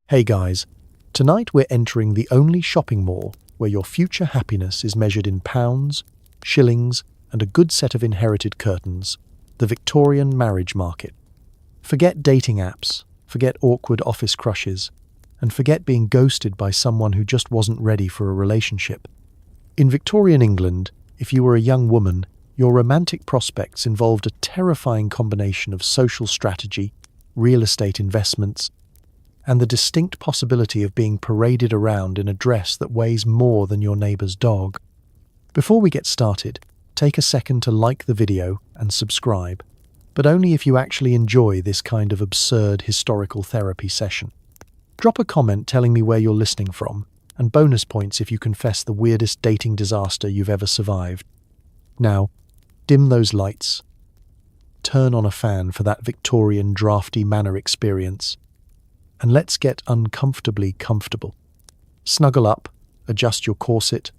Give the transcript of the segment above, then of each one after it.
Hey guys, tonight we're entering the only shopping mall where your future happiness is measured in pounds, shillings, and a good set of inherited curtains, the Victorian marriage market. Forget dating apps, forget awkward office crushes, and forget being ghosted by someone who just wasn't ready for a relationship. In Victorian England, if you were a young woman, your romantic prospects involved a terrifying combination of social strategy, real estate investments, and the distinct possibility of being paraded around in a dress that weighs more than your neighbour's dog. Before we get started, take a second to like the video and subscribe, but only if you actually enjoy this kind of absurd historical therapy session. Drop a comment telling me where you're listening from, and bonus points if you confess the weirdest dating disaster you've ever survived. Now, dim those lights. Turn on a fan for that Victorian drafty manor experience. And let's get uncomfortably comfortable. Snuggle up, adjust your corset,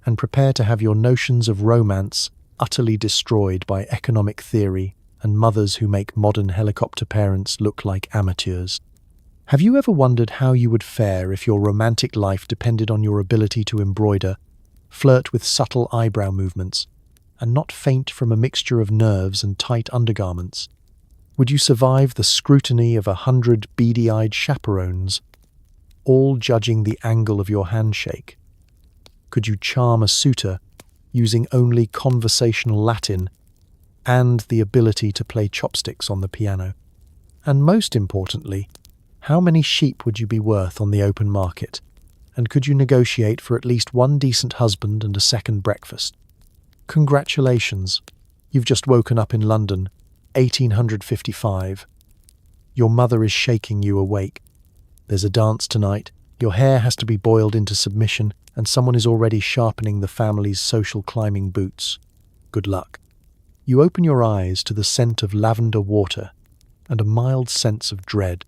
and prepare to have your notions of romance utterly destroyed by economic theory and mothers who make modern helicopter parents look like amateurs. Have you ever wondered how you would fare if your romantic life depended on your ability to embroider, flirt with subtle eyebrow movements, and not faint from a mixture of nerves and tight undergarments? Would you survive the scrutiny of 100 beady-eyed chaperones, all judging the angle of your handshake? Could you charm a suitor using only conversational Latin and the ability to play chopsticks on the piano? And most importantly, how many sheep would you be worth on the open market? And could you negotiate for at least one decent husband and a second breakfast? Congratulations, you've just woken up in London, 1855. Your mother is shaking you awake. There's a dance tonight, your hair has to be boiled into submission, and someone is already sharpening the family's social climbing boots. Good luck. You open your eyes to the scent of lavender water and a mild sense of dread.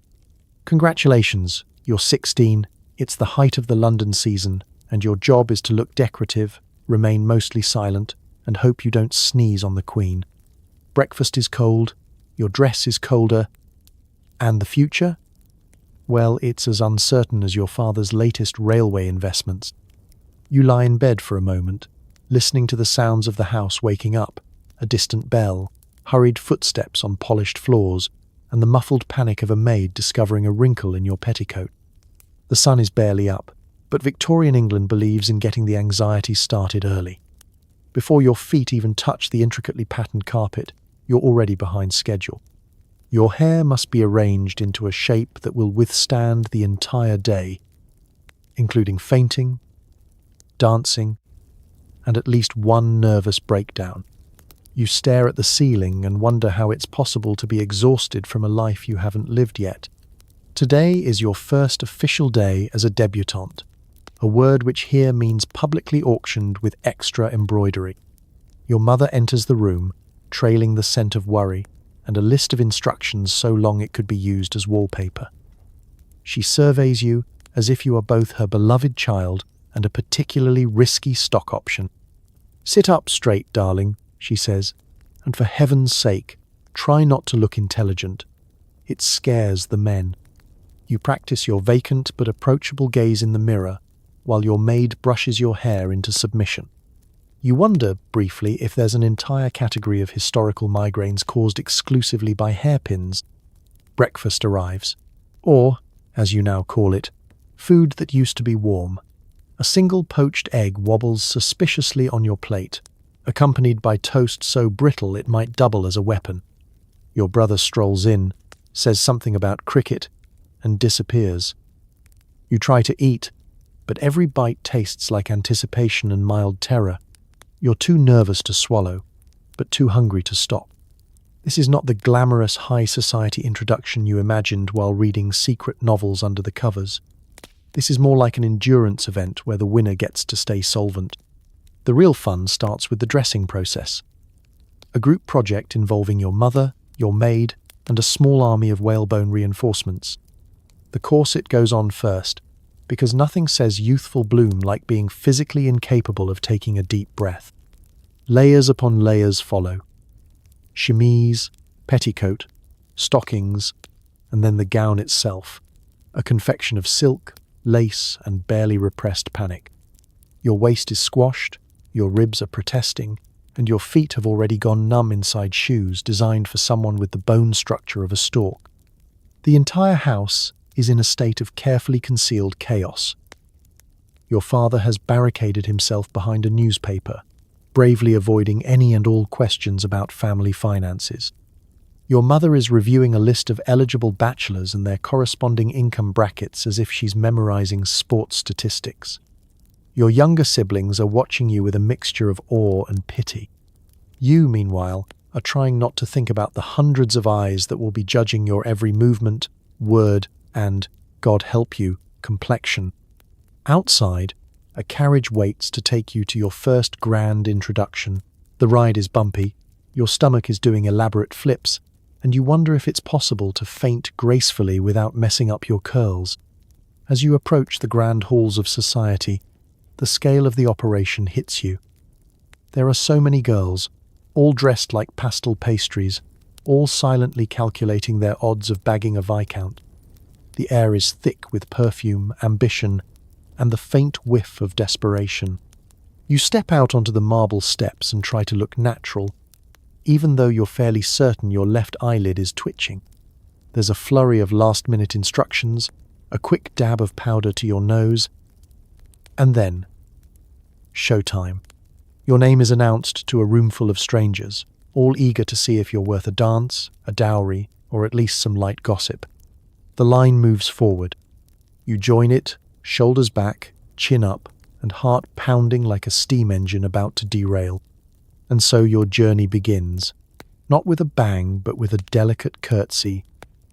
Congratulations, you're 16, it's the height of the London season, and your job is to look decorative, remain mostly silent, and hope you don't sneeze on the Queen. Breakfast is cold, your dress is colder, and the future? Well, it's as uncertain as your father's latest railway investments. You lie in bed for a moment, listening to the sounds of the house waking up, a distant bell, hurried footsteps on polished floors, and the muffled panic of a maid discovering a wrinkle in your petticoat. The sun is barely up, but Victorian England believes in getting the anxiety started early. Before your feet even touch the intricately patterned carpet, you're already behind schedule. Your hair must be arranged into a shape that will withstand the entire day, including fainting, dancing, and at least one nervous breakdown. You stare at the ceiling and wonder how it's possible to be exhausted from a life you haven't lived yet. Today is your first official day as a debutante, a word which here means publicly auctioned with extra embroidery. Your mother enters the room, trailing the scent of worry and a list of instructions so long it could be used as wallpaper. She surveys you as if you are both her beloved child and a particularly risky stock option. "Sit up straight, darling," she says, "and for heaven's sake, try not to look intelligent. It scares the men." You practice your vacant but approachable gaze in the mirror while your maid brushes your hair into submission. You wonder, briefly, if there's an entire category of historical migraines caused exclusively by hairpins. Breakfast arrives. Or, as you now call it, food that used to be warm. A single poached egg wobbles suspiciously on your plate, accompanied by toast so brittle it might double as a weapon. Your brother strolls in, says something about cricket, and disappears. You try to eat, but every bite tastes like anticipation and mild terror. You're too nervous to swallow, but too hungry to stop. This is not the glamorous high society introduction you imagined while reading secret novels under the covers. This is more like an endurance event where the winner gets to stay solvent. The real fun starts with the dressing process. A group project involving your mother, your maid, and a small army of whalebone reinforcements. The corset goes on first, because nothing says youthful bloom like being physically incapable of taking a deep breath. Layers upon layers follow. Chemise, petticoat, stockings, and then the gown itself, a confection of silk, lace, and barely repressed panic. Your waist is squashed, your ribs are protesting, and your feet have already gone numb inside shoes designed for someone with the bone structure of a stork. The entire house is in a state of carefully concealed chaos. Your father has barricaded himself behind a newspaper, bravely avoiding any and all questions about family finances. Your mother is reviewing a list of eligible bachelors and their corresponding income brackets as if she's memorizing sports statistics. Your younger siblings are watching you with a mixture of awe and pity. You, meanwhile, are trying not to think about the hundreds of eyes that will be judging your every movement, word, and, God help you, complexion. Outside, a carriage waits to take you to your first grand introduction. The ride is bumpy, your stomach is doing elaborate flips, and you wonder if it's possible to faint gracefully without messing up your curls. As you approach the grand halls of society, the scale of the operation hits you. There are so many girls, all dressed like pastel pastries, all silently calculating their odds of bagging a viscount. The air is thick with perfume, ambition, and the faint whiff of desperation. You step out onto the marble steps and try to look natural, even though you're fairly certain your left eyelid is twitching. There's a flurry of last-minute instructions, a quick dab of powder to your nose, and then, showtime. Your name is announced to a roomful of strangers, all eager to see if you're worth a dance, a dowry, or at least some light gossip. The line moves forward. You join it, shoulders back, chin up, and heart pounding like a steam engine about to derail. And so your journey begins, not with a bang, but with a delicate curtsy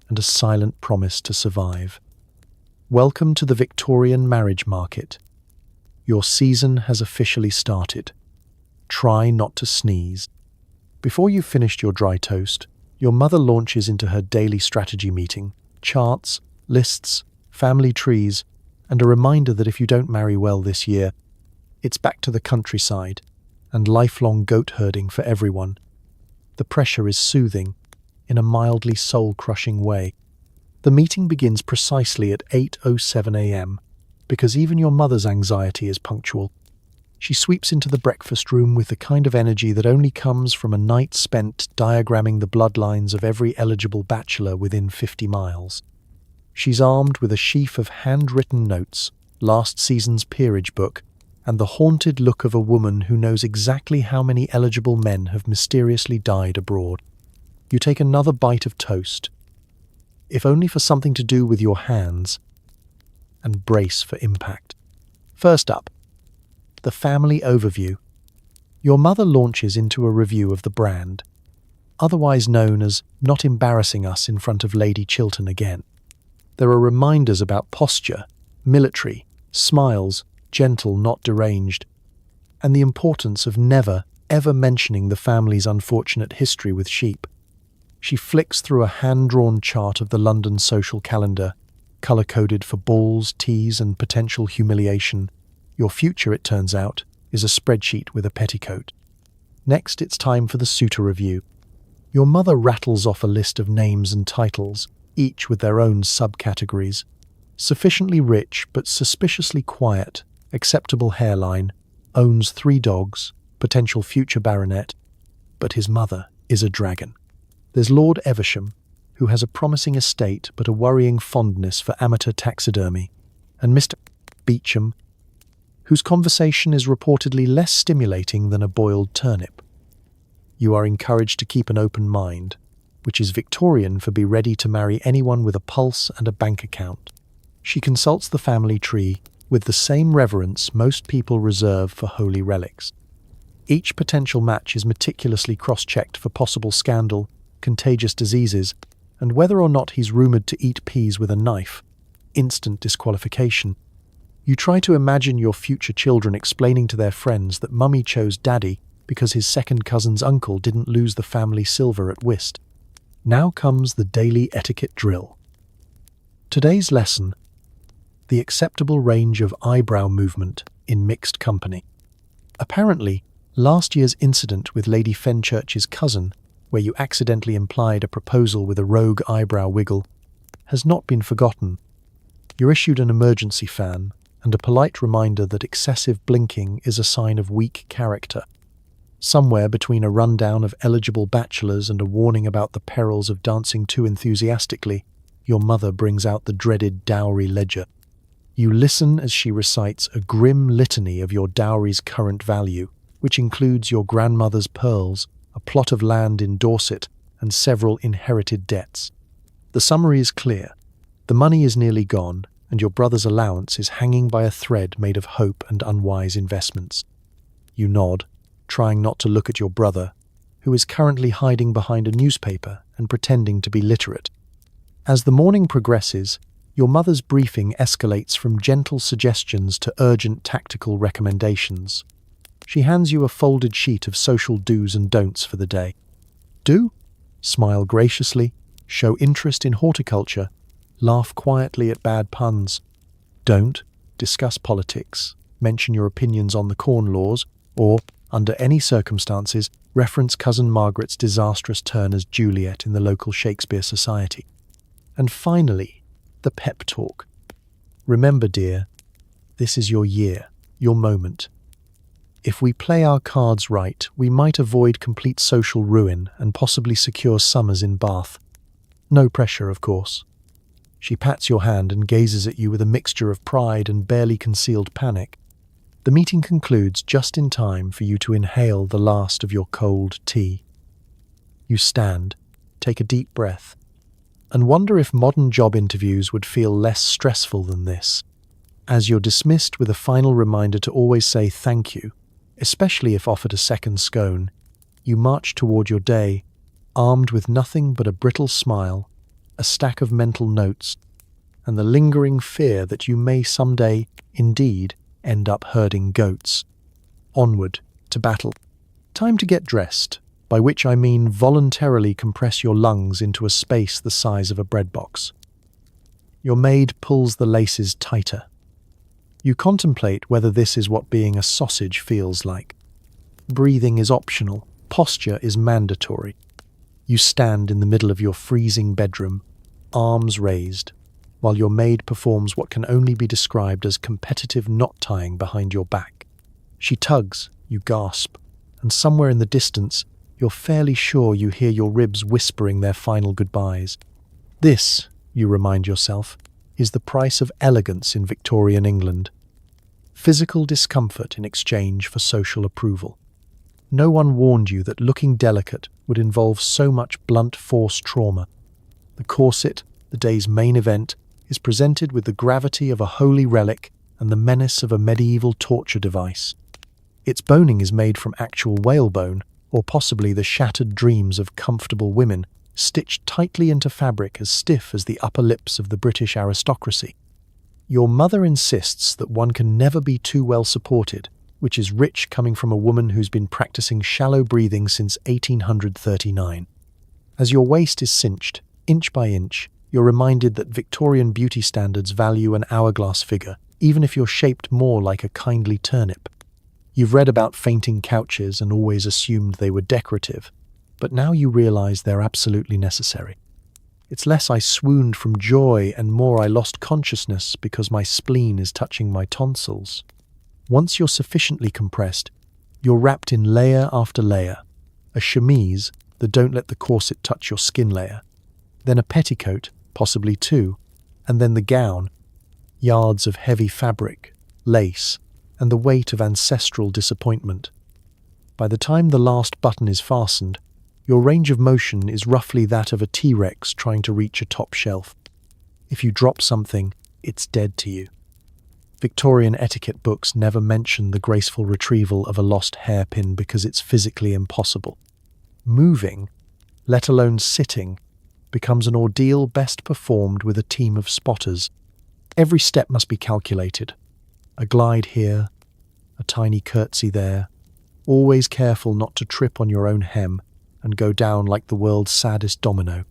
and a silent promise to survive. Welcome to the Victorian marriage market. Your season has officially started. Try not to sneeze. Before you've finished your dry toast, your mother launches into her daily strategy meeting, charts, lists, family trees, and a reminder that if you don't marry well this year, it's back to the countryside and lifelong goat herding for everyone. The pressure is soothing, in a mildly soul-crushing way. The meeting begins precisely at 8:07 a.m., because even your mother's anxiety is punctual. She sweeps into the breakfast room with the kind of energy that only comes from a night spent diagramming the bloodlines of every eligible bachelor within 50 miles. She's armed with a sheaf of handwritten notes, last season's peerage book, and the haunted look of a woman who knows exactly how many eligible men have mysteriously died abroad. You take another bite of toast, if only for something to do with your hands, and brace for impact. First up, the family overview. Your mother launches into a review of the brand, otherwise known as not embarrassing us in front of Lady Chiltern again. There are reminders about posture, military, smiles, gentle, not deranged, and the importance of never, ever mentioning the family's unfortunate history with sheep. She flicks through a hand-drawn chart of the London social calendar, colour-coded for balls, teas, and potential humiliation. Your future, it turns out, is a spreadsheet with a petticoat. Next, it's time for the Suitor review. Your mother rattles off a list of names and titles, each with their own subcategories. Sufficiently rich but suspiciously quiet, acceptable hairline, owns 3 dogs, potential future baronet, but his mother is a dragon. There's Lord Eversham, who has a promising estate but a worrying fondness for amateur taxidermy, and Mr. Beecham, whose conversation is reportedly less stimulating than a boiled turnip. You are encouraged to keep an open mind, which is Victorian for be ready to marry anyone with a pulse and a bank account. She consults the family tree with the same reverence most people reserve for holy relics. Each potential match is meticulously cross-checked for possible scandal, contagious diseases, and whether or not he's rumoured to eat peas with a knife. Instant disqualification. You try to imagine your future children explaining to their friends that mummy chose daddy because his second cousin's uncle didn't lose the family silver at whist. Now comes the daily etiquette drill. Today's lesson: the acceptable range of eyebrow movement in mixed company. Apparently, last year's incident with Lady Fenchurch's cousin, where you accidentally implied a proposal with a rogue eyebrow wiggle, has not been forgotten. You're issued an emergency fan and a polite reminder that excessive blinking is a sign of weak character. Somewhere between a rundown of eligible bachelors and a warning about the perils of dancing too enthusiastically, your mother brings out the dreaded dowry ledger. You listen as she recites a grim litany of your dowry's current value, which includes your grandmother's pearls, a plot of land in Dorset, and several inherited debts. The summary is clear. The money is nearly gone, and your brother's allowance is hanging by a thread made of hope and unwise investments. You nod, trying not to look at your brother, who is currently hiding behind a newspaper and pretending to be literate. As the morning progresses, your mother's briefing escalates from gentle suggestions to urgent tactical recommendations. She hands you a folded sheet of social do's and don'ts for the day. Do? Smile graciously, show interest in horticulture, laugh quietly at bad puns. Don't? Discuss politics, mention your opinions on the corn laws, or, under any circumstances, reference Cousin Margaret's disastrous turn as Juliet in the local Shakespeare Society. And finally, the pep talk. Remember, dear, this is your year, your moment. If we play our cards right, we might avoid complete social ruin and possibly secure summers in Bath. No pressure, of course. She pats your hand and gazes at you with a mixture of pride and barely concealed panic. The meeting concludes just in time for you to inhale the last of your cold tea. You stand, take a deep breath, and wonder if modern job interviews would feel less stressful than this. As you're dismissed with a final reminder to always say thank you, especially if offered a second scone, you march toward your day, armed with nothing but a brittle smile, a stack of mental notes, and the lingering fear that you may someday, indeed, end up herding goats. Onward, to battle. Time to get dressed, by which I mean voluntarily compress your lungs into a space the size of a bread box. Your maid pulls the laces tighter. You contemplate whether this is what being a sausage feels like. Breathing is optional, posture is mandatory. You stand in the middle of your freezing bedroom, arms raised, while your maid performs what can only be described as competitive knot-tying behind your back. She tugs, you gasp, and somewhere in the distance, you're fairly sure you hear your ribs whispering their final goodbyes. This, you remind yourself, is the price of elegance in Victorian England. Physical discomfort in exchange for social approval. No one warned you that looking delicate would involve so much blunt force trauma. The corset, the day's main event, is presented with the gravity of a holy relic and the menace of a medieval torture device. Its boning is made from actual whalebone, or possibly the shattered dreams of comfortable women, stitched tightly into fabric as stiff as the upper lips of the British aristocracy. Your mother insists that one can never be too well supported, which is rich coming from a woman who's been practicing shallow breathing since 1839. As your waist is cinched, inch by inch, you're reminded that Victorian beauty standards value an hourglass figure, even if you're shaped more like a kindly turnip. You've read about fainting couches and always assumed they were decorative, but now you realize they're absolutely necessary. It's less I swooned from joy and more I lost consciousness because my spleen is touching my tonsils. Once you're sufficiently compressed, you're wrapped in layer after layer. A chemise, the don't let the corset touch your skin layer. Then a petticoat, possibly two, and then the gown. Yards of heavy fabric, lace, and the weight of ancestral disappointment. By the time the last button is fastened, your range of motion is roughly that of a T-Rex trying to reach a top shelf. If you drop something, it's dead to you. Victorian etiquette books never mention the graceful retrieval of a lost hairpin because it's physically impossible. Moving, let alone sitting, becomes an ordeal best performed with a team of spotters. Every step must be calculated. A glide here, a tiny curtsy there, always careful not to trip on your own hem and go down like the world's saddest domino.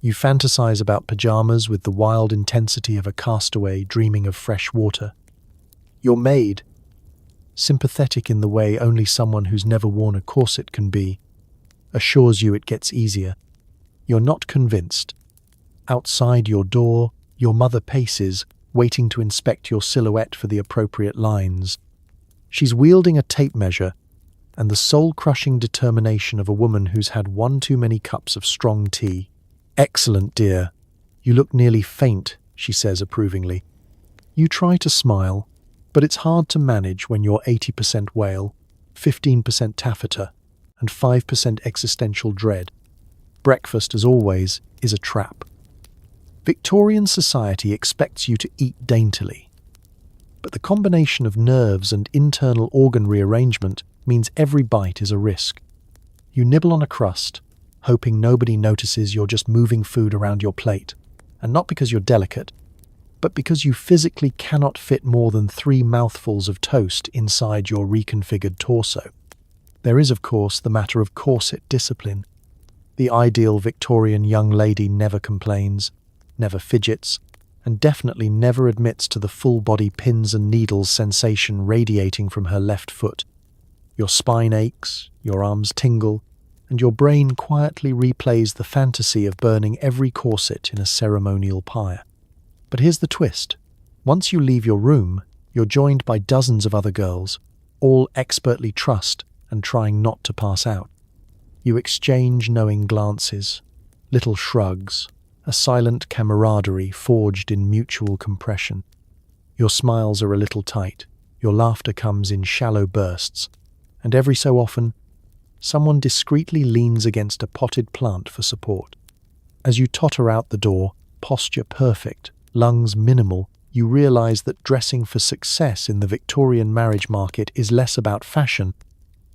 You fantasize about pajamas with the wild intensity of a castaway dreaming of fresh water. Your maid, sympathetic in the way only someone who's never worn a corset can be, assures you it gets easier. You're not convinced. Outside your door, your mother paces, waiting to inspect your silhouette for the appropriate lines. She's wielding a tape measure and the soul-crushing determination of a woman who's had one too many cups of strong tea. "Excellent, dear. You look nearly faint," she says approvingly. You try to smile, but it's hard to manage when you're 80% whale, 15% taffeta, and 5% existential dread. Breakfast, as always, is a trap. Victorian society expects you to eat daintily, but the combination of nerves and internal organ rearrangement means every bite is a risk. You nibble on a crust, hoping nobody notices you're just moving food around your plate, and not because you're delicate, but because you physically cannot fit more than 3 mouthfuls of toast inside your reconfigured torso. There is, of course, the matter of corset discipline. The ideal Victorian young lady never complains, never fidgets, and definitely never admits to the full-body pins and needles sensation radiating from her left foot. Your spine aches, your arms tingle, and your brain quietly replays the fantasy of burning every corset in a ceremonial pyre. But here's the twist. Once you leave your room, you're joined by dozens of other girls, all expertly trussed and trying not to pass out. You exchange knowing glances, little shrugs, a silent camaraderie forged in mutual compression. Your smiles are a little tight, your laughter comes in shallow bursts, and every so often, someone discreetly leans against a potted plant for support. As you totter out the door, posture perfect, lungs minimal, you realize that dressing for success in the Victorian marriage market is less about fashion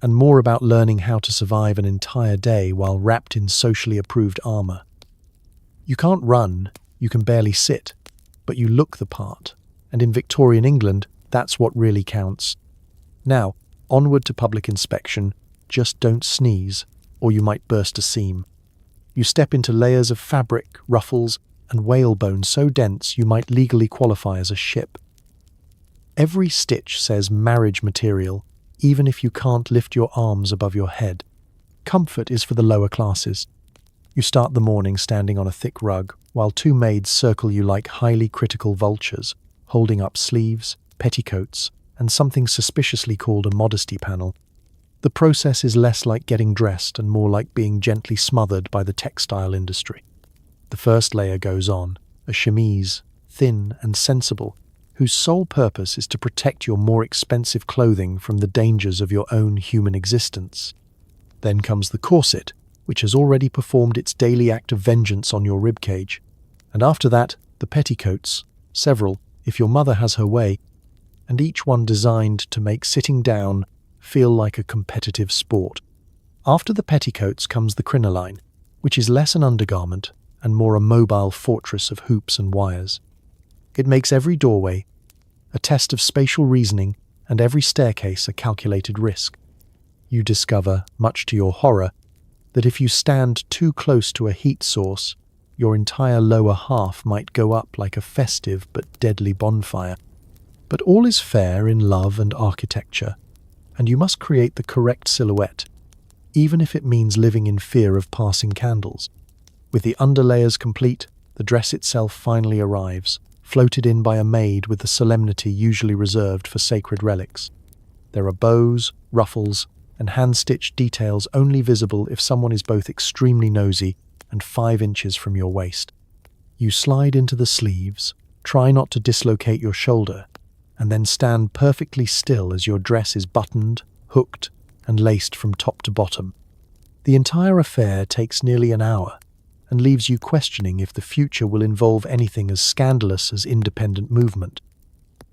and more about learning how to survive an entire day while wrapped in socially approved armor. You can't run, you can barely sit, but you look the part, and in Victorian England, that's what really counts. Now, onward to public inspection. Just don't sneeze, or you might burst a seam. You step into layers of fabric, ruffles, and whalebone so dense you might legally qualify as a ship. Every stitch says marriage material, even if you can't lift your arms above your head. Comfort is for the lower classes. You start the morning standing on a thick rug, while 2 maids circle you like highly critical vultures, holding up sleeves, petticoats, and something suspiciously called a modesty panel. The process is less like getting dressed and more like being gently smothered by the textile industry. The first layer goes on, a chemise, thin and sensible, whose sole purpose is to protect your more expensive clothing from the dangers of your own human existence. Then comes the corset, which has already performed its daily act of vengeance on your ribcage. And after that, the petticoats, several, if your mother has her way, and each one designed to make sitting down feel like a competitive sport. After the petticoats comes the crinoline, which is less an undergarment and more a mobile fortress of hoops and wires. It makes every doorway a test of spatial reasoning and every staircase a calculated risk. You discover, much to your horror, that if you stand too close to a heat source, your entire lower half might go up like a festive but deadly bonfire. But all is fair in love and architecture, and you must create the correct silhouette, even if it means living in fear of passing candles. With the underlayers complete, the dress itself finally arrives, floated in by a maid with the solemnity usually reserved for sacred relics. There are bows, ruffles, and hand-stitched details only visible if someone is both extremely nosy and 5 inches from your waist. You slide into the sleeves, try not to dislocate your shoulder, and then stand perfectly still as your dress is buttoned, hooked, and laced from top to bottom. The entire affair takes nearly an hour, and leaves you questioning if the future will involve anything as scandalous as independent movement.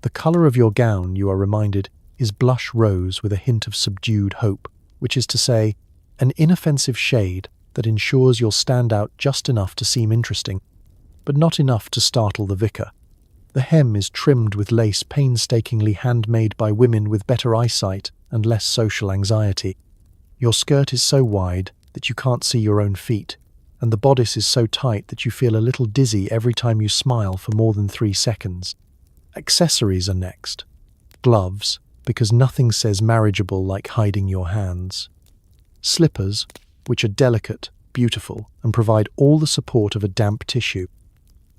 The colour of your gown, you are reminded, is blush rose with a hint of subdued hope, which is to say, an inoffensive shade that ensures you'll stand out just enough to seem interesting, but not enough to startle the vicar. The hem is trimmed with lace painstakingly handmade by women with better eyesight and less social anxiety. Your skirt is so wide that you can't see your own feet, and the bodice is so tight that you feel a little dizzy every time you smile for more than 3 seconds. Accessories are next. Gloves, because nothing says marriageable like hiding your hands. Slippers, which are delicate, beautiful, and provide all the support of a damp tissue.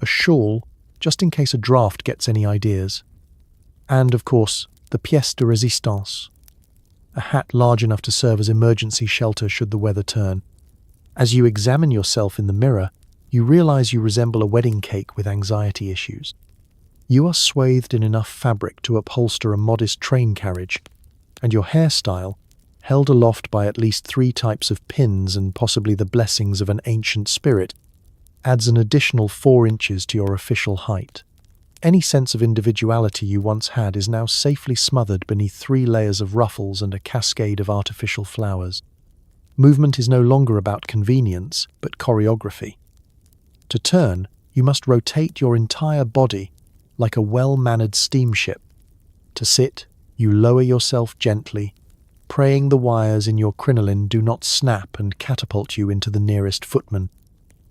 A shawl, just in case a draft gets any ideas. And, of course, the pièce de résistance, a hat large enough to serve as emergency shelter should the weather turn. As you examine yourself in the mirror, you realize you resemble a wedding cake with anxiety issues. You are swathed in enough fabric to upholster a modest train carriage, and your hairstyle, held aloft by at least 3 types of pins and possibly the blessings of an ancient spirit, adds an additional 4 inches to your official height. Any sense of individuality you once had is now safely smothered beneath 3 layers of ruffles and a cascade of artificial flowers. Movement is no longer about convenience, but choreography. To turn, you must rotate your entire body like a well-mannered steamship. To sit, you lower yourself gently, praying the wires in your crinoline do not snap and catapult you into the nearest footman.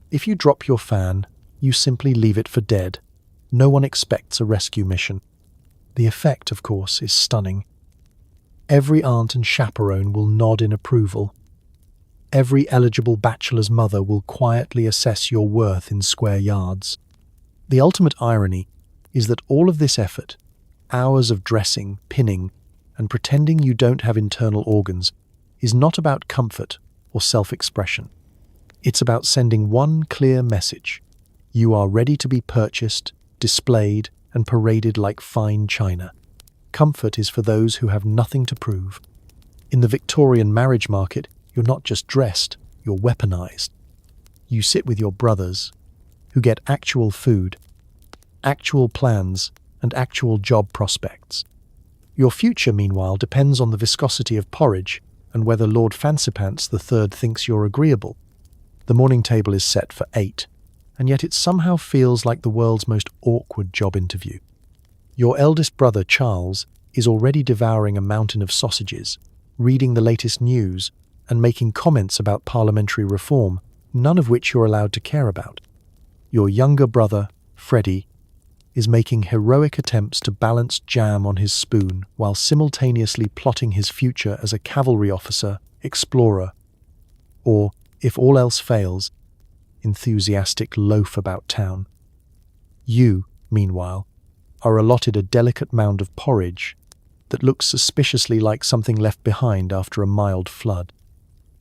If you drop your fan, you simply leave it for dead. No one expects a rescue mission. The effect, of course, is stunning. Every aunt and chaperone will nod in approval. Every eligible bachelor's mother will quietly assess your worth in square yards. The ultimate irony is that all of this effort, hours of dressing, pinning, and pretending you don't have internal organs, is not about comfort or self-expression. It's about sending one clear message. You are ready to be purchased, displayed, and paraded like fine china. Comfort is for those who have nothing to prove. In the Victorian marriage market, you're not just dressed, you're weaponized. You sit with your brothers, who get actual food, actual plans, and actual job prospects. Your future, meanwhile, depends on the viscosity of porridge and whether Lord Fancypants III thinks you're agreeable. The morning table is set for 8, and yet it somehow feels like the world's most awkward job interview. Your eldest brother, Charles, is already devouring a mountain of sausages, reading the latest news, and making comments about parliamentary reform, none of which you're allowed to care about. Your younger brother, Freddie, is making heroic attempts to balance jam on his spoon while simultaneously plotting his future as a cavalry officer, explorer, or, if all else fails, enthusiastic loaf about town. You, meanwhile, are allotted a delicate mound of porridge that looks suspiciously like something left behind after a mild flood.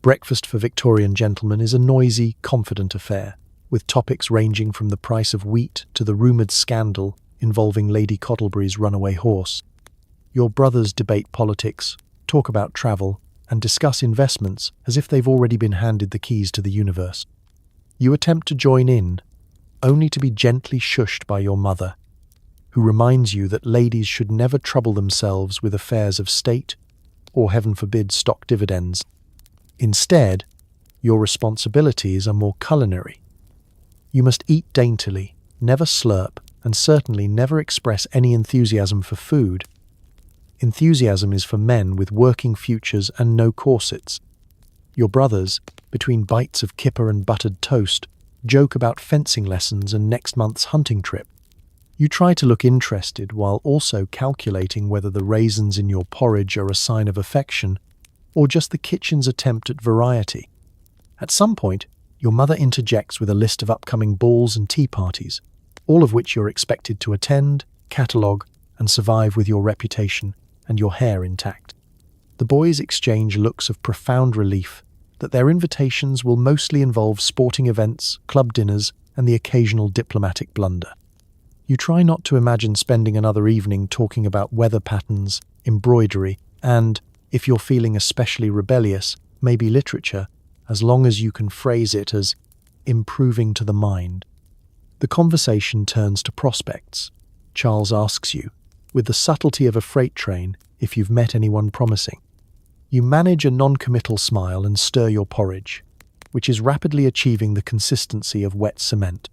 Breakfast for Victorian gentlemen is a noisy, confident affair, with topics ranging from the price of wheat to the rumoured scandal involving Lady Cottlebury's runaway horse. Your brothers debate politics, talk about travel, and discuss investments as if they've already been handed the keys to the universe. You attempt to join in, only to be gently shushed by your mother, who reminds you that ladies should never trouble themselves with affairs of state or, heaven forbid, stock dividends. Instead, your responsibilities are more culinary. You must eat daintily, never slurp, and certainly never express any enthusiasm for food. Enthusiasm is for men with working futures and no corsets. Your brothers, between bites of kipper and buttered toast, joke about fencing lessons and next month's hunting trip. You try to look interested while also calculating whether the raisins in your porridge are a sign of affection or just the kitchen's attempt at variety. At some point, your mother interjects with a list of upcoming balls and tea parties, all of which you're expected to attend, catalogue, and survive with your reputation and your hair intact. The boys exchange looks of profound relief that their invitations will mostly involve sporting events, club dinners, and the occasional diplomatic blunder. You try not to imagine spending another evening talking about weather patterns, embroidery, and, if you're feeling especially rebellious, maybe literature, as long as you can phrase it as improving to the mind. The conversation turns to prospects. Charles asks you, with the subtlety of a freight train, if you've met anyone promising. You manage a non-committal smile and stir your porridge, which is rapidly achieving the consistency of wet cement.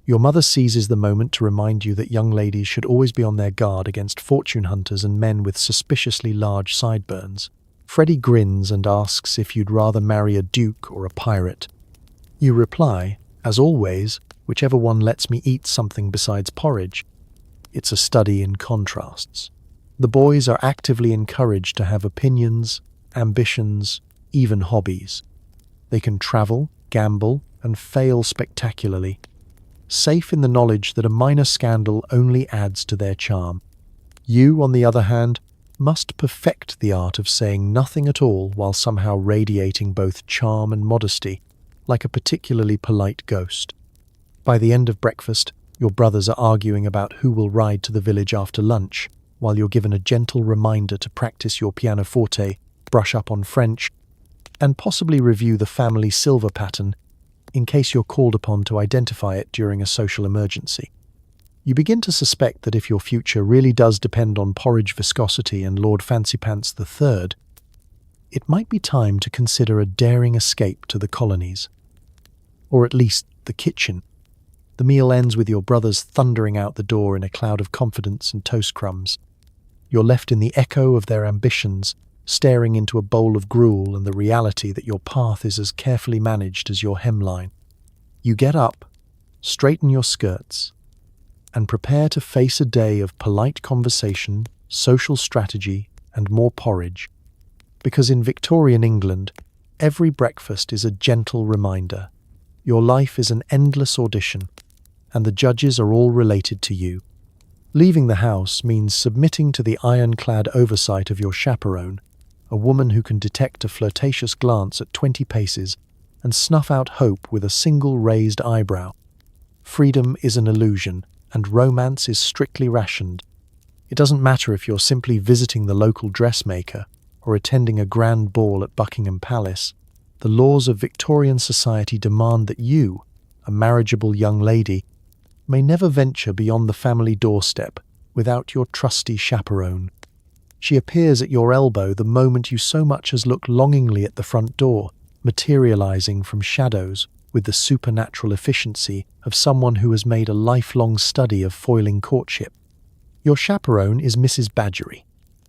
Your mother seizes the moment to remind you that young ladies should always be on their guard against fortune hunters and men with suspiciously large sideburns. Freddie grins and asks if you'd rather marry a duke or a pirate. You reply, as always, whichever one lets me eat something besides porridge. It's a study in contrasts. The boys are actively encouraged to have opinions, ambitions, even hobbies. They can travel, gamble, and fail spectacularly. safe in the knowledge that a minor scandal only adds to their charm. You, on the other hand, must perfect the art of saying nothing at all while somehow radiating both charm and modesty, like a particularly polite ghost. By the end of breakfast, your brothers are arguing about who will ride to the village after lunch, while you're given a gentle reminder to practice your pianoforte, brush up on French, and possibly review the family silver pattern in case you're called upon to identify it during a social emergency. You begin to suspect that if your future really does depend on porridge viscosity and Lord Fancypants III, it might be time to consider a daring escape to the colonies. Or at least the kitchen. The meal ends with your brothers thundering out the door in a cloud of confidence and toast crumbs. You're left in the echo of their ambitions, staring into a bowl of gruel and the reality that your path is as carefully managed as your hemline. You get up, straighten your skirts, and prepare to face a day of polite conversation, social strategy, and more porridge. Because in Victorian England, every breakfast is a gentle reminder. Your life is an endless audition, and the judges are all related to you. Leaving the house means submitting to the ironclad oversight of your chaperone, a woman who can detect a flirtatious glance at 20 paces and snuff out hope with a single raised eyebrow. Freedom is an illusion, and romance is strictly rationed. It doesn't matter if you're simply visiting the local dressmaker or attending a grand ball at Buckingham Palace. The laws of Victorian society demand that you, a marriageable young lady, may never venture beyond the family doorstep without your trusty chaperone. She appears at your elbow the moment you so much as look longingly at the front door, materializing from shadows with the supernatural efficiency of someone who has made a lifelong study of foiling courtship. Your chaperone is Mrs. Badgery,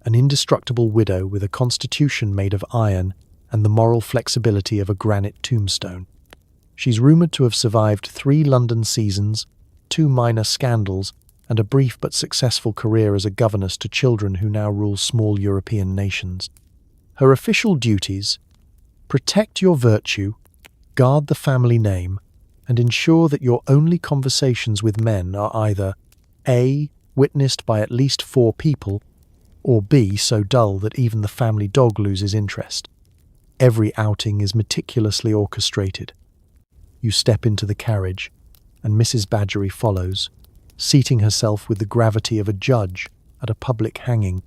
an indestructible widow with a constitution made of iron and the moral flexibility of a granite tombstone. She's rumoured to have survived 3 London seasons, 2 minor scandals, and a brief but successful career as a governess to children who now rule small European nations. Her official duties: protect your virtue, guard the family name, and ensure that your only conversations with men are either A. witnessed by at least 4 people, or B. so dull that even the family dog loses interest. Every outing is meticulously orchestrated. You step into the carriage, and Mrs. Badgery follows, seating herself with the gravity of a judge at a public hanging.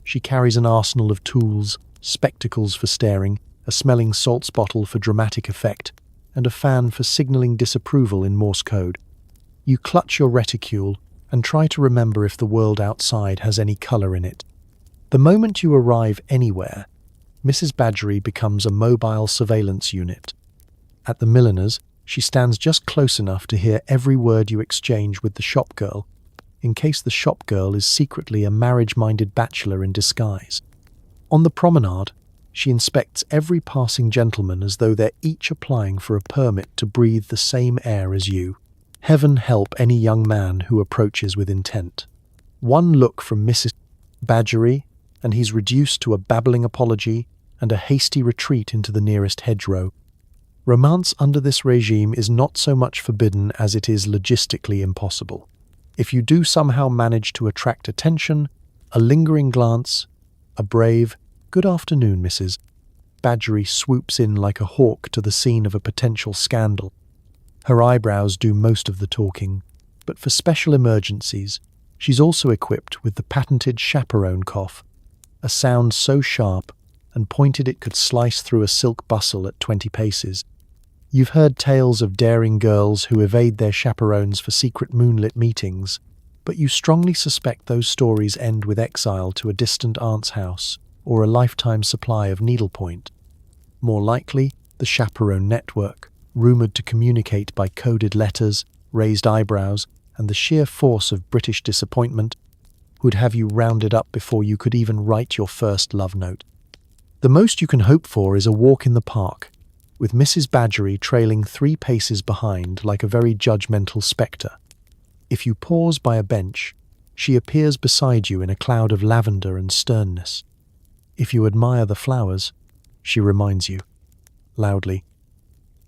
She carries an arsenal of tools, spectacles for staring, a smelling salts bottle for dramatic effect, and a fan for signalling disapproval in Morse code. You clutch your reticule and try to remember if the world outside has any colour in it. The moment you arrive anywhere, Mrs. Badgery becomes a mobile surveillance unit. At the milliner's, she stands just close enough to hear every word you exchange with the shop girl, in case the shop girl is secretly a marriage-minded bachelor in disguise. On the promenade, she inspects every passing gentleman as though they're each applying for a permit to breathe the same air as you. Heaven help any young man who approaches with intent. One look from Mrs. Badgery, and he's reduced to a babbling apology and a hasty retreat into the nearest hedgerow. Romance under this regime is not so much forbidden as it is logistically impossible. If you do somehow manage to attract attention, a lingering glance, a brave "Good afternoon, Mrs." Badgery swoops in like a hawk to the scene of a potential scandal. Her eyebrows do most of the talking, but for special emergencies, she's also equipped with the patented chaperone cough, a sound so sharp and pointed it could slice through a silk bustle at 20 paces. You've heard tales of daring girls who evade their chaperones for secret moonlit meetings, but you strongly suspect those stories end with exile to a distant aunt's house or a lifetime supply of needlepoint. More likely, the chaperone network, rumoured to communicate by coded letters, raised eyebrows, and the sheer force of British disappointment, would have you rounded up before you could even write your first love note. The most you can hope for is a walk in the park, with Mrs. Badgery trailing 3 paces behind like a very judgmental spectre. If you pause by a bench, she appears beside you in a cloud of lavender and sternness. If you admire the flowers, she reminds you, loudly,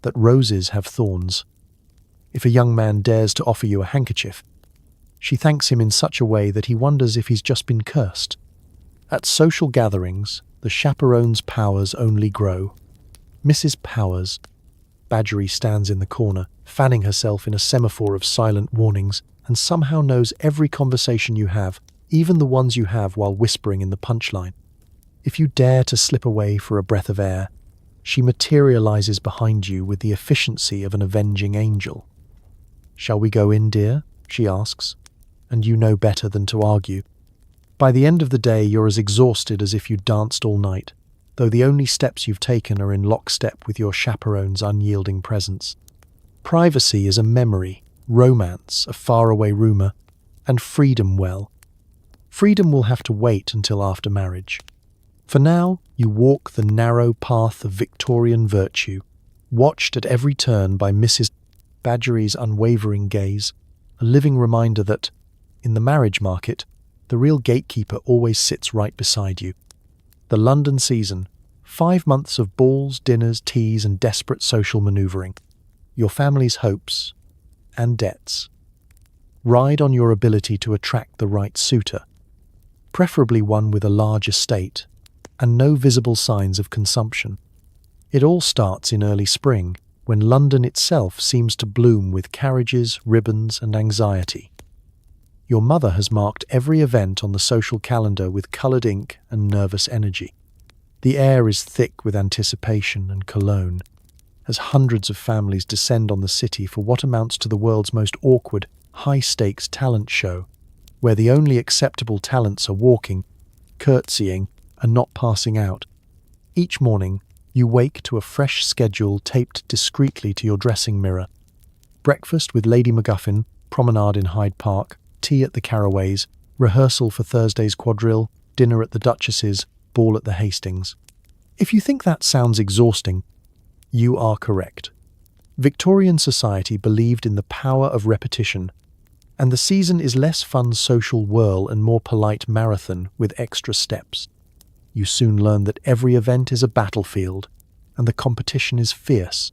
that roses have thorns. If a young man dares to offer you a handkerchief, she thanks him in such a way that he wonders if he's just been cursed. At social gatherings, the chaperone's powers only grow. Mrs. Powers. Badgery stands in the corner, fanning herself in a semaphore of silent warnings, and somehow knows every conversation you have, even the ones you have while whispering in the punchline. If you dare to slip away for a breath of air, she materializes behind you with the efficiency of an avenging angel. "Shall we go in, dear?" she asks, and you know better than to argue. By the end of the day, you're as exhausted as if you danced all night, though the only steps you've taken are in lockstep with your chaperone's unyielding presence. Privacy is a memory, romance, a faraway rumor, and freedom, well. Freedom will have to wait until after marriage. For now, you walk the narrow path of Victorian virtue, watched at every turn by Mrs. Badgery's unwavering gaze, a living reminder that, in the marriage market, the real gatekeeper always sits right beside you. The London season, 5 months of balls, dinners, teas, and desperate social maneuvering. Your family's hopes and debts ride on your ability to attract the right suitor, preferably one with a large estate and no visible signs of consumption. It all starts in early spring, when London itself seems to bloom with carriages, ribbons, and anxiety. Your mother has marked every event on the social calendar with coloured ink and nervous energy. The air is thick with anticipation and cologne, as hundreds of families descend on the city for what amounts to the world's most awkward, high-stakes talent show, where the only acceptable talents are walking, curtsying, and not passing out. Each morning, you wake to a fresh schedule taped discreetly to your dressing mirror. Breakfast with Lady MacGuffin, promenade in Hyde Park, tea at the Carraways, rehearsal for Thursday's quadrille, dinner at the Duchess's, ball at the Hastings. If you think that sounds exhausting, you are correct. Victorian society believed in the power of repetition, and the season is less fun social whirl and more polite marathon with extra steps. You soon learn that every event is a battlefield, and the competition is fierce.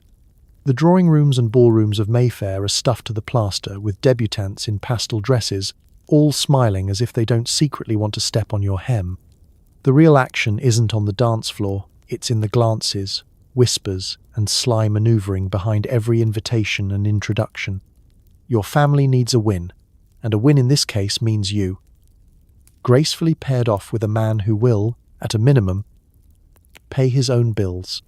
The drawing rooms and ballrooms of Mayfair are stuffed to the plaster with debutantes in pastel dresses, all smiling as if they don't secretly want to step on your hem. The real action isn't on the dance floor, it's in the glances, whispers, and sly manoeuvring behind every invitation and introduction. Your family needs a win, and a win in this case means you. Gracefully paired off with a man who will, at a minimum, pay his own bills.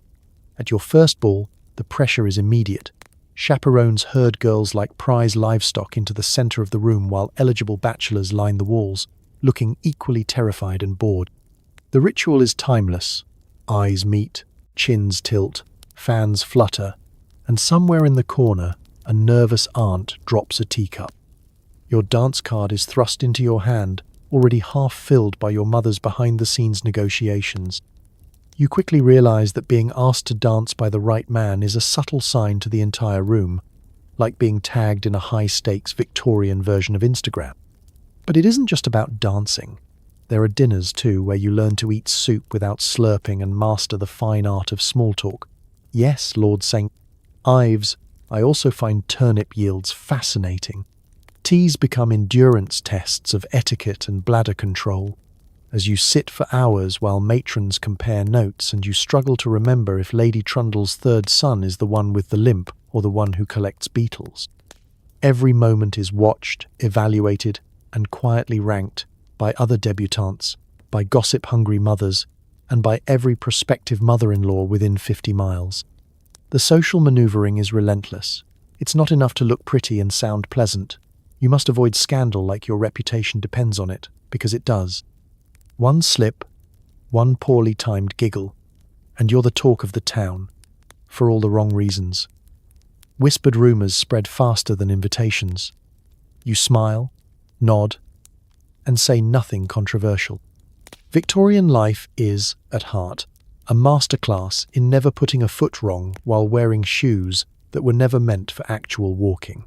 At your first ball, the pressure is immediate. Chaperones herd girls like prize livestock into the centre of the room while eligible bachelors line the walls, looking equally terrified and bored. The ritual is timeless. Eyes meet, chins tilt, fans flutter, and somewhere in the corner, a nervous aunt drops a teacup. Your dance card is thrust into your hand, already half filled by your mother's behind-the-scenes negotiations. You quickly realize that being asked to dance by the right man is a subtle sign to the entire room, like being tagged in a high-stakes Victorian version of Instagram. But it isn't just about dancing. There are dinners, too, where you learn to eat soup without slurping and master the fine art of small talk. Yes, Lord St. Ives, I also find turnip yields fascinating. Teas become endurance tests of etiquette and bladder control, as you sit for hours while matrons compare notes and you struggle to remember if Lady Trundle's third son is the one with the limp or the one who collects beetles. Every moment is watched, evaluated, and quietly ranked by other debutantes, by gossip-hungry mothers, and by every prospective mother-in-law within 50 miles. The social manoeuvring is relentless. It's not enough to look pretty and sound pleasant. You must avoid scandal like your reputation depends on it, because it does. One slip, one poorly timed giggle, and you're the talk of the town, for all the wrong reasons. Whispered rumours spread faster than invitations. You smile, nod, and say nothing controversial. Victorian life is, at heart, a masterclass in never putting a foot wrong while wearing shoes that were never meant for actual walking.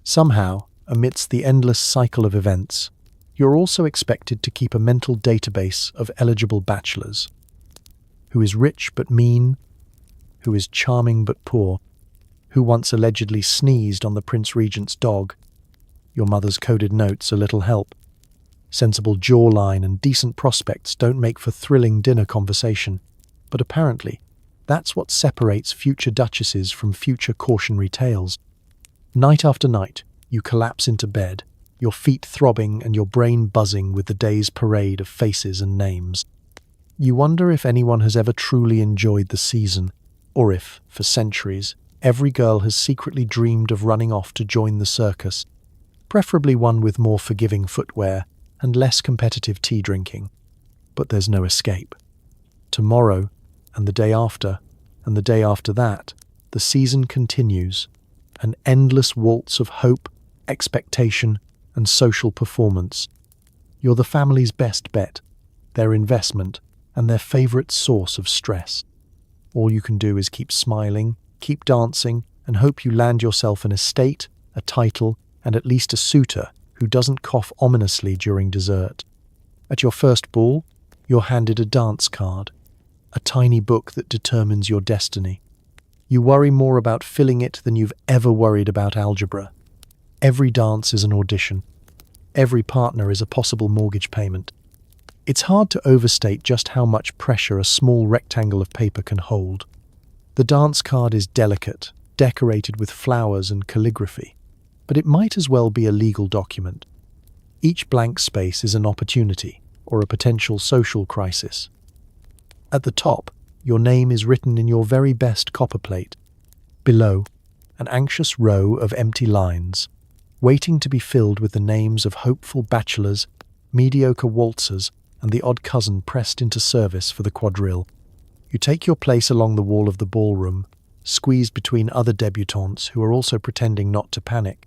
Somehow, amidst the endless cycle of events, you're also expected to keep a mental database of eligible bachelors. Who is rich but mean? Who is charming but poor? who once allegedly sneezed on the Prince Regent's dog. Your mother's coded notes a little help. Sensible jawline and decent prospects don't make for thrilling dinner conversation, but apparently, that's what separates future duchesses from future cautionary tales. Night after night, you collapse into bed, your feet throbbing and your brain buzzing with the day's parade of faces and names. You wonder if anyone has ever truly enjoyed the season, or if, for centuries, every girl has secretly dreamed of running off to join the circus, preferably one with more forgiving footwear and less competitive tea drinking. But there's no escape. Tomorrow, and the day after, and the day after that, the season continues, an endless waltz of hope, expectation, and social performance. You're the family's best bet, their investment, and their favorite source of stress. All you can do is keep smiling, keep dancing, and hope you land yourself an estate, a title, and at least a suitor who doesn't cough ominously during dessert. At your first ball, you're handed a dance card, a tiny book that determines your destiny. You worry more about filling it than you've ever worried about algebra. Every dance is an audition. Every partner is a possible mortgage payment. It's hard to overstate just how much pressure a small rectangle of paper can hold. The dance card is delicate, decorated with flowers and calligraphy, but it might as well be a legal document. Each blank space is an opportunity or a potential social crisis. At the top, your name is written in your very best copperplate. Below, an anxious row of empty lines, waiting to be filled with the names of hopeful bachelors, mediocre waltzers, and the odd cousin pressed into service for the quadrille. You take your place along the wall of the ballroom, squeezed between other debutantes who are also pretending not to panic.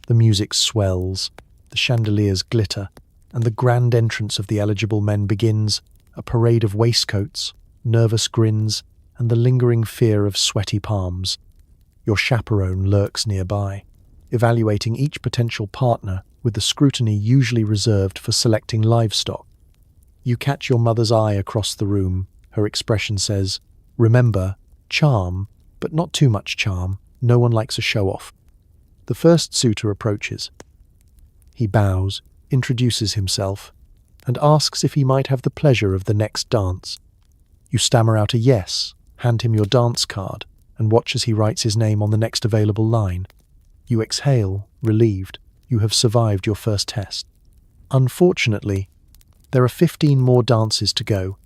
The music swells, the chandeliers glitter, and the grand entrance of the eligible men begins, a parade of waistcoats, nervous grins, and the lingering fear of sweaty palms. Your chaperone lurks nearby, evaluating each potential partner with the scrutiny usually reserved for selecting livestock. You catch your mother's eye across the room. Her expression says, "Remember, charm, but not too much charm. No one likes a show-off." The first suitor approaches. He bows, introduces himself, and asks if he might have the pleasure of the next dance. You stammer out a yes, hand him your dance card, and watch as he writes his name on the next available line. You exhale, relieved. You have survived your first test. Unfortunately, there are 15 more dances to go,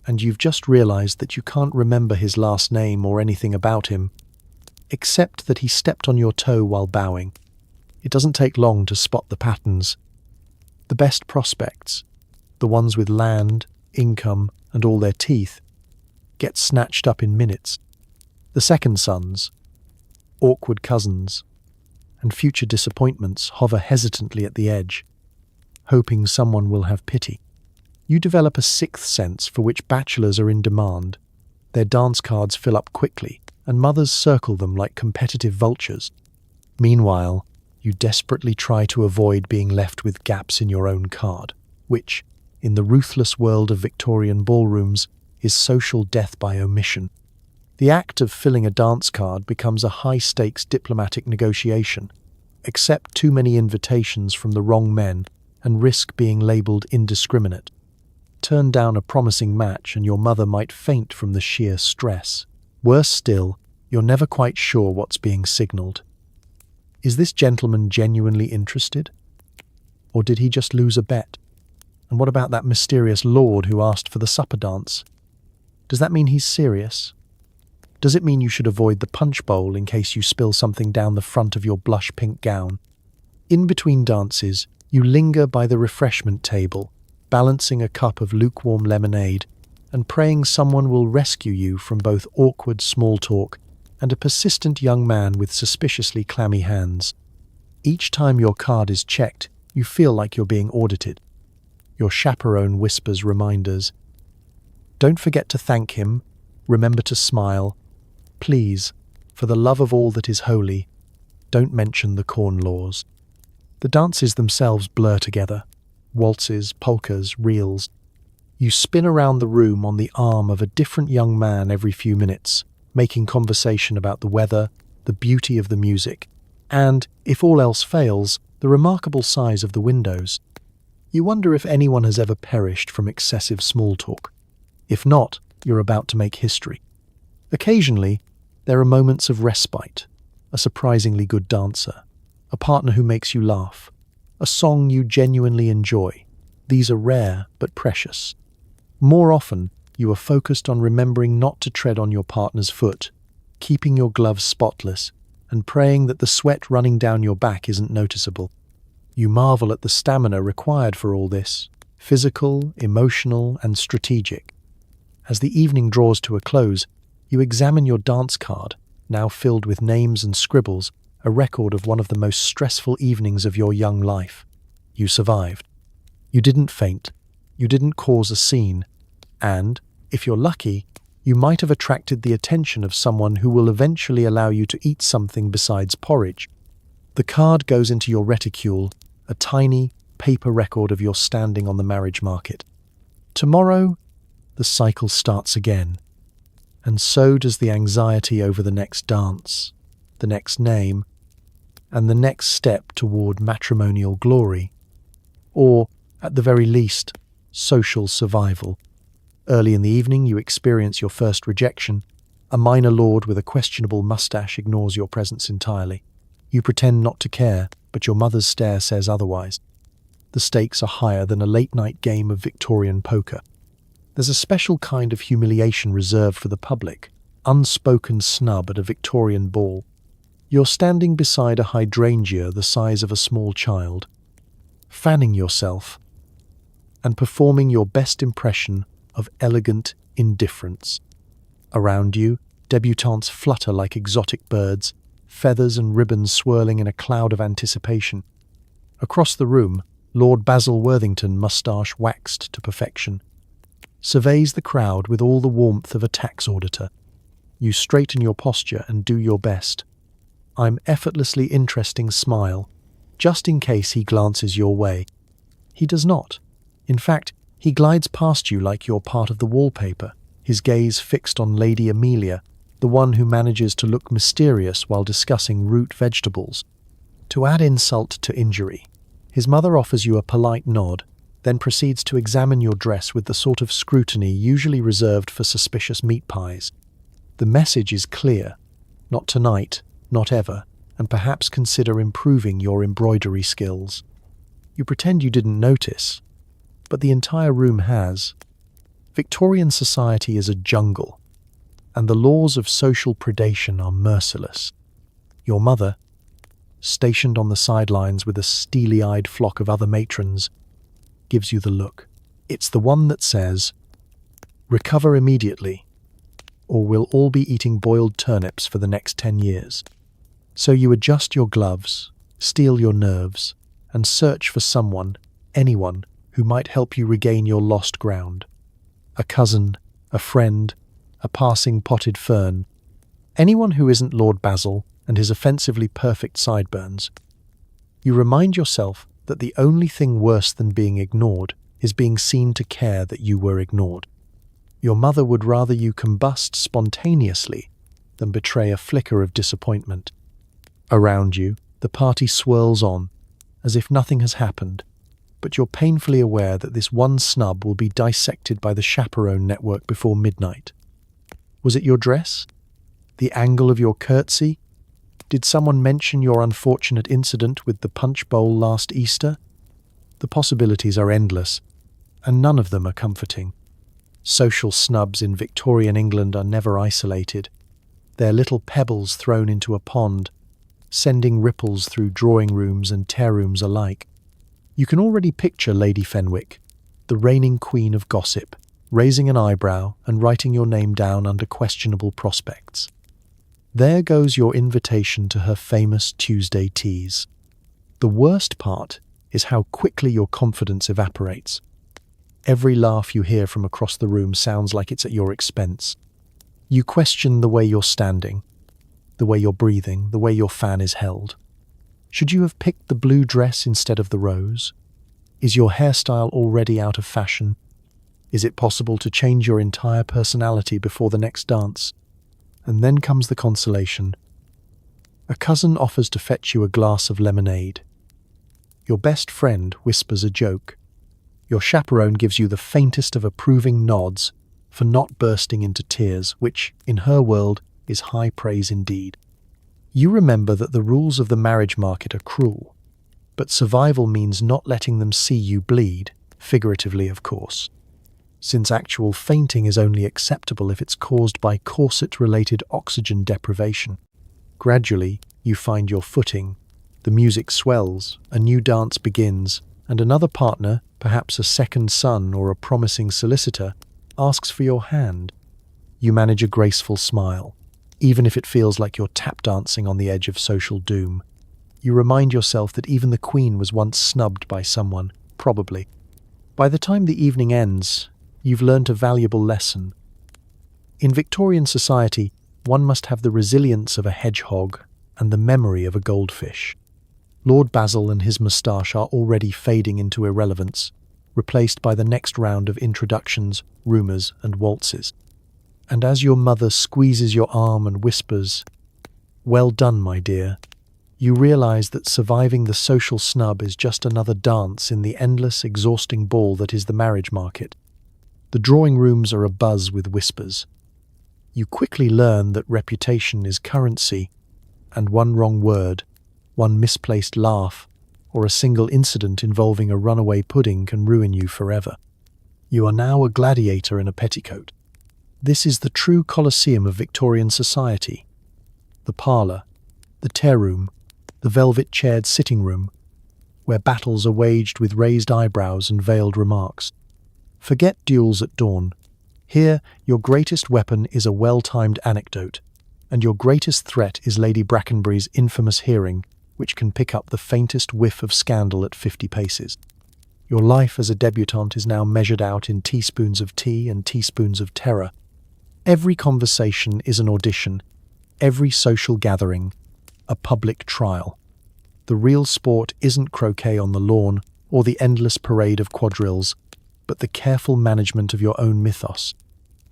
and you've just realized that you can't remember his last name or anything about him, except that he stepped on your toe while bowing. It doesn't take long to spot the patterns. The best prospects, the ones with land, income, and all their teeth, get snatched up in minutes. The second sons, awkward cousins, and future disappointments hover hesitantly at the edge, hoping someone will have pity. You develop a sixth sense for which bachelors are in demand. Their dance cards fill up quickly, and mothers circle them like competitive vultures. Meanwhile, you desperately try to avoid being left with gaps in your own card, which, in the ruthless world of Victorian ballrooms, is social death by omission. The act of filling a dance card becomes a high-stakes diplomatic negotiation. Accept too many invitations from the wrong men and risk being labelled indiscriminate. Turn down a promising match and your mother might faint from the sheer stress. Worse still, you're never quite sure what's being signalled. Is this gentleman genuinely interested? Or did he just lose a bet? And what about that mysterious lord who asked for the supper dance? Does that mean he's serious? Does it mean you should avoid the punch bowl in case you spill something down the front of your blush pink gown? In between dances, you linger by the refreshment table, balancing a cup of lukewarm lemonade and praying someone will rescue you from both awkward small talk and a persistent young man with suspiciously clammy hands. Each time your card is checked, you feel like you're being audited. Your chaperone whispers reminders. Don't forget to thank him. Remember to smile. Please, for the love of all that is holy, don't mention the corn laws. The dances themselves blur together. Waltzes, polkas, reels. You spin around the room on the arm of a different young man every few minutes, making conversation about the weather, the beauty of the music, and, if all else fails, the remarkable size of the windows. You wonder if anyone has ever perished from excessive small talk. If not, you're about to make history. Occasionally, there are moments of respite, a surprisingly good dancer, a partner who makes you laugh, a song you genuinely enjoy. These are rare but precious. More often, you are focused on remembering not to tread on your partner's foot, keeping your gloves spotless, and praying that the sweat running down your back isn't noticeable. You marvel at the stamina required for all this, physical, emotional, and strategic. As the evening draws to a close, you examine your dance card, now filled with names and scribbles, a record of one of the most stressful evenings of your young life. You survived. You didn't faint. You didn't cause a scene. And, if you're lucky, you might have attracted the attention of someone who will eventually allow you to eat something besides porridge. The card goes into your reticule, a tiny, paper record of your standing on the marriage market. Tomorrow, the cycle starts again. And so does the anxiety over the next dance, the next name, and the next step toward matrimonial glory. Or, at the very least, social survival. Early in the evening, you experience your first rejection. A minor lord with a questionable mustache ignores your presence entirely. You pretend not to care, but your mother's stare says otherwise. The stakes are higher than a late-night game of Victorian poker. There's a special kind of humiliation reserved for the public, unspoken snub at a Victorian ball. You're standing beside a hydrangea the size of a small child, fanning yourself, and performing your best impression of elegant indifference. Around you, debutantes flutter like exotic birds, feathers and ribbons swirling in a cloud of anticipation. Across the room, Lord Basil Worthington, moustache waxed to perfection, surveys the crowd with all the warmth of a tax auditor. You straighten your posture and do your best. I'm effortlessly interesting smile, just in case he glances your way. He does not. In fact, he glides past you like you're part of the wallpaper, his gaze fixed on Lady Amelia, the one who manages to look mysterious while discussing root vegetables. To add insult to injury, his mother offers you a polite nod, then proceeds to examine your dress with the sort of scrutiny usually reserved for suspicious meat pies. The message is clear: not tonight, not ever, and perhaps consider improving your embroidery skills. You pretend you didn't notice, but the entire room has. Victorian society is a jungle, and the laws of social predation are merciless. Your mother, stationed on the sidelines with a steely-eyed flock of other matrons, gives you the look. It's the one that says, "Recover immediately, or we'll all be eating boiled turnips for the next 10 years. So you adjust your gloves, steel your nerves, and search for someone, anyone, who might help you regain your lost ground. A cousin, a friend, a passing potted fern. Anyone who isn't Lord Basil and his offensively perfect sideburns. You remind yourself that the only thing worse than being ignored is being seen to care that you were ignored. Your mother would rather you combust spontaneously than betray a flicker of disappointment. Around you, the party swirls on, as if nothing has happened, but you're painfully aware that this one snub will be dissected by the Chaperone network before midnight. Was it your dress? The angle of your curtsy? Did someone mention your unfortunate incident with the punch bowl last Easter? The possibilities are endless, and none of them are comforting. Social snubs in Victorian England are never isolated. They're little pebbles thrown into a pond, sending ripples through drawing rooms and tear rooms alike. You can already picture Lady Fenwick, the reigning queen of gossip, raising an eyebrow and writing your name down under questionable prospects. There goes your invitation to her famous Tuesday teas. The worst part is how quickly your confidence evaporates. Every laugh you hear from across the room sounds like it's at your expense. You question the way you're standing, the way you're breathing, the way your fan is held. Should you have picked the blue dress instead of the rose? Is your hairstyle already out of fashion? Is it possible to change your entire personality before the next dance? And then comes the consolation. A cousin offers to fetch you a glass of lemonade. Your best friend whispers a joke. Your chaperone gives you the faintest of approving nods for not bursting into tears, which, in her world, is high praise indeed. You remember that the rules of the marriage market are cruel, but survival means not letting them see you bleed, figuratively of course, since actual fainting is only acceptable if it's caused by corset-related oxygen deprivation. Gradually, you find your footing, the music swells, a new dance begins, and another partner, perhaps a second son or a promising solicitor, asks for your hand. You manage a graceful smile, even if it feels like you're tap dancing on the edge of social doom. You remind yourself that even the Queen was once snubbed by someone, probably. By the time the evening ends, you've learnt a valuable lesson. In Victorian society, one must have the resilience of a hedgehog and the memory of a goldfish. Lord Basil and his moustache are already fading into irrelevance, replaced by the next round of introductions, rumours and waltzes. And as your mother squeezes your arm and whispers, "Well done, my dear," you realise that surviving the social snub is just another dance in the endless, exhausting ball that is the marriage market. The drawing rooms are abuzz with whispers. You quickly learn that reputation is currency, and one wrong word, one misplaced laugh, or a single incident involving a runaway pudding can ruin you forever. You are now a gladiator in a petticoat. This is the true Colosseum of Victorian society. The parlour, the tear room, the velvet-chaired sitting room, where battles are waged with raised eyebrows and veiled remarks. Forget duels at dawn. Here, your greatest weapon is a well-timed anecdote, and your greatest threat is Lady Brackenbury's infamous hearing, which can pick up the faintest whiff of scandal at 50 paces. Your life as a debutante is now measured out in teaspoons of tea and teaspoons of terror. Every conversation is an audition, every social gathering, a public trial. The real sport isn't croquet on the lawn or the endless parade of quadrilles, but the careful management of your own mythos.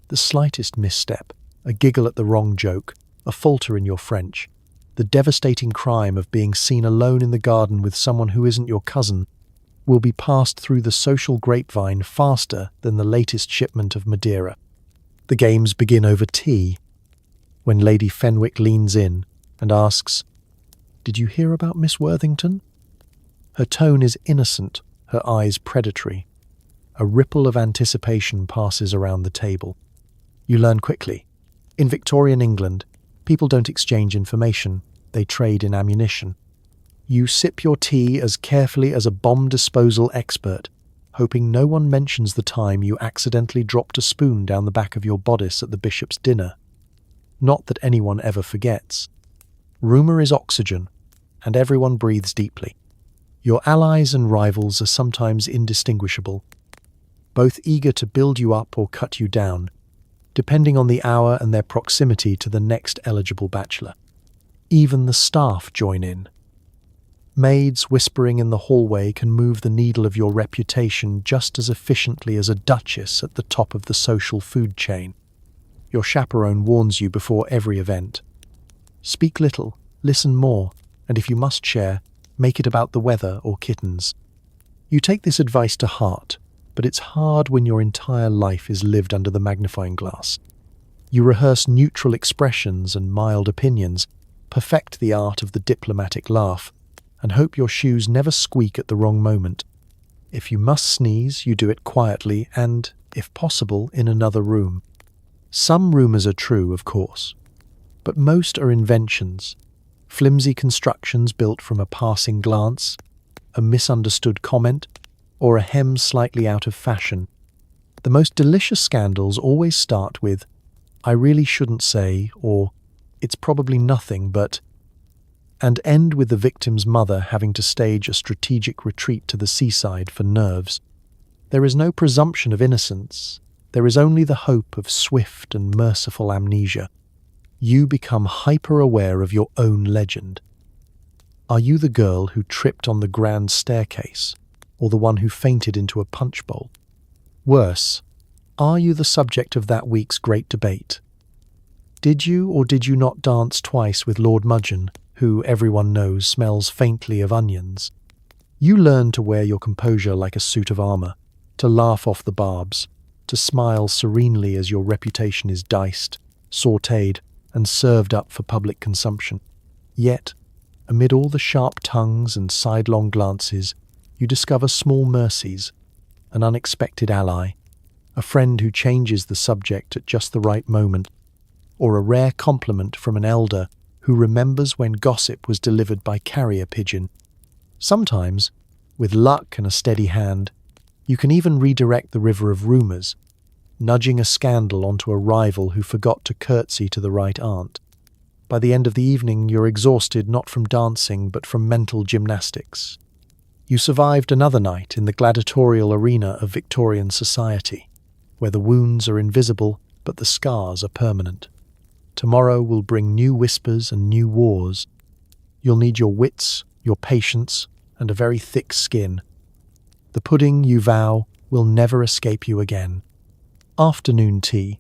The slightest misstep, a giggle at the wrong joke, a falter in your French, the devastating crime of being seen alone in the garden with someone who isn't your cousin, will be passed through the social grapevine faster than the latest shipment of Madeira. The games begin over tea, when Lady Fenwick leans in and asks, "Did you hear about Miss Worthington?" Her tone is innocent, her eyes predatory. A ripple of anticipation passes around the table. You learn quickly. In Victorian England, people don't exchange information, they trade in ammunition. You sip your tea as carefully as a bomb disposal expert, hoping no one mentions the time you accidentally dropped a spoon down the back of your bodice at the bishop's dinner. Not that anyone ever forgets. Rumour is oxygen, and everyone breathes deeply. Your allies and rivals are sometimes indistinguishable, both eager to build you up or cut you down, depending on the hour and their proximity to the next eligible bachelor. Even the staff join in. Maids whispering in the hallway can move the needle of your reputation just as efficiently as a duchess at the top of the social food chain. Your chaperone warns you before every event. Speak little, listen more, and if you must share, make it about the weather or kittens. You take this advice to heart, but it's hard when your entire life is lived under the magnifying glass. You rehearse neutral expressions and mild opinions, perfect the art of the diplomatic laugh, and hope your shoes never squeak at the wrong moment. If you must sneeze, you do it quietly and, if possible, in another room. Some rumours are true, of course, but most are inventions, flimsy constructions built from a passing glance, a misunderstood comment, or a hem slightly out of fashion. The most delicious scandals always start with, "I really shouldn't say," or "It's probably nothing, but," and end with the victim's mother having to stage a strategic retreat to the seaside for nerves. There is no presumption of innocence. There is only the hope of swift and merciful amnesia. You become hyper-aware of your own legend. Are you the girl who tripped on the grand staircase, or the one who fainted into a punch bowl? Worse, are you the subject of that week's great debate? Did you or did you not dance twice with Lord Mudgeon? who everyone knows smells faintly of onions. You learn to wear your composure like a suit of armor, to laugh off the barbs, to smile serenely as your reputation is diced, sautéed, and served up for public consumption. Yet, amid all the sharp tongues and sidelong glances, you discover small mercies, an unexpected ally, a friend who changes the subject at just the right moment, or a rare compliment from an elder who remembers when gossip was delivered by carrier pigeon. Sometimes, with luck and a steady hand, you can even redirect the river of rumours, nudging a scandal onto a rival who forgot to curtsy to the right aunt. By the end of the evening, you're exhausted not from dancing but from mental gymnastics. You survived another night in the gladiatorial arena of Victorian society, where the wounds are invisible but the scars are permanent. Tomorrow will bring new whispers and new wars. You'll need your wits, your patience, and a very thick skin. The pudding, you vow, will never escape you again. Afternoon tea,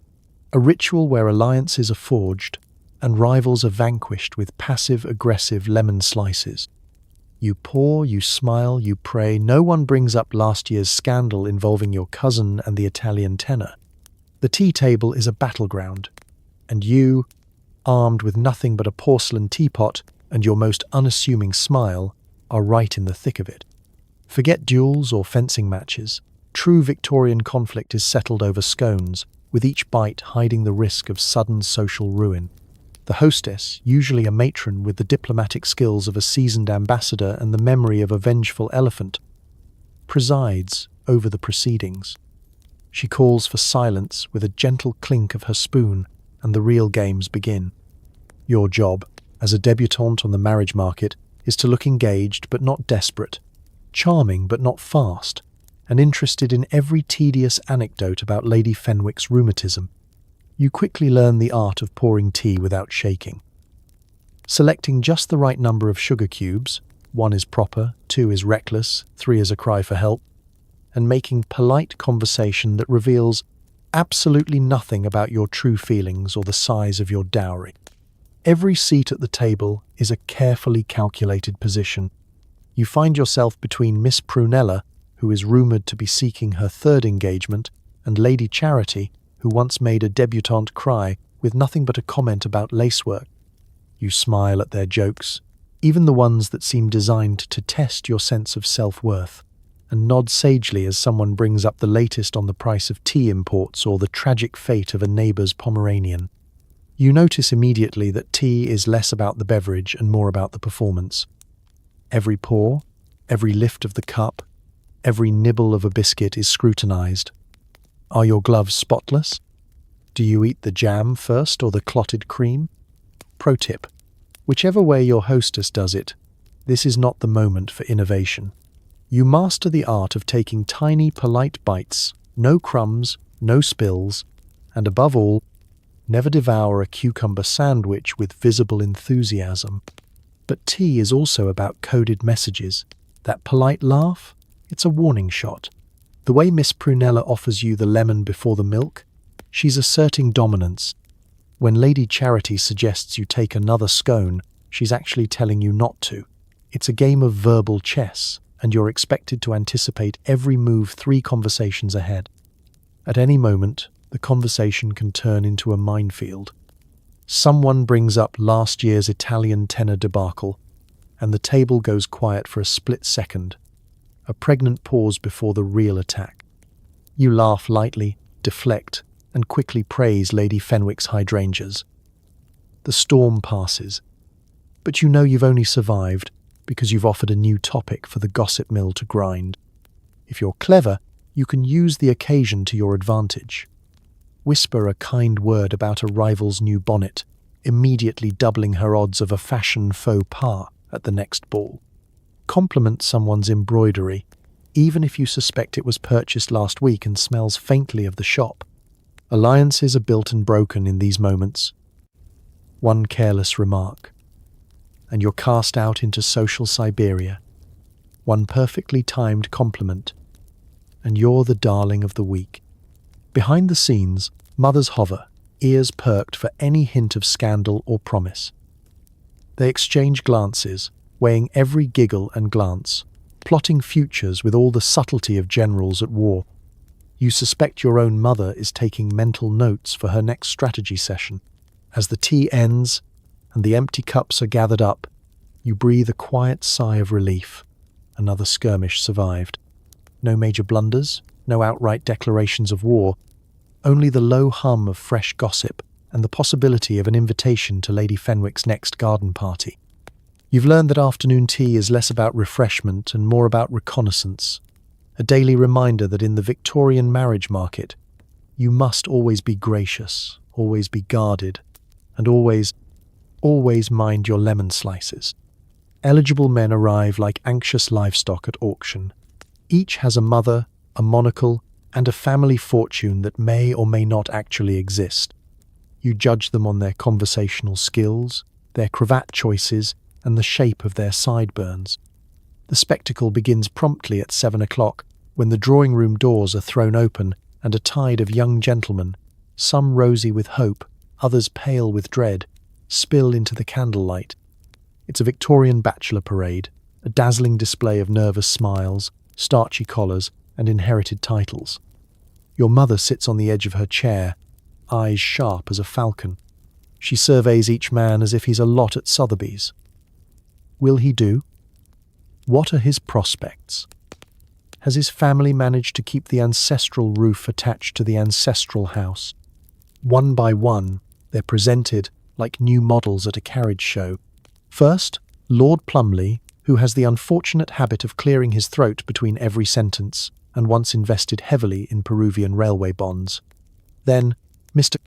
a ritual where alliances are forged and rivals are vanquished with passive-aggressive lemon slices. You pour, you smile, you pray. No one brings up last year's scandal involving your cousin and the Italian tenor. The tea table is a battleground, and you, armed with nothing but a porcelain teapot and your most unassuming smile, are right in the thick of it. Forget duels or fencing matches. True Victorian conflict is settled over scones, with each bite hiding the risk of sudden social ruin. The hostess, usually a matron with the diplomatic skills of a seasoned ambassador and the memory of a vengeful elephant, presides over the proceedings. She calls for silence with a gentle clink of her spoon, and the real games begin. Your job, as a debutante on the marriage market, is to look engaged but not desperate, charming but not fast, and interested in every tedious anecdote about Lady Fenwick's rheumatism. You quickly learn the art of pouring tea without shaking. Selecting just the right number of sugar cubes, 1 is proper, 2 is reckless, 3 is a cry for help, and making polite conversation that reveals absolutely nothing about your true feelings or the size of your dowry. Every seat at the table is a carefully calculated position. You find yourself between Miss Prunella, who is rumoured to be seeking her 3rd engagement, and Lady Charity, who once made a debutante cry with nothing but a comment about lacework. You smile at their jokes, even the ones that seem designed to test your sense of self-worth, and nod sagely as someone brings up the latest on the price of tea imports or the tragic fate of a neighbour's Pomeranian. You notice immediately that tea is less about the beverage and more about the performance. Every pour, every lift of the cup, every nibble of a biscuit is scrutinised. Are your gloves spotless? Do you eat the jam first or the clotted cream? Pro tip: whichever way your hostess does it, this is not the moment for innovation. You master the art of taking tiny, polite bites, no crumbs, no spills, and above all, never devour a cucumber sandwich with visible enthusiasm. But tea is also about coded messages. That polite laugh? It's a warning shot. The way Miss Prunella offers you the lemon before the milk, she's asserting dominance. When Lady Charity suggests you take another scone, she's actually telling you not to. It's a game of verbal chess, and you're expected to anticipate every move 3 conversations ahead. At any moment, the conversation can turn into a minefield. Someone brings up last year's Italian tenor debacle, and the table goes quiet for a split second. A pregnant pause before the real attack. You laugh lightly, deflect, and quickly praise Lady Fenwick's hydrangeas. The storm passes, but you know you've only survived because you've offered a new topic for the gossip mill to grind. If you're clever, you can use the occasion to your advantage. Whisper a kind word about a rival's new bonnet, immediately doubling her odds of a fashion faux pas at the next ball. Compliment someone's embroidery, even if you suspect it was purchased last week and smells faintly of the shop. Alliances are built and broken in these moments. One careless remark, and you're cast out into social Siberia. One perfectly timed compliment, and you're the darling of the week. Behind the scenes, mothers hover, ears perked for any hint of scandal or promise. They exchange glances, weighing every giggle and glance, plotting futures with all the subtlety of generals at war. You suspect your own mother is taking mental notes for her next strategy session. As the tea ends and the empty cups are gathered up, you breathe a quiet sigh of relief. Another skirmish survived. No major blunders, no outright declarations of war, only the low hum of fresh gossip and the possibility of an invitation to Lady Fenwick's next garden party. You've learned that afternoon tea is less about refreshment and more about reconnaissance, a daily reminder that in the Victorian marriage market, you must always be gracious, always be guarded, and always mind your lemon slices. Eligible men arrive like anxious livestock at auction. Each has a mother, a monocle, and a family fortune that may or may not actually exist. You judge them on their conversational skills, their cravat choices, and the shape of their sideburns. The spectacle begins promptly at 7 o'clock, when the drawing-room doors are thrown open and a tide of young gentlemen, some rosy with hope, others pale with dread, spill into the candlelight. It's a Victorian bachelor parade, a dazzling display of nervous smiles, starchy collars, and inherited titles. Your mother sits on the edge of her chair, eyes sharp as a falcon. She surveys each man as if he's a lot at Sotheby's. Will he do? What are his prospects? Has his family managed to keep the ancestral roof attached to the ancestral house? One by one, they're presented like new models at a carriage show. First, Lord Plumley, who has the unfortunate habit of clearing his throat between every sentence and once invested heavily in Peruvian railway bonds. Then, Mr.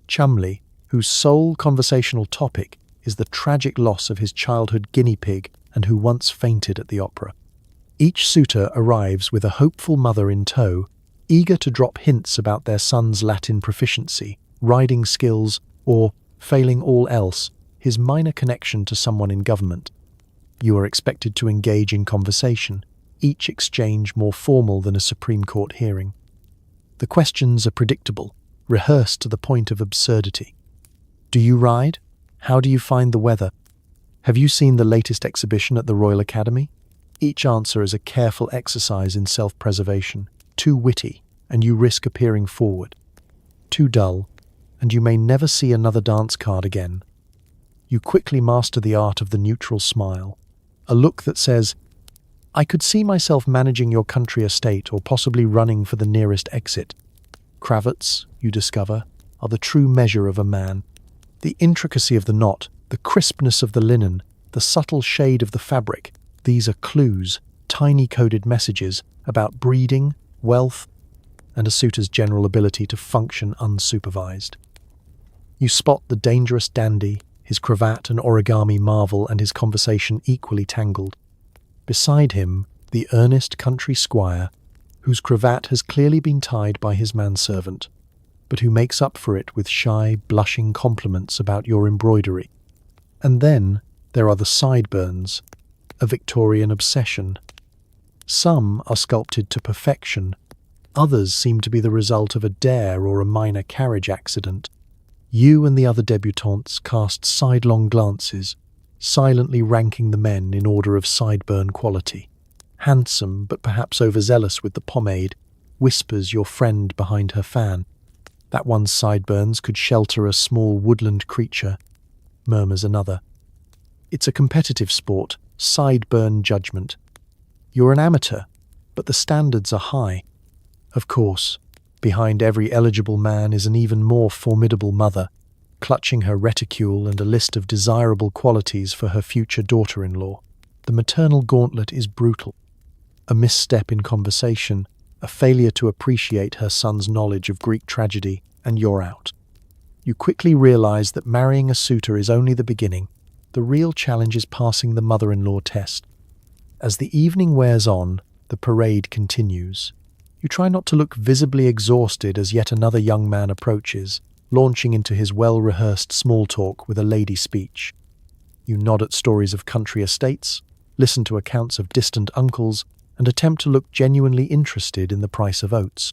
Chumley, whose sole conversational topic is the tragic loss of his childhood guinea pig and who once fainted at the opera. Each suitor arrives with a hopeful mother in tow, eager to drop hints about their son's Latin proficiency, riding skills, or, failing all else, his minor connection to someone in government. You are expected to engage in conversation, each exchange more formal than a Supreme Court hearing. The questions are predictable, rehearsed to the point of absurdity. Do you ride? How do you find the weather? Have you seen the latest exhibition at the Royal Academy? Each answer is a careful exercise in self-preservation. Too witty, and you risk appearing forward. Too dull, and you may never see another dance card again. You quickly master the art of the neutral smile, a look that says, "I could see myself managing your country estate or possibly running for the nearest exit." Cravats, you discover, are the true measure of a man. The intricacy of the knot, the crispness of the linen, the subtle shade of the fabric, these are clues, tiny coded messages about breeding, wealth, and a suitor's general ability to function unsupervised. You spot the dangerous dandy, his cravat an origami marvel and his conversation equally tangled. Beside him, the earnest country squire, whose cravat has clearly been tied by his manservant, but who makes up for it with shy, blushing compliments about your embroidery. And then there are the sideburns, a Victorian obsession. Some are sculpted to perfection, others seem to be the result of a dare or a minor carriage accident. You and the other debutantes cast sidelong glances, silently ranking the men in order of sideburn quality. Handsome, but perhaps overzealous with the pomade, whispers your friend behind her fan. That one's sideburns could shelter a small woodland creature, murmurs another. It's a competitive sport, sideburn judgment. You're an amateur, but the standards are high. Of course, behind every eligible man is an even more formidable mother, clutching her reticule and a list of desirable qualities for her future daughter-in-law. The maternal gauntlet is brutal. A misstep in conversation, a failure to appreciate her son's knowledge of Greek tragedy, and you're out. You quickly realize that marrying a suitor is only the beginning. The real challenge is passing the mother-in-law test. As the evening wears on, the parade continues. You try not to look visibly exhausted as yet another young man approaches, launching into his well-rehearsed small talk with a lady speech. You nod at stories of country estates, listen to accounts of distant uncles, and attempt to look genuinely interested in the price of oats.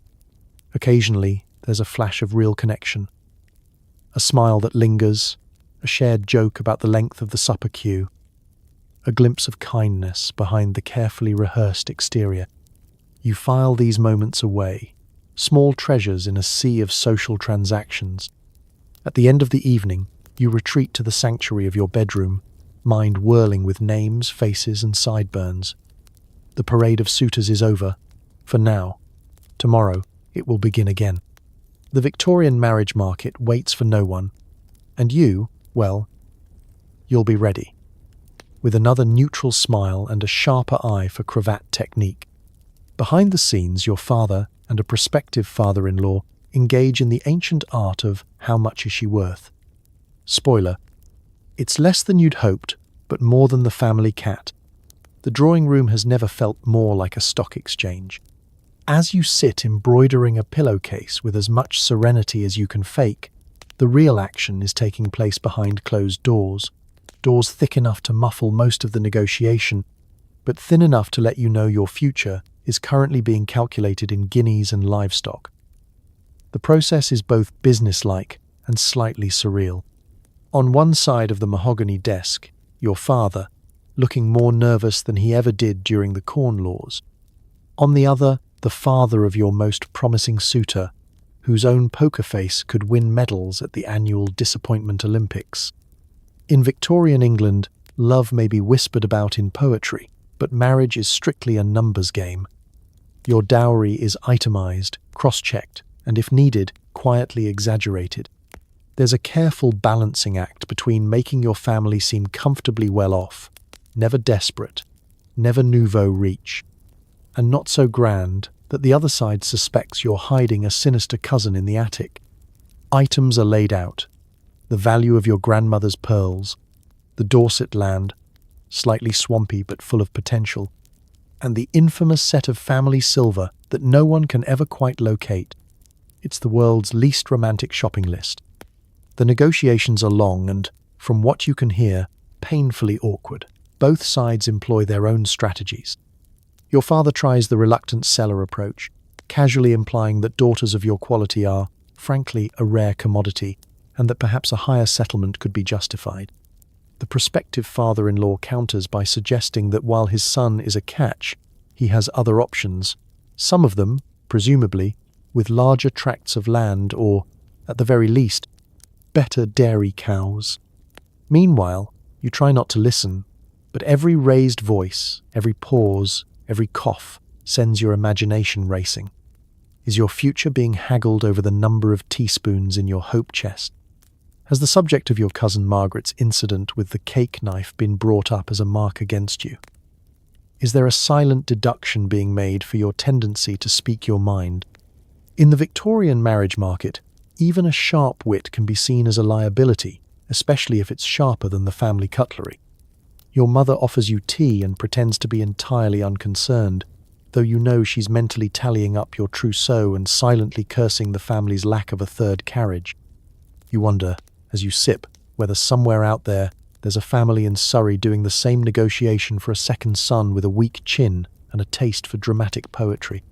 Occasionally, there's a flash of real connection. A smile that lingers, a shared joke about the length of the supper queue, a glimpse of kindness behind the carefully rehearsed exterior. You file these moments away, small treasures in a sea of social transactions. At the end of the evening, you retreat to the sanctuary of your bedroom, mind whirling with names, faces, and sideburns. The parade of suitors is over, for now. Tomorrow, it will begin again. The Victorian marriage market waits for no one, and you, well, you'll be ready. With another neutral smile and a sharper eye for cravat technique. Behind the scenes, your father and a prospective father-in-law engage in the ancient art of how much is she worth. Spoiler, it's less than you'd hoped, but more than the family cat. The drawing room has never felt more like a stock exchange. As you sit embroidering a pillowcase with as much serenity as you can fake, the real action is taking place behind closed doors. Doors thick enough to muffle most of the negotiation, but thin enough to let you know your future is currently being calculated in guineas and livestock. The process is both businesslike and slightly surreal. On one side of the mahogany desk, your father, looking more nervous than he ever did during the Corn Laws. On the other, the father of your most promising suitor, whose own poker face could win medals at the annual Disappointment Olympics. In Victorian England, love may be whispered about in poetry, but marriage is strictly a numbers game. Your dowry is itemized, cross-checked, and if needed, quietly exaggerated. There's a careful balancing act between making your family seem comfortably well off, never desperate, never nouveau riche, and not so grand that the other side suspects you're hiding a sinister cousin in the attic. Items are laid out. The value of your grandmother's pearls, the Dorset land, slightly swampy but full of potential, and the infamous set of family silver that no one can ever quite locate. It's the world's least romantic shopping list. The negotiations are long and, from what you can hear, painfully awkward. Both sides employ their own strategies. Your father tries the reluctant seller approach, casually implying that daughters of your quality are, frankly, a rare commodity, and that perhaps a higher settlement could be justified. The prospective father-in-law counters by suggesting that while his son is a catch, he has other options, some of them, presumably, with larger tracts of land or, at the very least, better dairy cows. Meanwhile, you try not to listen, but every raised voice, every pause, every cough sends your imagination racing. Is your future being haggled over the number of teaspoons in your hope chest? Has the subject of your cousin Margaret's incident with the cake knife been brought up as a mark against you? Is there a silent deduction being made for your tendency to speak your mind? In the Victorian marriage market, even a sharp wit can be seen as a liability, especially if it's sharper than the family cutlery. Your mother offers you tea and pretends to be entirely unconcerned, though you know she's mentally tallying up your trousseau and silently cursing the family's lack of a third carriage. You wonder, as you sip, whether somewhere out there's a family in Surrey doing the same negotiation for a second son with a weak chin and a taste for dramatic poetry.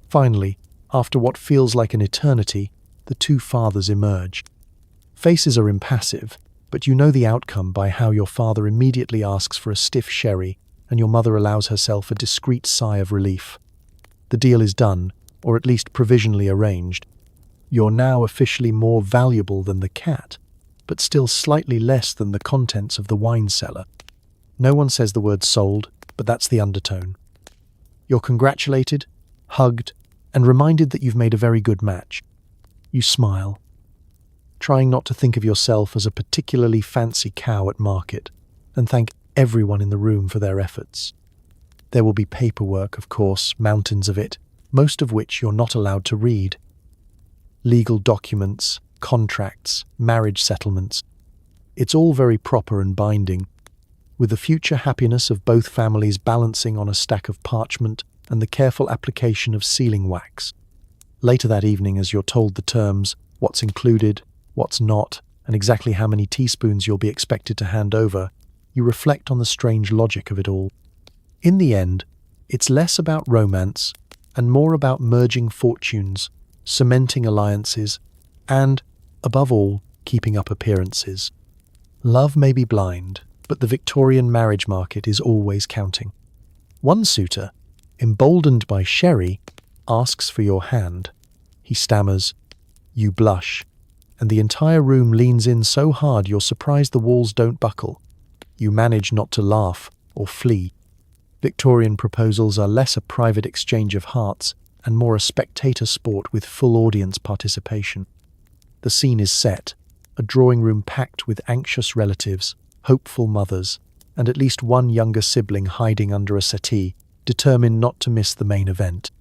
Finally, after what feels like an eternity, the two fathers emerge. Faces are impassive, but you know the outcome by how your father immediately asks for a stiff sherry and your mother allows herself a discreet sigh of relief. The deal is done, or at least provisionally arranged. You're now officially more valuable than the cat, but still slightly less than the contents of the wine cellar. No one says the word sold, but that's the undertone. You're congratulated, hugged, and reminded that you've made a very good match. You smile, trying not to think of yourself as a particularly fancy cow at market, and thank everyone in the room for their efforts. There will be paperwork, of course, mountains of it, most of which you're not allowed to read. Legal documents, contracts, marriage settlements. It's all very proper and binding, with the future happiness of both families balancing on a stack of parchment and the careful application of sealing wax. Later that evening, as you're told the terms, what's included, what's not, and exactly how many teaspoons you'll be expected to hand over, you reflect on the strange logic of it all. In the end, it's less about romance and more about merging fortunes, cementing alliances, and, above all, keeping up appearances. Love may be blind, but the Victorian marriage market is always counting. One suitor, emboldened by sherry, asks for your hand. He stammers, you blush, and the entire room leans in so hard you're surprised the walls don't buckle. You manage not to laugh or flee. Victorian proposals are less a private exchange of hearts and more a spectator sport with full audience participation. The scene is set, a drawing room packed with anxious relatives, hopeful mothers, and at least one younger sibling hiding under a settee, determined not to miss the main event.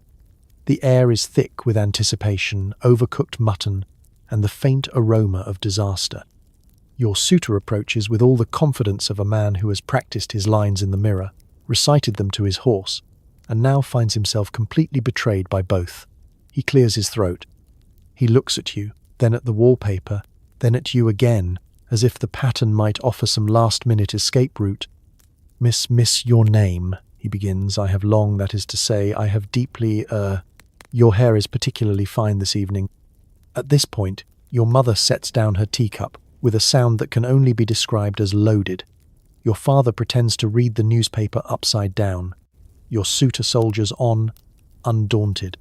The air is thick with anticipation, overcooked mutton, and the faint aroma of disaster. Your suitor approaches with all the confidence of a man who has practiced his lines in the mirror, recited them to his horse, and now finds himself completely betrayed by both. He clears his throat. He looks at you, then at the wallpaper, then at you again, as if the pattern might offer some last-minute escape route. Miss your name, he begins. I have long, that is to say, I have deeply, your hair is particularly fine this evening. At this point, your mother sets down her teacup with a sound that can only be described as loaded. Your father pretends to read the newspaper upside down. Your suitor soldiers on, undaunted.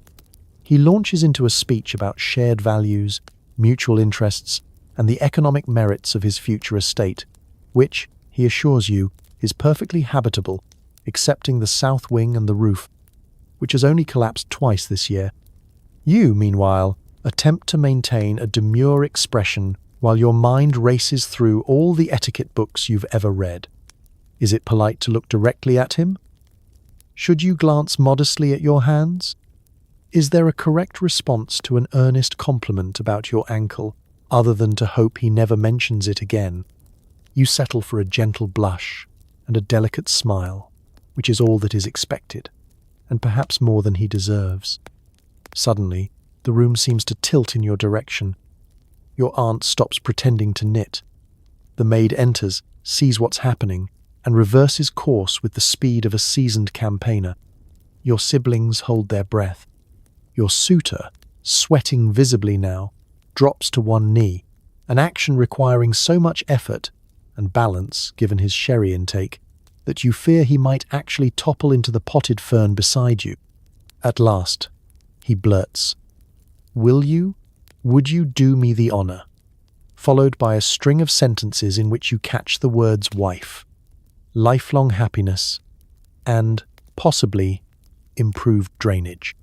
He launches into a speech about shared values, mutual interests, and the economic merits of his future estate, which, he assures you, is perfectly habitable, excepting the south wing and the roof, which has only collapsed twice this year. You, meanwhile, attempt to maintain a demure expression while your mind races through all the etiquette books you've ever read. Is it polite to look directly at him? Should you glance modestly at your hands? Is there a correct response to an earnest compliment about your ankle, other than to hope he never mentions it again? You settle for a gentle blush and a delicate smile, which is all that is expected, and perhaps more than he deserves. Suddenly, the room seems to tilt in your direction. Your aunt stops pretending to knit. The maid enters, sees what's happening, and reverses course with the speed of a seasoned campaigner. Your siblings hold their breath. Your suitor, sweating visibly now, drops to one knee, an action requiring so much effort and balance, given his sherry intake, that you fear he might actually topple into the potted fern beside you. At last, he blurts, "Will you? Would you do me the honor?" followed by a string of sentences in which you catch the words wife, lifelong happiness, and, possibly, improved drainage.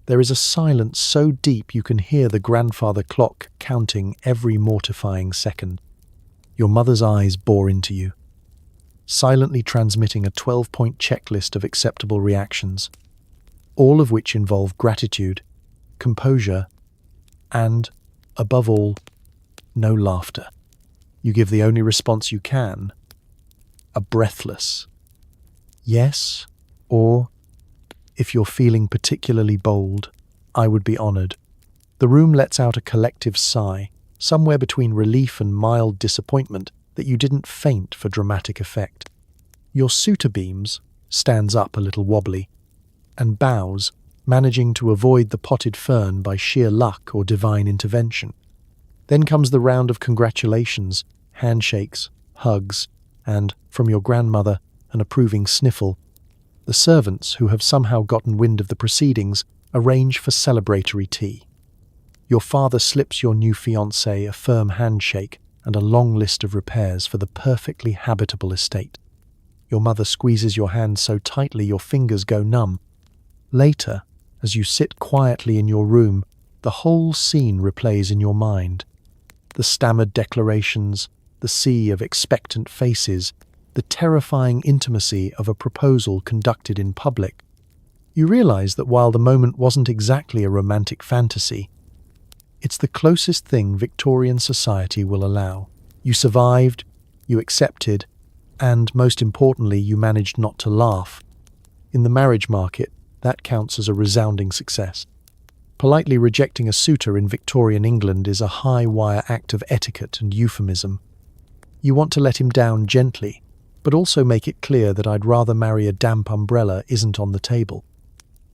There is a silence so deep you can hear the grandfather clock counting every mortifying second. Your mother's eyes bore into you, silently transmitting a 12-point checklist of acceptable reactions, all of which involve gratitude, composure, and, above all, no laughter. You give the only response you can, a breathless yes, or, if you're feeling particularly bold, I would be honored. The room lets out a collective sigh, somewhere between relief and mild disappointment that you didn't faint for dramatic effect. Your suitor beams, stands up a little wobbly, and bows, managing to avoid the potted fern by sheer luck or divine intervention. Then comes the round of congratulations, handshakes, hugs, and, from your grandmother, an approving sniffle. The servants, who have somehow gotten wind of the proceedings, arrange for celebratory tea. Your father slips your new fiancée a firm handshake and a long list of repairs for the perfectly habitable estate. Your mother squeezes your hand so tightly your fingers go numb. Later, as you sit quietly in your room, the whole scene replays in your mind. The stammered declarations, the sea of expectant faces, the terrifying intimacy of a proposal conducted in public. You realize that while the moment wasn't exactly a romantic fantasy, it's the closest thing Victorian society will allow. You survived, you accepted, and, most importantly, you managed not to laugh. In the marriage market, that counts as a resounding success. Politely rejecting a suitor in Victorian England is a high-wire act of etiquette and euphemism. You want to let him down gently, but also make it clear that I'd rather marry a damp umbrella isn't on the table.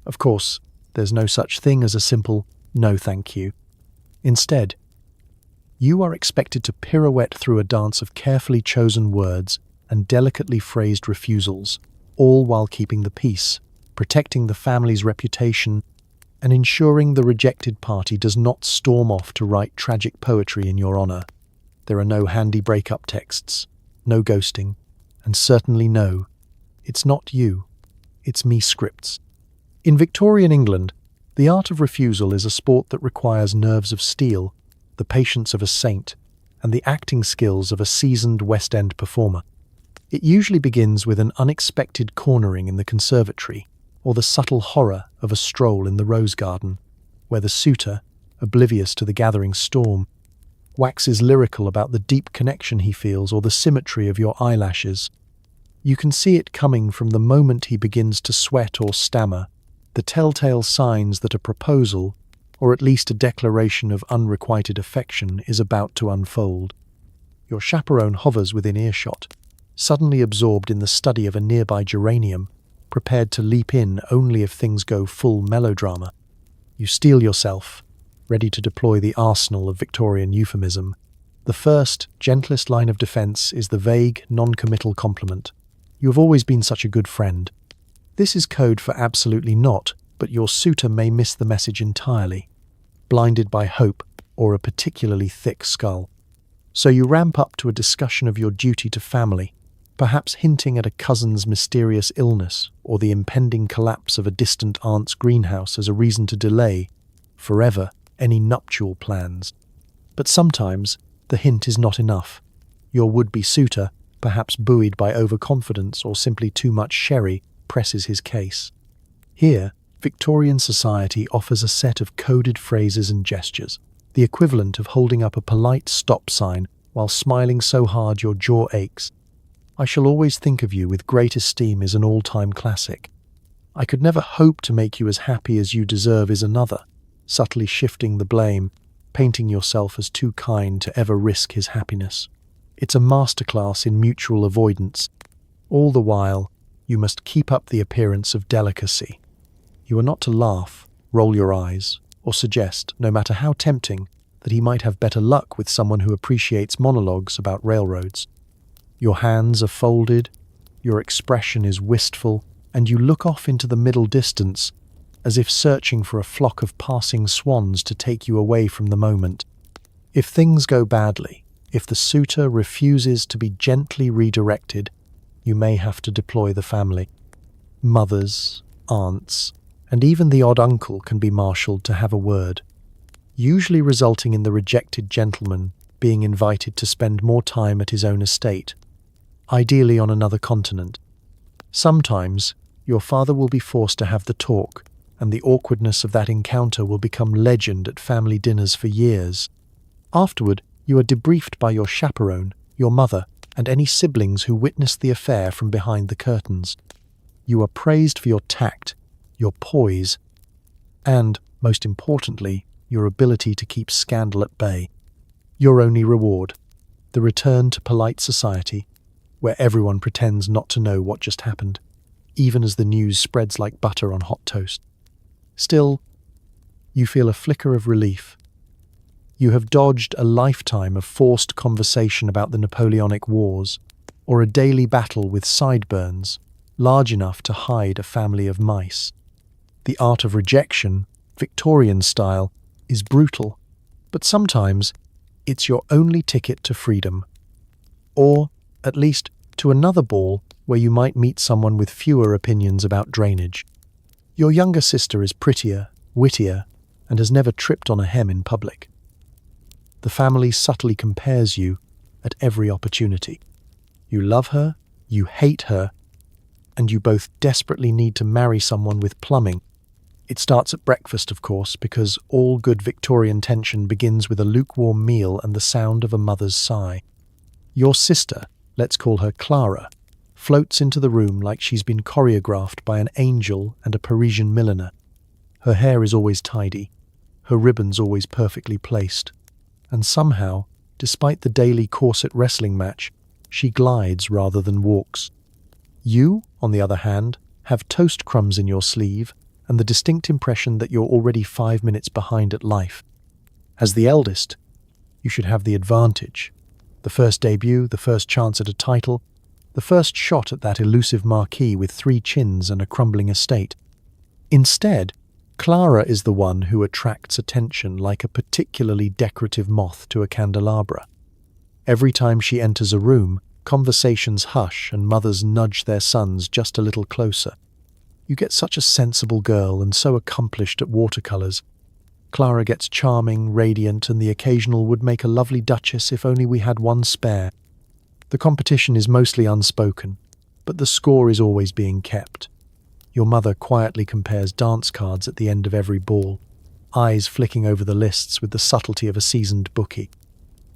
Of course, there's no such thing as a simple "no thank you." Instead, You are expected to pirouette through a dance of carefully chosen words and delicately phrased refusals, all while keeping the peace, protecting the family's reputation, and ensuring the rejected party does not storm off to write tragic poetry in your honor. There are no handy breakup texts, no ghosting, and certainly no, "It's not you, it's me" scripts. In Victorian England, the art of refusal is a sport that requires nerves of steel, the patience of a saint, and the acting skills of a seasoned West End performer. It usually begins with an unexpected cornering in the conservatory, or the subtle horror of a stroll in the rose garden, where the suitor, oblivious to the gathering storm, waxes lyrical about the deep connection he feels or the symmetry of your eyelashes. You can see it coming from the moment he begins to sweat or stammer, the telltale signs that a proposal, or at least a declaration of unrequited affection, is about to unfold. Your chaperone hovers within earshot, suddenly absorbed in the study of a nearby geranium, prepared to leap in only if things go full melodrama. You steel yourself, ready to deploy the arsenal of Victorian euphemism. The first, gentlest line of defense is the vague, non-committal compliment. "You have always been such a good friend." This is code for absolutely not, but your suitor may miss the message entirely, blinded by hope or a particularly thick skull. So you ramp up to a discussion of your duty to family, perhaps hinting at a cousin's mysterious illness or the impending collapse of a distant aunt's greenhouse as a reason to delay, forever, any nuptial plans. But sometimes the hint is not enough. Your would-be suitor, perhaps buoyed by overconfidence or simply too much sherry, presses his case. Here, Victorian society offers a set of coded phrases and gestures, the equivalent of holding up a polite stop sign while smiling so hard your jaw aches. "I shall always think of you with great esteem" is an all-time classic. "I could never hope to make you as happy as you deserve" is another, subtly shifting the blame, painting yourself as too kind to ever risk his happiness. It's a masterclass in mutual avoidance. All the while, you must keep up the appearance of delicacy. You are not to laugh, roll your eyes, or suggest, no matter how tempting, that he might have better luck with someone who appreciates monologues about railroads. Your hands are folded, your expression is wistful, and you look off into the middle distance, as if searching for a flock of passing swans to take you away from the moment. If things go badly, if the suitor refuses to be gently redirected, you may have to deploy the family. Mothers, aunts, and even the odd uncle can be marshalled to have a word, usually resulting in the rejected gentleman being invited to spend more time at his own estate, ideally on another continent. Sometimes, your father will be forced to have the talk, and the awkwardness of that encounter will become legend at family dinners for years. Afterward, you are debriefed by your chaperone, your mother, and any siblings who witnessed the affair from behind the curtains. You are praised for your tact, your poise, and, most importantly, your ability to keep scandal at bay. Your only reward, the return to polite society, where everyone pretends not to know what just happened, even as the news spreads like butter on hot toast. Still, you feel a flicker of relief. You have dodged a lifetime of forced conversation about the Napoleonic Wars, or a daily battle with sideburns, large enough to hide a family of mice. The art of rejection, Victorian style, is brutal, but sometimes it's your only ticket to freedom. Or, at least, to another ball where you might meet someone with fewer opinions about drainage. Your younger sister is prettier, wittier, and has never tripped on a hem in public. The family subtly compares you at every opportunity. You love her, you hate her, and you both desperately need to marry someone with plumbing. It starts at breakfast, of course, because all good Victorian tension begins with a lukewarm meal and the sound of a mother's sigh. Your sister, let's call her Clara, floats into the room like she's been choreographed by an angel and a Parisian milliner. Her hair is always tidy, her ribbons always perfectly placed, and somehow, despite the daily corset wrestling match, she glides rather than walks. You, on the other hand, have toast crumbs in your sleeve and the distinct impression that you're already 5 minutes behind at life. As the eldest, You should have the advantage. The first debut, the first chance at a title, the first shot at that elusive marquis with 3 chins and a crumbling estate. Instead, Clara is the one who attracts attention like a particularly decorative moth to a candelabra. Every time she enters a room, conversations hush and mothers nudge their sons just a little closer. You get such a sensible girl and so accomplished at watercolors. Clara gets charming, radiant, and the occasional would make a lovely duchess if only we had one spare. The competition is mostly unspoken, but the score is always being kept. Your mother quietly compares dance cards at the end of every ball, eyes flicking over the lists with the subtlety of a seasoned bookie.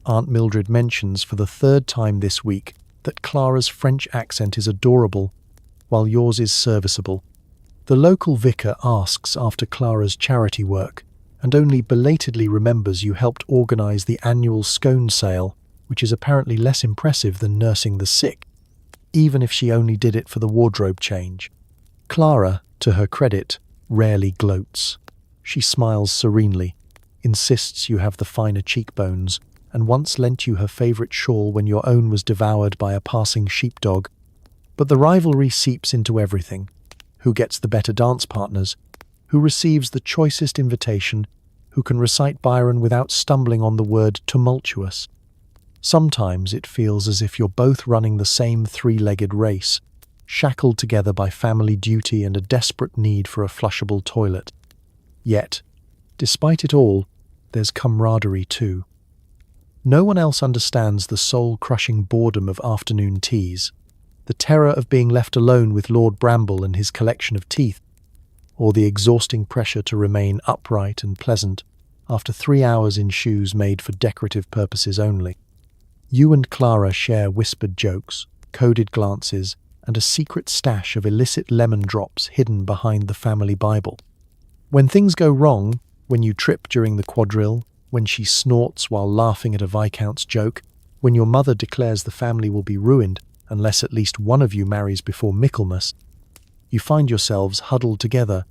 Aunt Mildred mentions for the 3rd time this week that Clara's French accent is adorable, while yours is serviceable. The local vicar asks after Clara's charity work, and only belatedly remembers you helped organise the annual scone sale, which is apparently less impressive than nursing the sick, even if she only did it for the wardrobe change. Clara, to her credit, rarely gloats. She smiles serenely, insists you have the finer cheekbones, and once lent you her favourite shawl when your own was devoured by a passing sheepdog. But the rivalry seeps into everything. Who gets the better dance partners? Who receives the choicest invitation? Who can recite Byron without stumbling on the word tumultuous? Sometimes it feels as if you're both running the same 3-legged race, shackled together by family duty and a desperate need for a flushable toilet. Yet, despite it all, there's camaraderie too. No one else understands the soul-crushing boredom of afternoon teas, the terror of being left alone with Lord Bramble and his collection of teeth, or the exhausting pressure to remain upright and pleasant after 3 hours in shoes made for decorative purposes only. You and Clara share whispered jokes, coded glances, and a secret stash of illicit lemon drops hidden behind the family Bible. When things go wrong, when you trip during the quadrille, when she snorts while laughing at a viscount's joke, when your mother declares the family will be ruined unless at least one of you marries before Michaelmas, you find yourselves huddled together,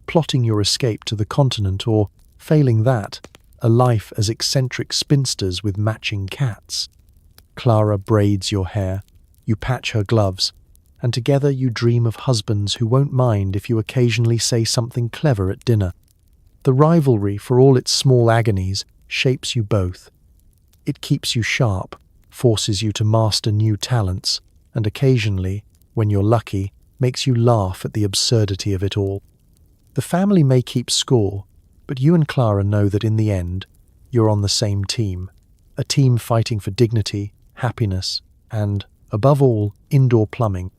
plotting your escape to the continent or, failing that, a life as eccentric spinsters with matching cats. Clara braids your hair, you patch her gloves, and together you dream of husbands who won't mind if you occasionally say something clever at dinner. The rivalry, for all its small agonies, shapes you both. It keeps you sharp, forces you to master new talents, and occasionally, when you're lucky, makes you laugh at the absurdity of it all. The family may keep score, but you and Clara know that in the end, you're on the same team, a team fighting for dignity, happiness, and, above all, indoor plumbing.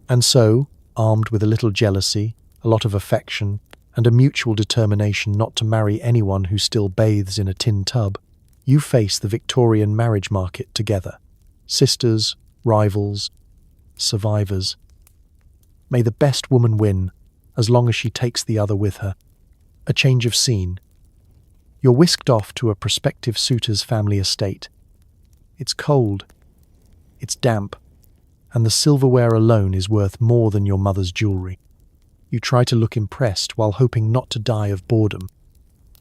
And so, armed with a little jealousy, a lot of affection, and a mutual determination not to marry anyone who still bathes in a tin tub, you face the Victorian marriage market together. Sisters, rivals, survivors. May the best woman win, as long as she takes the other with her. A change of scene. You're whisked off to a prospective suitor's family estate. It's cold. It's damp. And the silverware alone is worth more than your mother's jewellery. You try to look impressed while hoping not to die of boredom.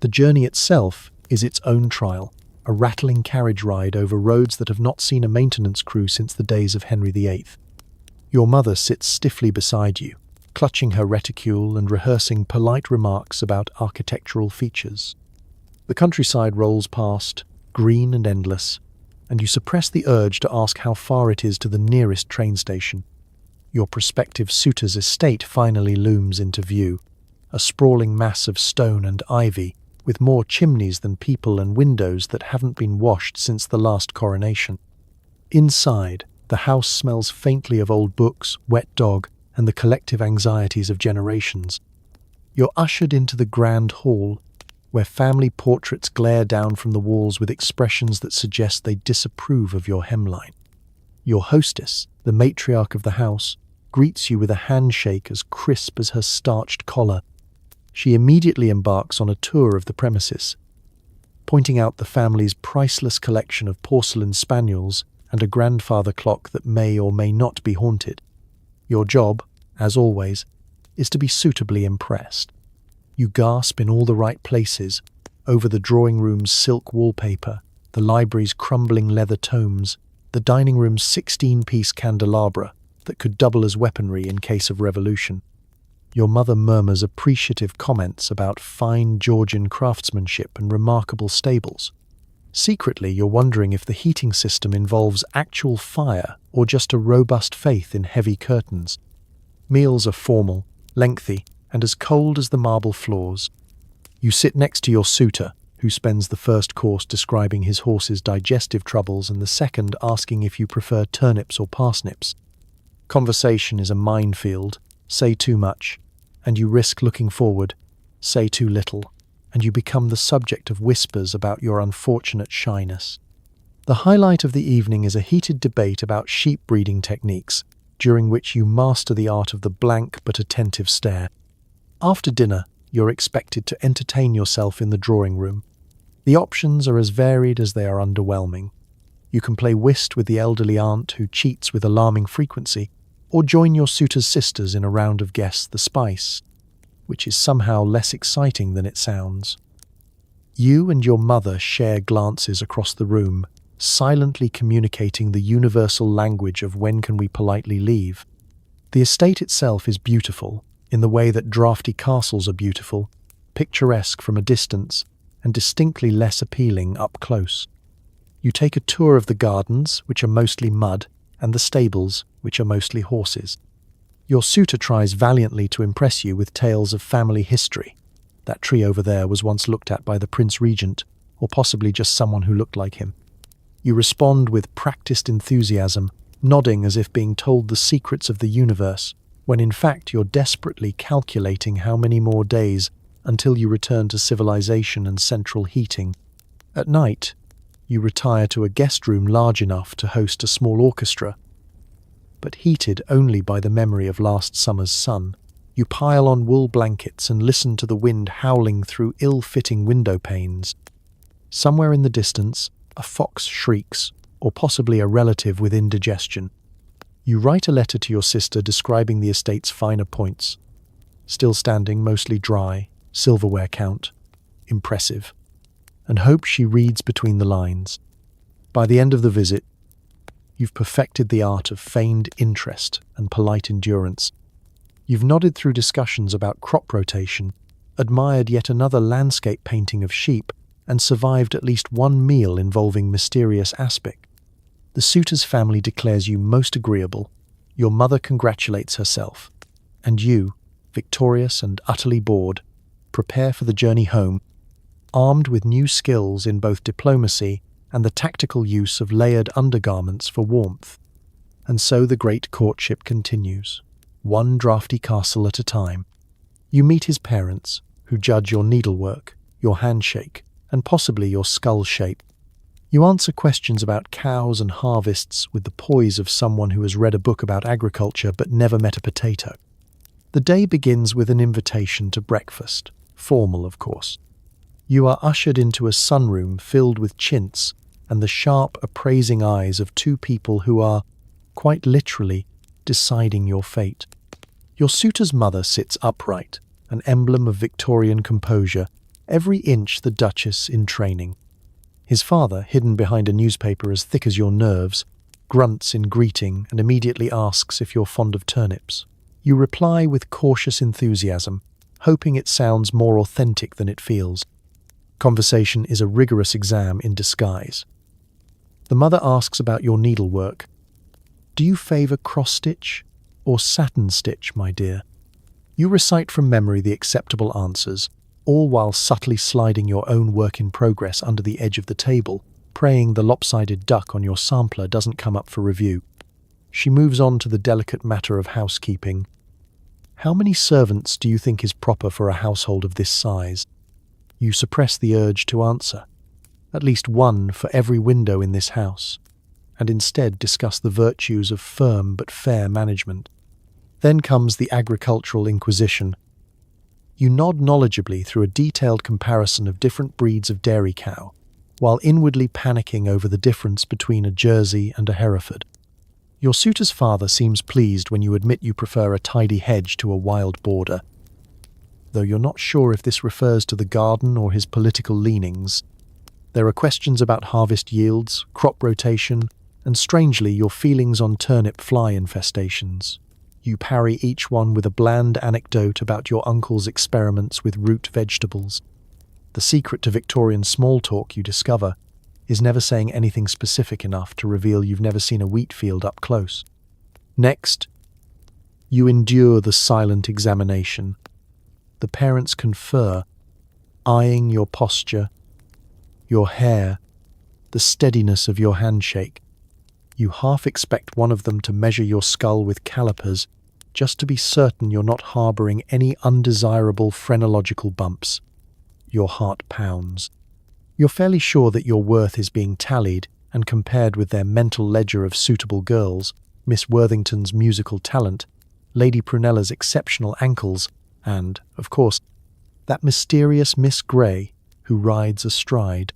The journey itself is its own trial, a rattling carriage ride over roads that have not seen a maintenance crew since the days of Henry VIII. Your mother sits stiffly beside you, clutching her reticule and rehearsing polite remarks about architectural features. The countryside rolls past, green and endless, and you suppress the urge to ask how far it is to the nearest train station. Your prospective suitor's estate finally looms into view, a sprawling mass of stone and ivy, with more chimneys than people and windows that haven't been washed since the last coronation. Inside, the house smells faintly of old books, wet dog, and the collective anxieties of generations. You're ushered into the grand hall, where family portraits glare down from the walls with expressions that suggest they disapprove of your hemline. Your hostess, the matriarch of the house, greets you with a handshake as crisp as her starched collar. She immediately embarks on a tour of the premises, pointing out the family's priceless collection of porcelain spaniels and a grandfather clock that may or may not be haunted. Your job, as always, is to be suitably impressed. You gasp in all the right places, over the drawing room's silk wallpaper, the library's crumbling leather tomes, the dining room's 16-piece candelabra that could double as weaponry in case of revolution. Your mother murmurs appreciative comments about fine Georgian craftsmanship and remarkable stables. Secretly, you're wondering if the heating system involves actual fire or just a robust faith in heavy curtains. Meals are formal, lengthy, and as cold as the marble floors. You sit next to your suitor, who spends the first course describing his horse's digestive troubles and the second asking if you prefer turnips or parsnips. Conversation is a minefield. Say too much, and you risk looking forward. Say too little, and you become the subject of whispers about your unfortunate shyness. The highlight of the evening is a heated debate about sheep breeding techniques, during which you master the art of the blank but attentive stare. After dinner, you're expected to entertain yourself in the drawing room. The options are as varied as they are underwhelming. You can play whist with the elderly aunt who cheats with alarming frequency, or join your suitor's sisters in a round of Guess the Spice, which is somehow less exciting than it sounds. You and your mother share glances across the room, silently communicating the universal language of when can we politely leave. The estate itself is beautiful, in the way that draughty castles are beautiful, picturesque from a distance, and distinctly less appealing up close. You take a tour of the gardens, which are mostly mud, and the stables, which are mostly horses. Your suitor tries valiantly to impress you with tales of family history. That tree over there was once looked at by the Prince Regent, or possibly just someone who looked like him. You respond with practiced enthusiasm, nodding as if being told the secrets of the universe, when in fact you're desperately calculating how many more days until you return to civilization and central heating. At night, you retire to a guest room large enough to host a small orchestra, but heated only by the memory of last summer's sun. You pile on wool blankets and listen to the wind howling through ill-fitting window panes. Somewhere in the distance, a fox shrieks, or possibly a relative with indigestion. You write a letter to your sister describing the estate's finer points. Still standing, mostly dry, silverware count, impressive, and hope she reads between the lines. By the end of the visit, you've perfected the art of feigned interest and polite endurance. You've nodded through discussions about crop rotation, admired yet another landscape painting of sheep, and survived at least one meal involving mysterious aspic. The suitor's family declares you most agreeable, your mother congratulates herself, and you, victorious and utterly bored, prepare for the journey home, armed with new skills in both diplomacy and the tactical use of layered undergarments for warmth. And so the great courtship continues, one draughty castle at a time. You meet his parents, who judge your needlework, your handshake, and possibly your skull shape. You answer questions about cows and harvests with the poise of someone who has read a book about agriculture but never met a potato. The day begins with an invitation to breakfast, formal of course. You are ushered into a sunroom filled with chintz and the sharp, appraising eyes of two people who are, quite literally, deciding your fate. Your suitor's mother sits upright, an emblem of Victorian composure, every inch the Duchess in training. His father, hidden behind a newspaper as thick as your nerves, grunts in greeting and immediately asks if you're fond of turnips. You reply with cautious enthusiasm, hoping it sounds more authentic than it feels. Conversation is a rigorous exam in disguise. The mother asks about your needlework. Do you favour cross-stitch or satin stitch, my dear? You recite from memory the acceptable answers, all while subtly sliding your own work in progress under the edge of the table, praying the lopsided duck on your sampler doesn't come up for review. She moves on to the delicate matter of housekeeping. How many servants do you think is proper for a household of this size? You suppress the urge to answer. At least one for every window in this house, and instead discuss the virtues of firm but fair management. Then comes the agricultural inquisition. You nod knowledgeably through a detailed comparison of different breeds of dairy cow, while inwardly panicking over the difference between a Jersey and a Hereford. Your suitor's father seems pleased when you admit you prefer a tidy hedge to a wild border. Though you're not sure if this refers to the garden or his political leanings, There are questions about harvest yields, crop rotation, and strangely, your feelings on turnip fly infestations. You parry each one with a bland anecdote about your uncle's experiments with root vegetables. The secret to Victorian small talk, you discover, is never saying anything specific enough to reveal you've never seen a wheat field up close. Next, you endure the silent examination. The parents confer, eyeing your posture, your hair, the steadiness of your handshake. You half expect one of them to measure your skull with calipers, just to be certain you're not harboring any undesirable phrenological bumps. Your heart pounds. You're fairly sure that your worth is being tallied and compared with their mental ledger of suitable girls, Miss Worthington's musical talent, Lady Prunella's exceptional ankles, and, of course, that mysterious Miss Grey who rides astride.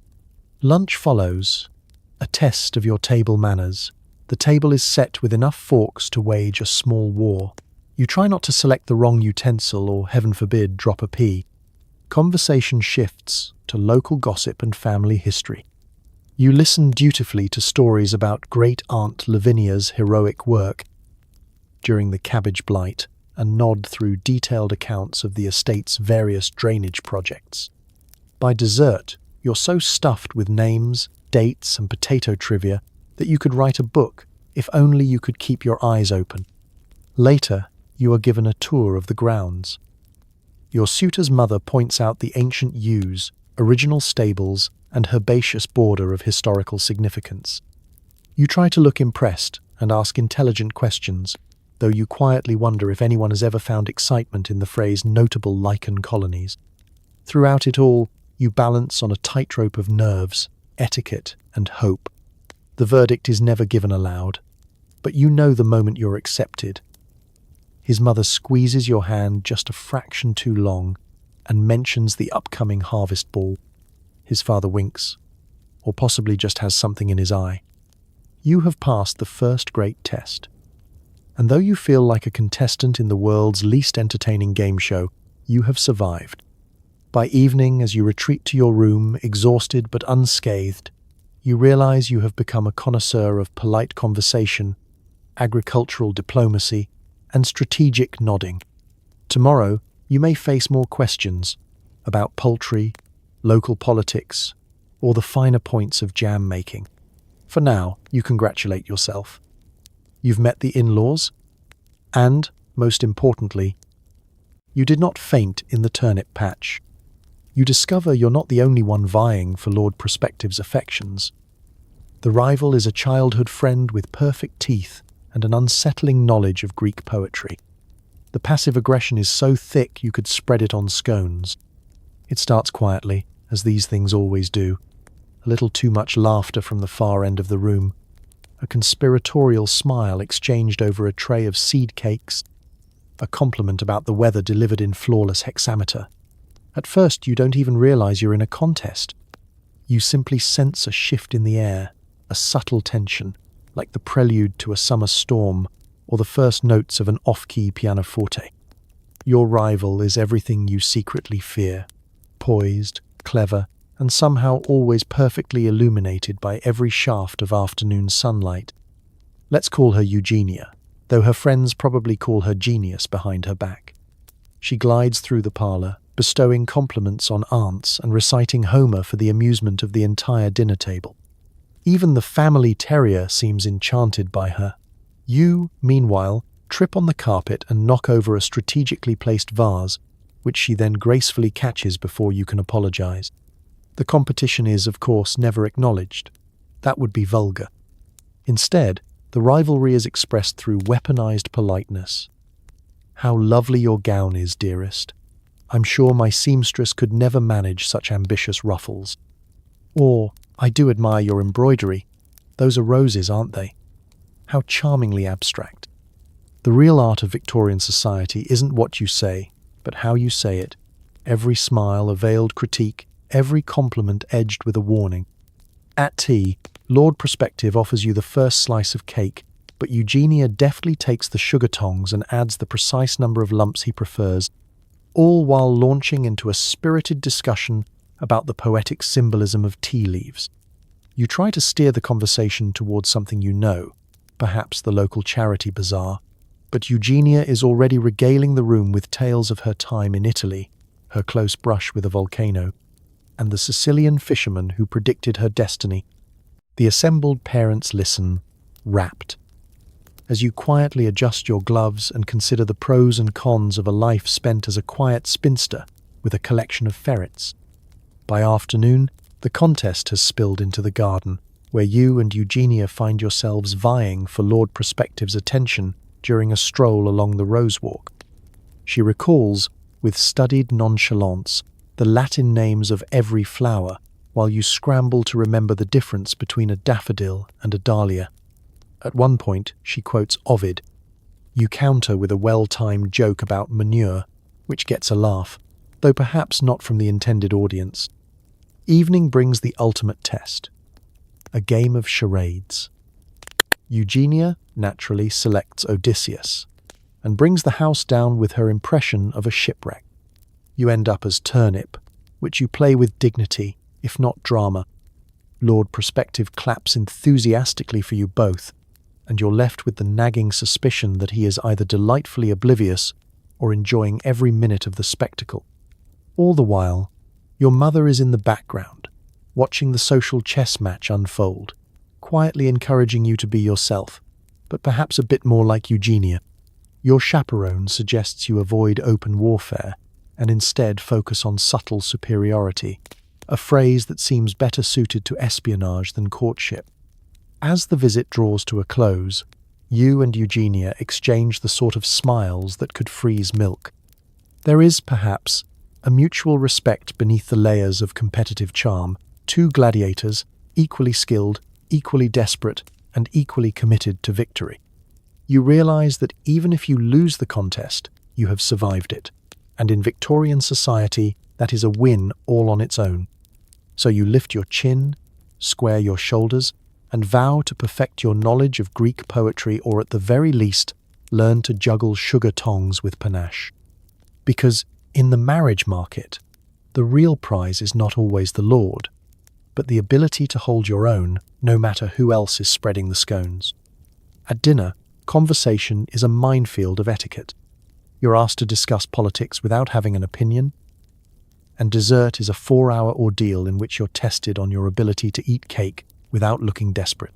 Lunch follows, a test of your table manners. The table is set with enough forks to wage a small war. You try not to select the wrong utensil or, heaven forbid, drop a pea. Conversation shifts to local gossip and family history. You listen dutifully to stories about great-aunt Lavinia's heroic work during the cabbage blight and nod through detailed accounts of the estate's various drainage projects. By dessert, you're so stuffed with names, dates, and potato trivia that you could write a book if only you could keep your eyes open. Later, you are given a tour of the grounds. Your suitor's mother points out the ancient yews, original stables, and herbaceous border of historical significance. You try to look impressed and ask intelligent questions, though you quietly wonder if anyone has ever found excitement in the phrase notable lichen colonies. Throughout it all, you balance on a tightrope of nerves, etiquette, and hope. The verdict is never given aloud, but you know the moment you're accepted. His mother squeezes your hand just a fraction too long and mentions the upcoming harvest ball. His father winks, or possibly just has something in his eye. You have passed the first great test. And though you feel like a contestant in the world's least entertaining game show, you have survived. By evening, as you retreat to your room, exhausted but unscathed, you realize you have become a connoisseur of polite conversation, agricultural diplomacy, and strategic nodding. Tomorrow, you may face more questions about poultry, local politics, or the finer points of jam making. For now, you congratulate yourself. You've met the in-laws, and, most importantly, you did not faint in the turnip patch. You discover you're not the only one vying for Lord Prospective's affections. The rival is a childhood friend with perfect teeth and an unsettling knowledge of Greek poetry. The passive aggression is so thick you could spread it on scones. It starts quietly, as these things always do. A little too much laughter from the far end of the room. A conspiratorial smile exchanged over a tray of seed cakes. A compliment about the weather delivered in flawless hexameter. At first, you don't even realize you're in a contest. You simply sense a shift in the air, a subtle tension, like the prelude to a summer storm or the first notes of an off-key pianoforte. Your rival is everything you secretly fear, poised, clever, and somehow always perfectly illuminated by every shaft of afternoon sunlight. Let's call her Eugenia, though her friends probably call her genius behind her back. She glides through the parlor, bestowing compliments on aunts and reciting Homer for the amusement of the entire dinner table. Even the family terrier seems enchanted by her. You, meanwhile, trip on the carpet and knock over a strategically placed vase, which she then gracefully catches before you can apologize. The competition is, of course, never acknowledged. That would be vulgar. Instead, the rivalry is expressed through weaponized politeness. How lovely your gown is, dearest. I'm sure my seamstress could never manage such ambitious ruffles. Or, I do admire your embroidery. Those are roses, aren't they? How charmingly abstract. The real art of Victorian society isn't what you say, but how you say it. Every smile a veiled critique, every compliment edged with a warning. At tea, Lord Prospective offers you the first slice of cake, but Eugenia deftly takes the sugar tongs and adds the precise number of lumps he prefers, all while launching into a spirited discussion about the poetic symbolism of tea leaves. You try to steer the conversation towards something you know, perhaps the local charity bazaar, but Eugenia is already regaling the room with tales of her time in Italy, her close brush with a volcano, and the Sicilian fisherman who predicted her destiny. The assembled parents listen, rapt. As you quietly adjust your gloves and consider the pros and cons of a life spent as a quiet spinster with a collection of ferrets. By afternoon, the contest has spilled into the garden, where you and Eugenia find yourselves vying for Lord Prospective's attention during a stroll along the rose walk. She recalls, with studied nonchalance, the Latin names of every flower, while you scramble to remember the difference between a daffodil and a dahlia. At one point, she quotes Ovid. You counter with a well-timed joke about manure, which gets a laugh, though perhaps not from the intended audience. Evening brings the ultimate test, a game of charades. Eugenia naturally selects Odysseus and brings the house down with her impression of a shipwreck. You end up as Turnip, which you play with dignity, if not drama. Lord Prospective claps enthusiastically for you both, and you're left with the nagging suspicion that he is either delightfully oblivious or enjoying every minute of the spectacle. All the while, your mother is in the background, watching the social chess match unfold, quietly encouraging you to be yourself, but perhaps a bit more like Eugenia. Your chaperone suggests you avoid open warfare and instead focus on subtle superiority, a phrase that seems better suited to espionage than courtship. As the visit draws to a close, you and Eugenia exchange the sort of smiles that could freeze milk. There is, perhaps, a mutual respect beneath the layers of competitive charm, two gladiators, equally skilled, equally desperate, and equally committed to victory. You realize that even if you lose the contest, you have survived it, and in Victorian society, that is a win all on its own. So you lift your chin, square your shoulders, and vow to perfect your knowledge of Greek poetry, or at the very least, learn to juggle sugar tongs with panache. Because in the marriage market, the real prize is not always the lord, but the ability to hold your own, no matter who else is spreading the scones. At dinner, conversation is a minefield of etiquette. You're asked to discuss politics without having an opinion, and dessert is a 4-hour ordeal in which you're tested on your ability to eat cake without looking desperate.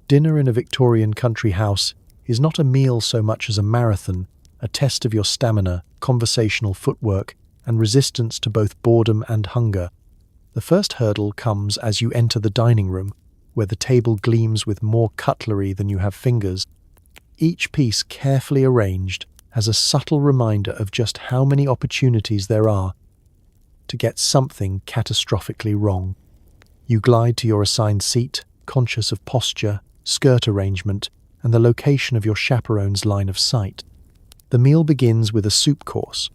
Dinner in a Victorian country house is not a meal so much as a marathon, a test of your stamina, conversational footwork, and resistance to both boredom and hunger. The first hurdle comes as you enter the dining room, where the table gleams with more cutlery than you have fingers. Each piece carefully arranged as a subtle reminder of just how many opportunities there are to get something catastrophically wrong. You glide to your assigned seat, conscious of posture, skirt arrangement, and the location of your chaperone's line of sight. The meal begins with a soup course,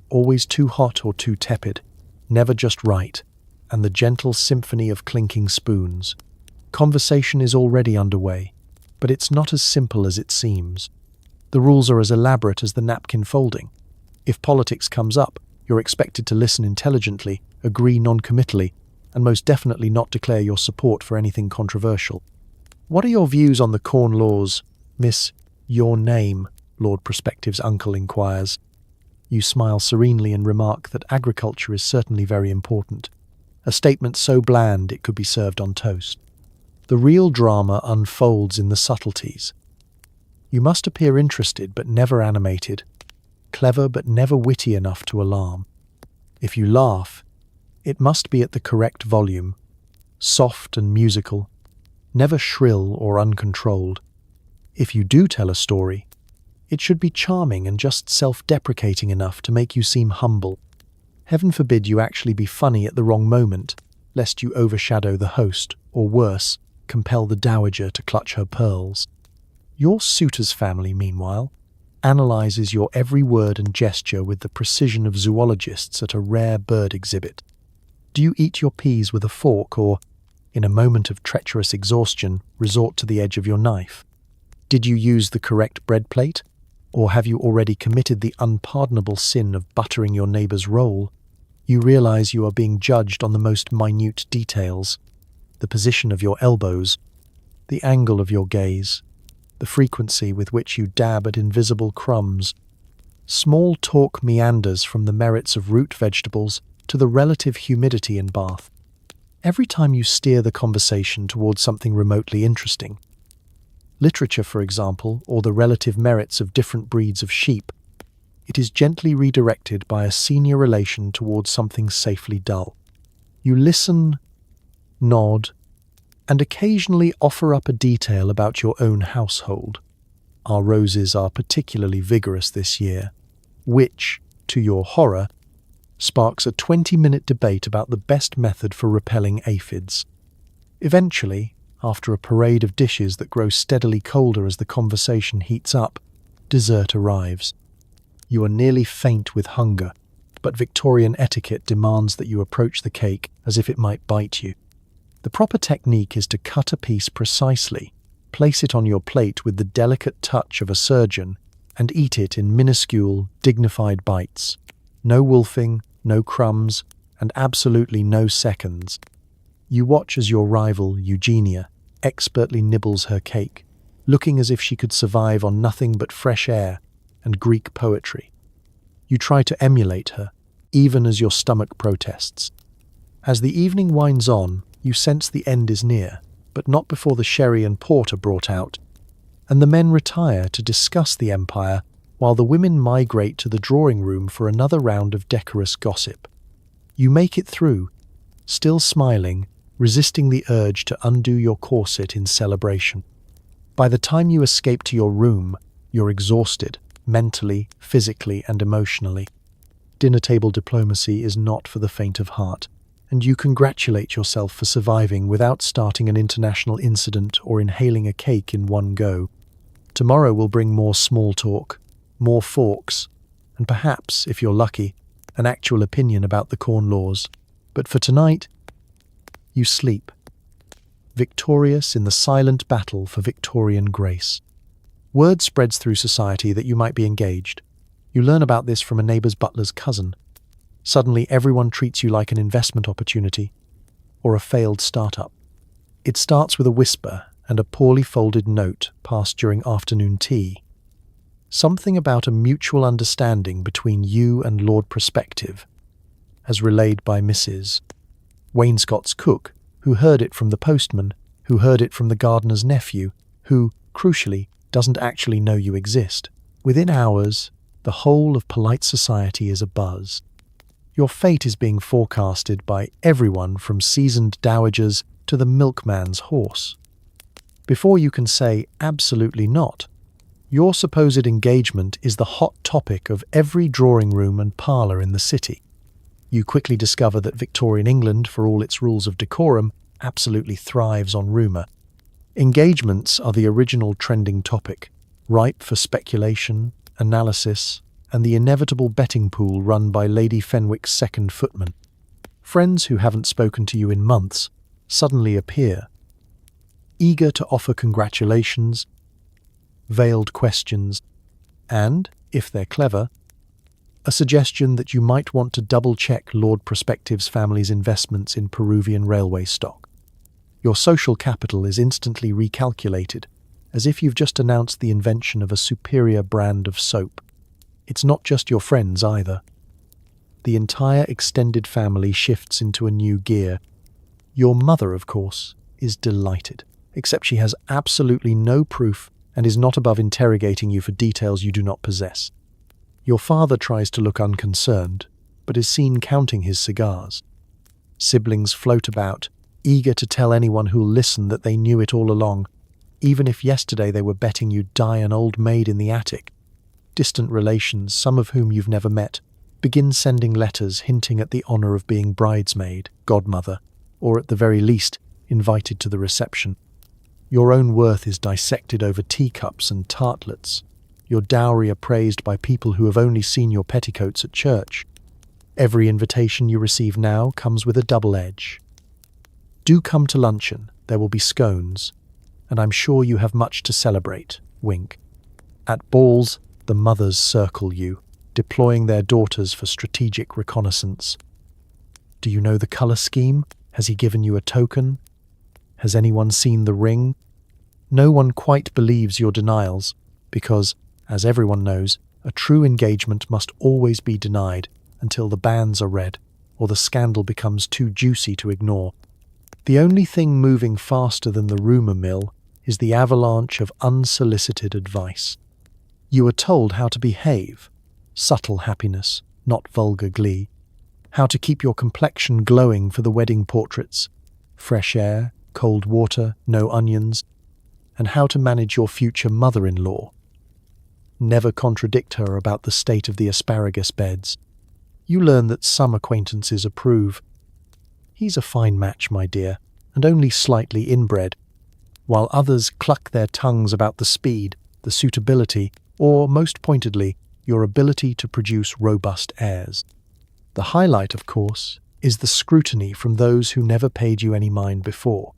always too hot or too tepid, never just right, and the gentle symphony of clinking spoons. Conversation is already underway, but it's not as simple as it seems. The rules are as elaborate as the napkin folding. If politics comes up, you're expected to listen intelligently, agree non-committally, and most definitely not declare your support for anything controversial. What are your views on the Corn Laws, Miss Your Name? Lord Prospective's uncle inquires. You smile serenely and remark that agriculture is certainly very important, a statement so bland it could be served on toast. The real drama unfolds in the subtleties. You must appear interested but never animated, clever but never witty enough to alarm. If you laugh, it must be at the correct volume, soft and musical, never shrill or uncontrolled. If you do tell a story, it should be charming and just self-deprecating enough to make you seem humble. Heaven forbid you actually be funny at the wrong moment, lest you overshadow the host, or worse, compel the dowager to clutch her pearls. Your suitor's family, meanwhile, analyzes your every word and gesture with the precision of zoologists at a rare bird exhibit. Do you eat your peas with a fork or, in a moment of treacherous exhaustion, resort to the edge of your knife? Did you use the correct bread plate? Or have you already committed the unpardonable sin of buttering your neighbour's roll? You realize you are being judged on the most minute details: the position of your elbows, the angle of your gaze, the frequency with which you dab at invisible crumbs. Small talk meanders from the merits of root vegetables to the relative humidity in bath. Every time you steer the conversation towards something remotely interesting, literature, for example, or the relative merits of different breeds of sheep, it is gently redirected by a senior relation towards something safely dull. You listen, nod, and occasionally offer up a detail about your own household. Our roses are particularly vigorous this year, which, to your horror, sparks a 20-minute debate about the best method for repelling aphids. Eventually, after a parade of dishes that grow steadily colder as the conversation heats up, dessert arrives. You are nearly faint with hunger, but Victorian etiquette demands that you approach the cake as if it might bite you. The proper technique is to cut a piece precisely, place it on your plate with the delicate touch of a surgeon, and eat it in minuscule, dignified bites. No wolfing, no crumbs, and absolutely no seconds. You watch as your rival, Eugenia, expertly nibbles her cake, looking as if she could survive on nothing but fresh air and Greek poetry. You try to emulate her, even as your stomach protests. As the evening winds on, you sense the end is near, but not before the sherry and port are brought out, and the men retire to discuss the empire while the women migrate to the drawing room for another round of decorous gossip. You make it through, still smiling, resisting the urge to undo your corset in celebration. By the time you escape to your room, you're exhausted, mentally, physically, and emotionally. Dinner table diplomacy is not for the faint of heart, and you congratulate yourself for surviving without starting an international incident or inhaling a cake in one go. Tomorrow will bring more small talk, more forks, and perhaps, if you're lucky, an actual opinion about the corn laws. But for tonight, you sleep, victorious in the silent battle for Victorian grace. Word spreads through society that you might be engaged. You learn about this from a neighbour's butler's cousin. Suddenly, everyone treats you like an investment opportunity or a failed startup. It starts with a whisper and a poorly folded note passed during afternoon tea. Something about a mutual understanding between you and Lord Prospective, as relayed by Mrs. Wainscot's cook, who heard it from the postman, who heard it from the gardener's nephew, who, crucially, doesn't actually know you exist. Within hours, the whole of polite society is abuzz. Your fate is being forecasted by everyone from seasoned dowagers to the milkman's horse. Before you can say absolutely not, your supposed engagement is the hot topic of every drawing room and parlour in the city. You quickly discover that Victorian England, for all its rules of decorum, absolutely thrives on rumour. Engagements are the original trending topic, ripe for speculation, analysis, and the inevitable betting pool run by Lady Fenwick's second footman. Friends who haven't spoken to you in months suddenly appear, eager to offer congratulations, veiled questions, and, if they're clever, a suggestion that you might want to double-check Lord Prospective's family's investments in Peruvian railway stock. Your social capital is instantly recalculated, as if you've just announced the invention of a superior brand of soap. It's not just your friends either. The entire extended family shifts into a new gear. Your mother, of course, is delighted, except she has absolutely no proof and is not above interrogating you for details you do not possess. Your father tries to look unconcerned, but is seen counting his cigars. Siblings float about, eager to tell anyone who'll listen that they knew it all along, even if yesterday they were betting you'd die an old maid in the attic. Distant relations, some of whom you've never met, begin sending letters hinting at the honour of being bridesmaid, godmother, or at the very least, invited to the reception. Your own worth is dissected over teacups and tartlets, your dowry appraised by people who have only seen your petticoats at church. Every invitation you receive now comes with a double edge. Do come to luncheon, there will be scones, and I'm sure you have much to celebrate, wink. At balls, the mothers circle you, deploying their daughters for strategic reconnaissance. Do you know the color scheme? Has he given you a token? Has anyone seen the ring? No one quite believes your denials, because, as everyone knows, a true engagement must always be denied until the banns are read or the scandal becomes too juicy to ignore. The only thing moving faster than the rumor mill is the avalanche of unsolicited advice. You are told how to behave, subtle happiness, not vulgar glee, how to keep your complexion glowing for the wedding portraits, fresh air, cold water, no onions, and how to manage your future mother-in-law. Never contradict her about the state of the asparagus beds. You learn that some acquaintances approve. He's a fine match, my dear, and only slightly inbred, while others cluck their tongues about the speed, the suitability, or, most pointedly, your ability to produce robust heirs. The highlight, of course, is the scrutiny from those who never paid you any mind before.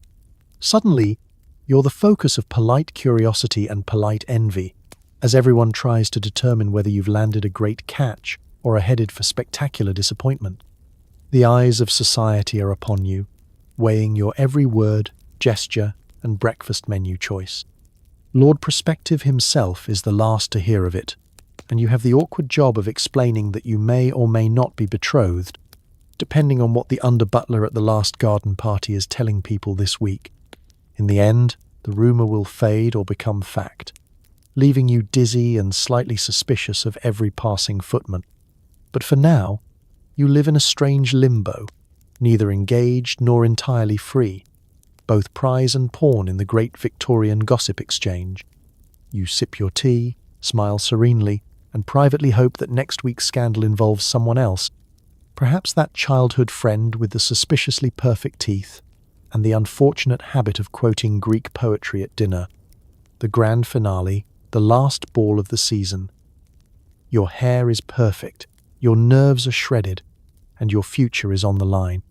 Suddenly, you're the focus of polite curiosity and polite envy, as everyone tries to determine whether you've landed a great catch or are headed for spectacular disappointment. The eyes of society are upon you, weighing your every word, gesture, and breakfast menu choice. Lord Prospective himself is the last to hear of it, and you have the awkward job of explaining that you may or may not be betrothed, depending on what the under-butler at the last garden party is telling people this week. In the end, the rumour will fade or become fact, leaving you dizzy and slightly suspicious of every passing footman. But for now, you live in a strange limbo, neither engaged nor entirely free, both prize and pawn in the great Victorian gossip exchange. You sip your tea, smile serenely, and privately hope that next week's scandal involves someone else, perhaps that childhood friend with the suspiciously perfect teeth and the unfortunate habit of quoting Greek poetry at dinner. The grand finale, the last ball of the season. Your hair is perfect, your nerves are shredded, and your future is on the line.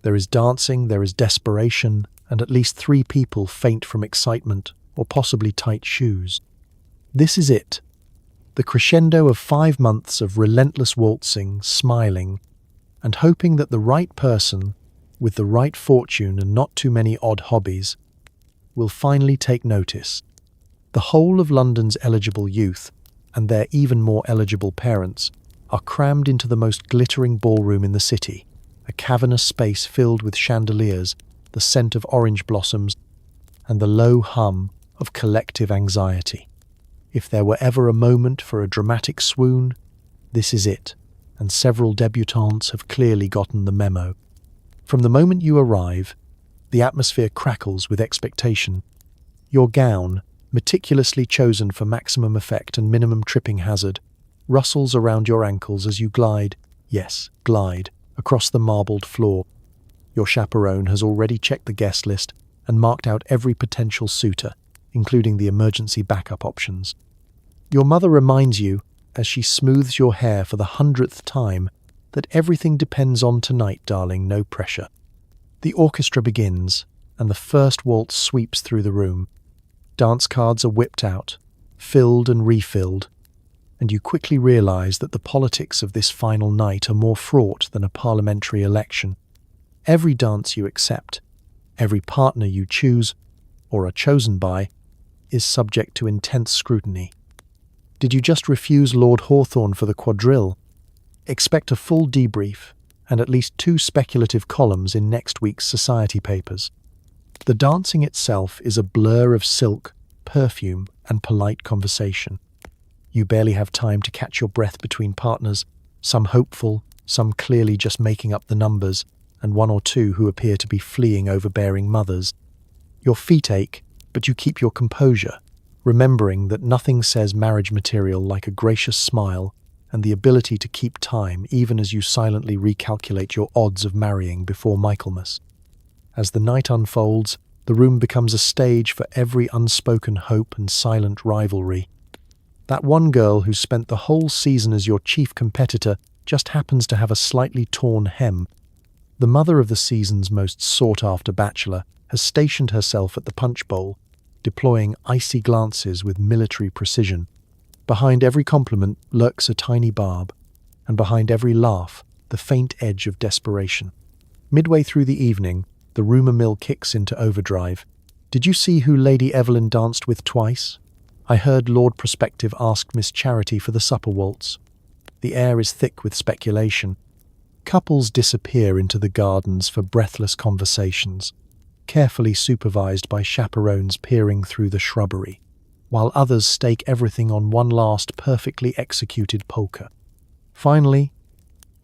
There is dancing, there is desperation, and at least 3 people faint from excitement or possibly tight shoes. This is it. The crescendo of 5 months of relentless waltzing, smiling, and hoping that the right person, with the right fortune and not too many odd hobbies, will finally take notice. The whole of London's eligible youth, and their even more eligible parents, are crammed into the most glittering ballroom in the city, a cavernous space filled with chandeliers, the scent of orange blossoms, and the low hum of collective anxiety. If there were ever a moment for a dramatic swoon, this is it, and several debutantes have clearly gotten the memo. From the moment you arrive, the atmosphere crackles with expectation. Your gown, meticulously chosen for maximum effect and minimum tripping hazard, rustles around your ankles as you glide, yes, glide, across the marbled floor. Your chaperone has already checked the guest list and marked out every potential suitor, including the emergency backup options. Your mother reminds you, as she smooths your hair for the 100th time, that everything depends on tonight, darling, no pressure. The orchestra begins, and the first waltz sweeps through the room. Dance cards are whipped out, filled and refilled, and you quickly realize that the politics of this final night are more fraught than a parliamentary election. Every dance you accept, every partner you choose, or are chosen by, is subject to intense scrutiny. Did you just refuse Lord Hawthorne for the quadrille? Expect a full debrief and at least 2 speculative columns in next week's society papers. The dancing itself is a blur of silk, perfume, and polite conversation. You barely have time to catch your breath between partners, some hopeful, some clearly just making up the numbers, and 1 or 2 who appear to be fleeing overbearing mothers. Your feet ache, but you keep your composure, remembering that nothing says marriage material like a gracious smile and the ability to keep time even as you silently recalculate your odds of marrying before Michaelmas. As the night unfolds, the room becomes a stage for every unspoken hope and silent rivalry. That one girl who spent the whole season as your chief competitor just happens to have a slightly torn hem. The mother of the season's most sought-after bachelor has stationed herself at the punch bowl, deploying icy glances with military precision. Behind every compliment lurks a tiny barb, and behind every laugh, the faint edge of desperation. Midway through the evening, the rumour mill kicks into overdrive. Did you see who Lady Evelyn danced with twice? I heard Lord Prospective ask Miss Charity for the supper waltz. The air is thick with speculation. Couples disappear into the gardens for breathless conversations, carefully supervised by chaperones peering through the shrubbery, while others stake everything on one last perfectly executed polka. Finally,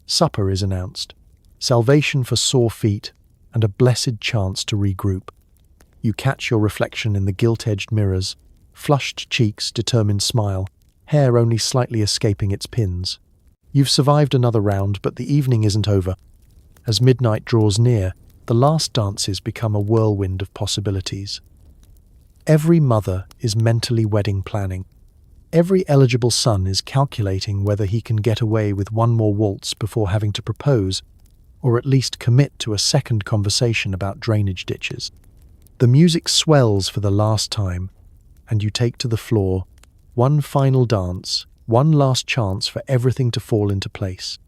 supper is announced, salvation for sore feet, and a blessed chance to regroup. You catch your reflection in the gilt-edged mirrors, flushed cheeks, determined smile, hair only slightly escaping its pins. You've survived another round, but the evening isn't over. As midnight draws near, the last dances become a whirlwind of possibilities. Every mother is mentally wedding planning. Every eligible son is calculating whether he can get away with one more waltz before having to propose, or at least commit to a second conversation about drainage ditches. The music swells for the last time, and you take to the floor, one final dance, one last chance for everything to fall into place.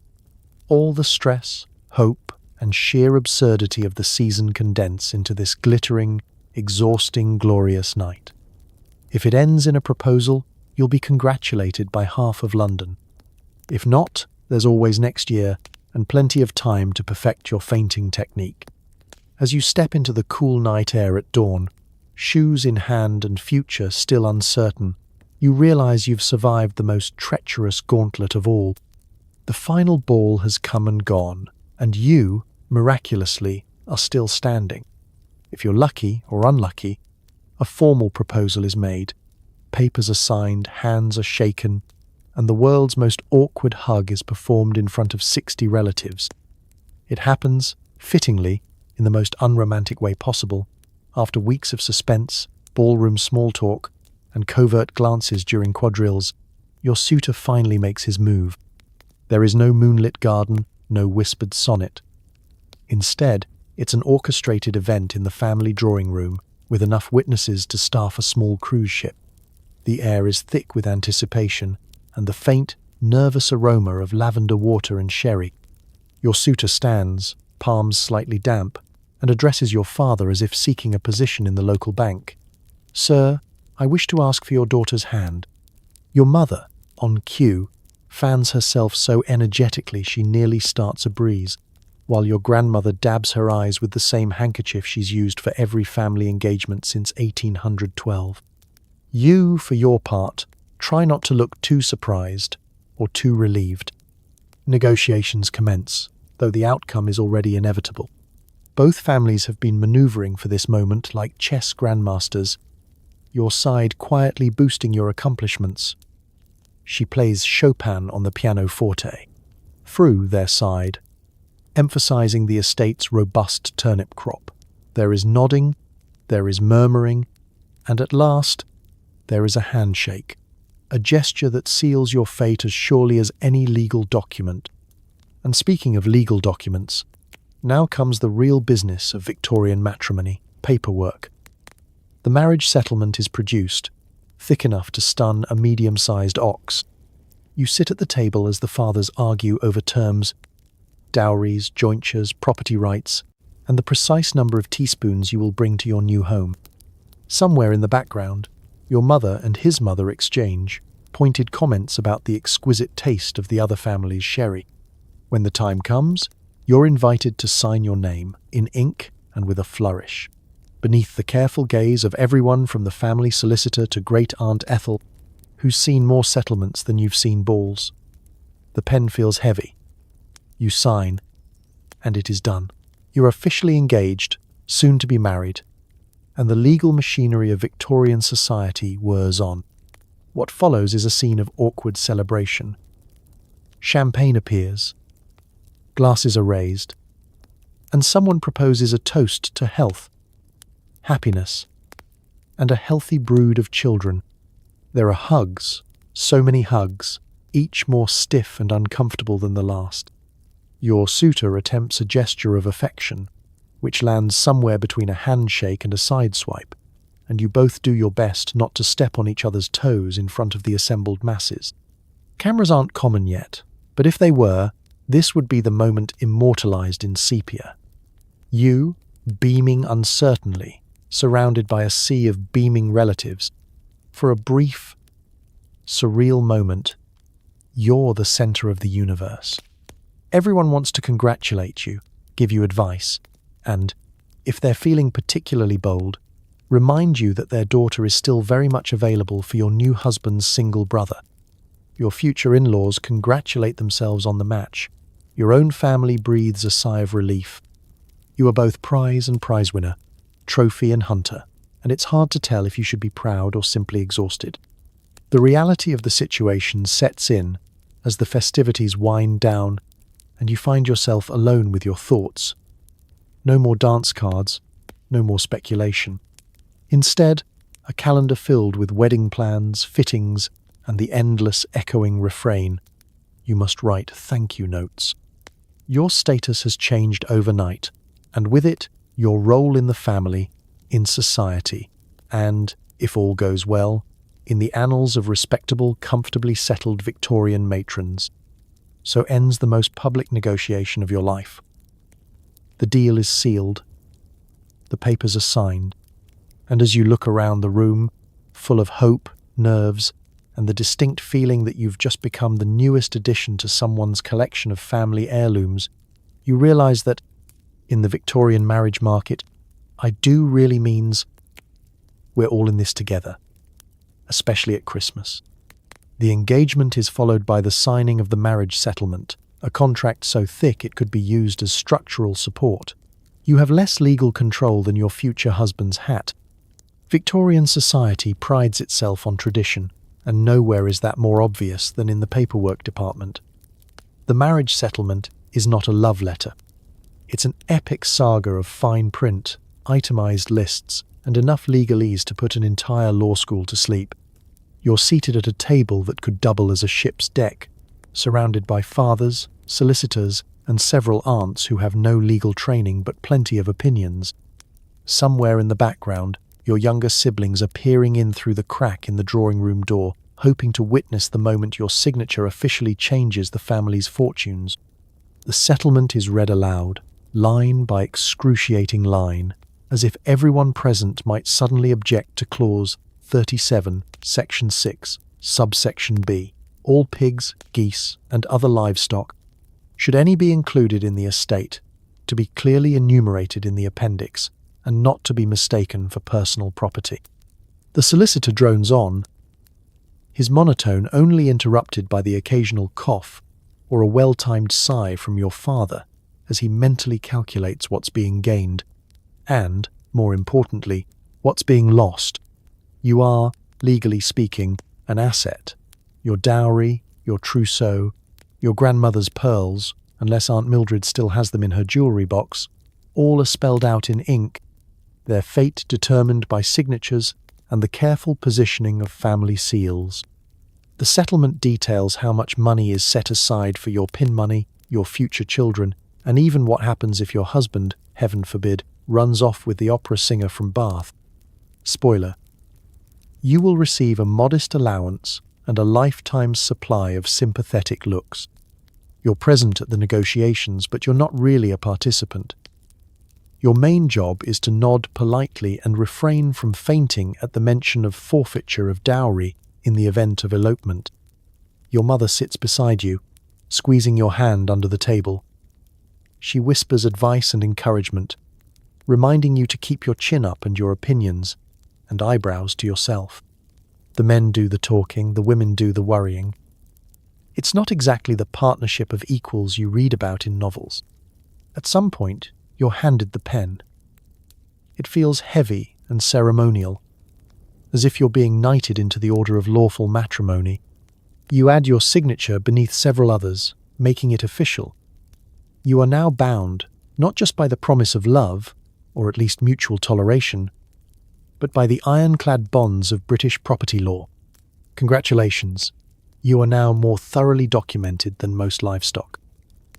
All the stress, hope, and sheer absurdity of the season condense into this glittering, exhausting, glorious night. If it ends in a proposal, you'll be congratulated by half of London. If not, there's always next year, and plenty of time to perfect your fainting technique. As you step into the cool night air at dawn, shoes in hand and future still uncertain, you realize you've survived the most treacherous gauntlet of all. The final ball has come and gone, and you, miraculously, are still standing. If you're lucky or unlucky, a formal proposal is made. Papers are signed, hands are shaken, and the world's most awkward hug is performed in front of 60 relatives. It happens, fittingly, in the most unromantic way possible, after weeks of suspense, ballroom small talk, and covert glances during quadrilles. Your suitor finally makes his move. There is no moonlit garden, no whispered sonnet. Instead, it's an orchestrated event in the family drawing room, with enough witnesses to staff a small cruise ship. The air is thick with anticipation, and the faint, nervous aroma of lavender water and sherry. Your suitor stands, palms slightly damp, and addresses your father as if seeking a position in the local bank. "Sir, I wish to ask for your daughter's hand." Your mother, on cue, fans herself so energetically she nearly starts a breeze, while your grandmother dabs her eyes with the same handkerchief she's used for every family engagement since 1812. You, for your part, try not to look too surprised or too relieved. Negotiations commence, though the outcome is already inevitable. Both families have been maneuvering for this moment like chess grandmasters, your side quietly boosting your accomplishments. She plays Chopin on the pianoforte, through their side, emphasizing the estate's robust turnip crop. There is nodding, there is murmuring, and at last, there is a handshake, a gesture that seals your fate as surely as any legal document. And speaking of legal documents, now comes the real business of Victorian matrimony, paperwork. The marriage settlement is produced, thick enough to stun a medium-sized ox. You sit at the table as the fathers argue over terms, dowries, jointures, property rights, and the precise number of teaspoons you will bring to your new home. Somewhere in the background, your mother and his mother exchange pointed comments about the exquisite taste of the other family's sherry. When the time comes, you're invited to sign your name, in ink and with a flourish. Beneath the careful gaze of everyone from the family solicitor to Great-Aunt Ethel, who's seen more settlements than you've seen balls. The pen feels heavy. You sign, and it is done. You're officially engaged, soon to be married, and the legal machinery of Victorian society whirs on. What follows is a scene of awkward celebration. Champagne appears, glasses are raised, and someone proposes a toast to health, happiness, and a healthy brood of children. There are hugs, so many hugs, each more stiff and uncomfortable than the last. Your suitor attempts a gesture of affection, which lands somewhere between a handshake and a sideswipe, and you both do your best not to step on each other's toes in front of the assembled masses. Cameras aren't common yet, but if they were, this would be the moment immortalized in sepia. You, beaming uncertainly, surrounded by a sea of beaming relatives. For a brief, surreal moment, you're the center of the universe. Everyone wants to congratulate you, give you advice, and, if they're feeling particularly bold, remind you that their daughter is still very much available for your new husband's single brother. Your future in-laws congratulate themselves on the match. Your own family breathes a sigh of relief. You are both prize and prize winner, trophy and hunter, and it's hard to tell if you should be proud or simply exhausted. The reality of the situation sets in as the festivities wind down and you find yourself alone with your thoughts. No more dance cards, no more speculation. Instead, a calendar filled with wedding plans, fittings, and the endless echoing refrain. You must write thank you notes. Your status has changed overnight, and with it, your role in the family, in society, and, if all goes well, in the annals of respectable, comfortably settled Victorian matrons. So ends the most public negotiation of your life. The deal is sealed. The papers are signed. And as you look around the room, full of hope, nerves, and the distinct feeling that you've just become the newest addition to someone's collection of family heirlooms, you realize that, in the Victorian marriage market, I do really means we're all in this together, especially at Christmas. The engagement is followed by the signing of the marriage settlement, a contract so thick it could be used as structural support. You have less legal control than your future husband's hat. Victorian society prides itself on tradition, and nowhere is that more obvious than in the paperwork department. The marriage settlement is not a love letter. It's an epic saga of fine print, itemized lists, and enough legalese to put an entire law school to sleep. You're seated at a table that could double as a ship's deck, surrounded by fathers, solicitors, and several aunts who have no legal training but plenty of opinions. Somewhere in the background, your younger siblings are peering in through the crack in the drawing room door, hoping to witness the moment your signature officially changes the family's fortunes. The settlement is read aloud, line by excruciating line, as if everyone present might suddenly object to Clause 37, Section 6, Subsection B. All pigs, geese, and other livestock, should any be included in the estate, to be clearly enumerated in the appendix, and not to be mistaken for personal property. The solicitor drones on, his monotone only interrupted by the occasional cough or a well-timed sigh from your father as he mentally calculates what's being gained and, more importantly, what's being lost. You are, legally speaking, an asset. Your dowry, your trousseau, your grandmother's pearls, unless Aunt Mildred still has them in her jewellery box, all are spelled out in ink, their fate determined by signatures and the careful positioning of family seals. The settlement details how much money is set aside for your pin money, your future children, and even what happens if your husband, heaven forbid, runs off with the opera singer from Bath. Spoiler: you will receive a modest allowance and a lifetime's supply of sympathetic looks. You're present at the negotiations, but you're not really a participant. Your main job is to nod politely and refrain from fainting at the mention of forfeiture of dowry in the event of elopement. Your mother sits beside you, squeezing your hand under the table. She whispers advice and encouragement, reminding you to keep your chin up and your opinions and eyebrows to yourself. The men do the talking, the women do the worrying. It's not exactly the partnership of equals you read about in novels. At some point, you're handed the pen. It feels heavy and ceremonial, as if you're being knighted into the order of lawful matrimony. You add your signature beneath several others, making it official. You are now bound, not just by the promise of love, or at least mutual toleration, but by the ironclad bonds of British property law. Congratulations, you are now more thoroughly documented than most livestock.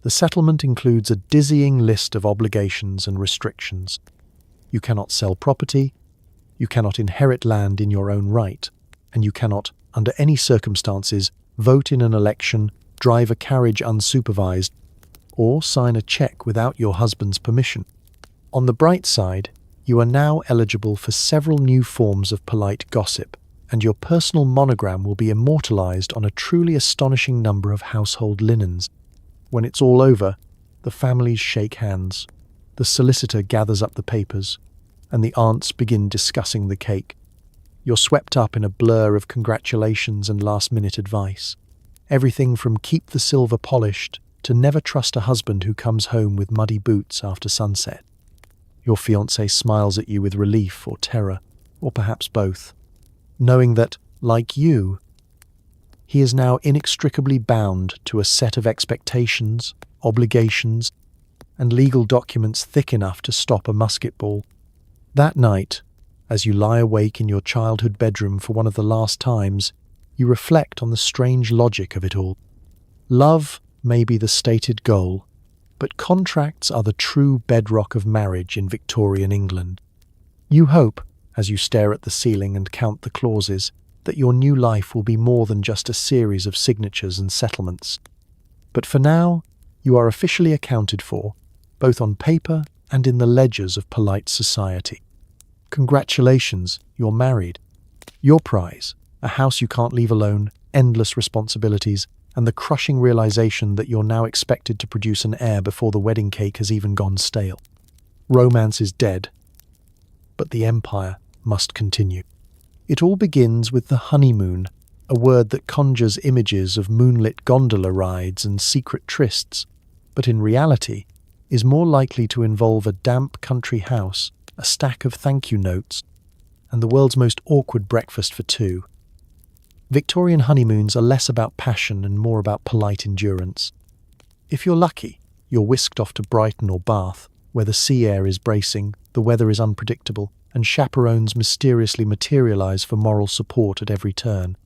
The settlement includes a dizzying list of obligations and restrictions. You cannot sell property, you cannot inherit land in your own right, and you cannot, under any circumstances, vote in an election, drive a carriage unsupervised, or sign a cheque without your husband's permission. On the bright side, you are now eligible for several new forms of polite gossip, and your personal monogram will be immortalized on a truly astonishing number of household linens. When it's all over, the families shake hands, the solicitor gathers up the papers, and the aunts begin discussing the cake. You're swept up in a blur of congratulations and last-minute advice. Everything from keep the silver polished to never trust a husband who comes home with muddy boots after sunset. Your fiancé smiles at you with relief or terror, or perhaps both, knowing that, like you, he is now inextricably bound to a set of expectations, obligations, and legal documents thick enough to stop a musket ball. That night, as you lie awake in your childhood bedroom for one of the last times, you reflect on the strange logic of it all. Love may be the stated goal, but contracts are the true bedrock of marriage in Victorian England. You hope, as you stare at the ceiling and count the clauses, that your new life will be more than just a series of signatures and settlements. But for now, you are officially accounted for, both on paper and in the ledgers of polite society. Congratulations, you're married. Your prize, a house you can't leave alone, endless responsibilities, and the crushing realization that you're now expected to produce an heir before the wedding cake has even gone stale. Romance is dead, but the empire must continue. It all begins with the honeymoon, a word that conjures images of moonlit gondola rides and secret trysts, but in reality is more likely to involve a damp country house, a stack of thank you notes, and the world's most awkward breakfast for two. Victorian honeymoons are less about passion and more about polite endurance. If you're lucky, you're whisked off to Brighton or Bath, where the sea air is bracing, the weather is unpredictable, and chaperones mysteriously materialize for moral support at every turn.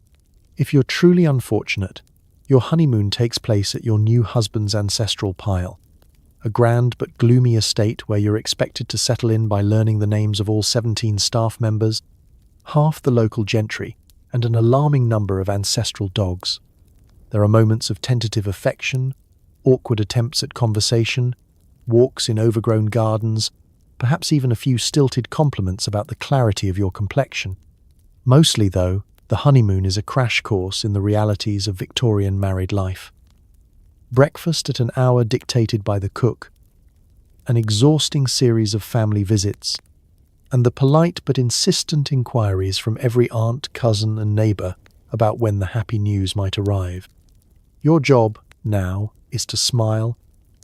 If you're truly unfortunate, your honeymoon takes place at your new husband's ancestral pile, a grand but gloomy estate where you're expected to settle in by learning the names of all 17 staff members, half the local gentry, and an alarming number of ancestral dogs. There are moments of tentative affection, awkward attempts at conversation, walks in overgrown gardens, perhaps even a few stilted compliments about the clarity of your complexion. Mostly, though, the honeymoon is a crash course in the realities of Victorian married life. Breakfast at an hour dictated by the cook, an exhausting series of family visits, and the polite but insistent inquiries from every aunt, cousin, and neighbour about when the happy news might arrive. Your job, now, is to smile,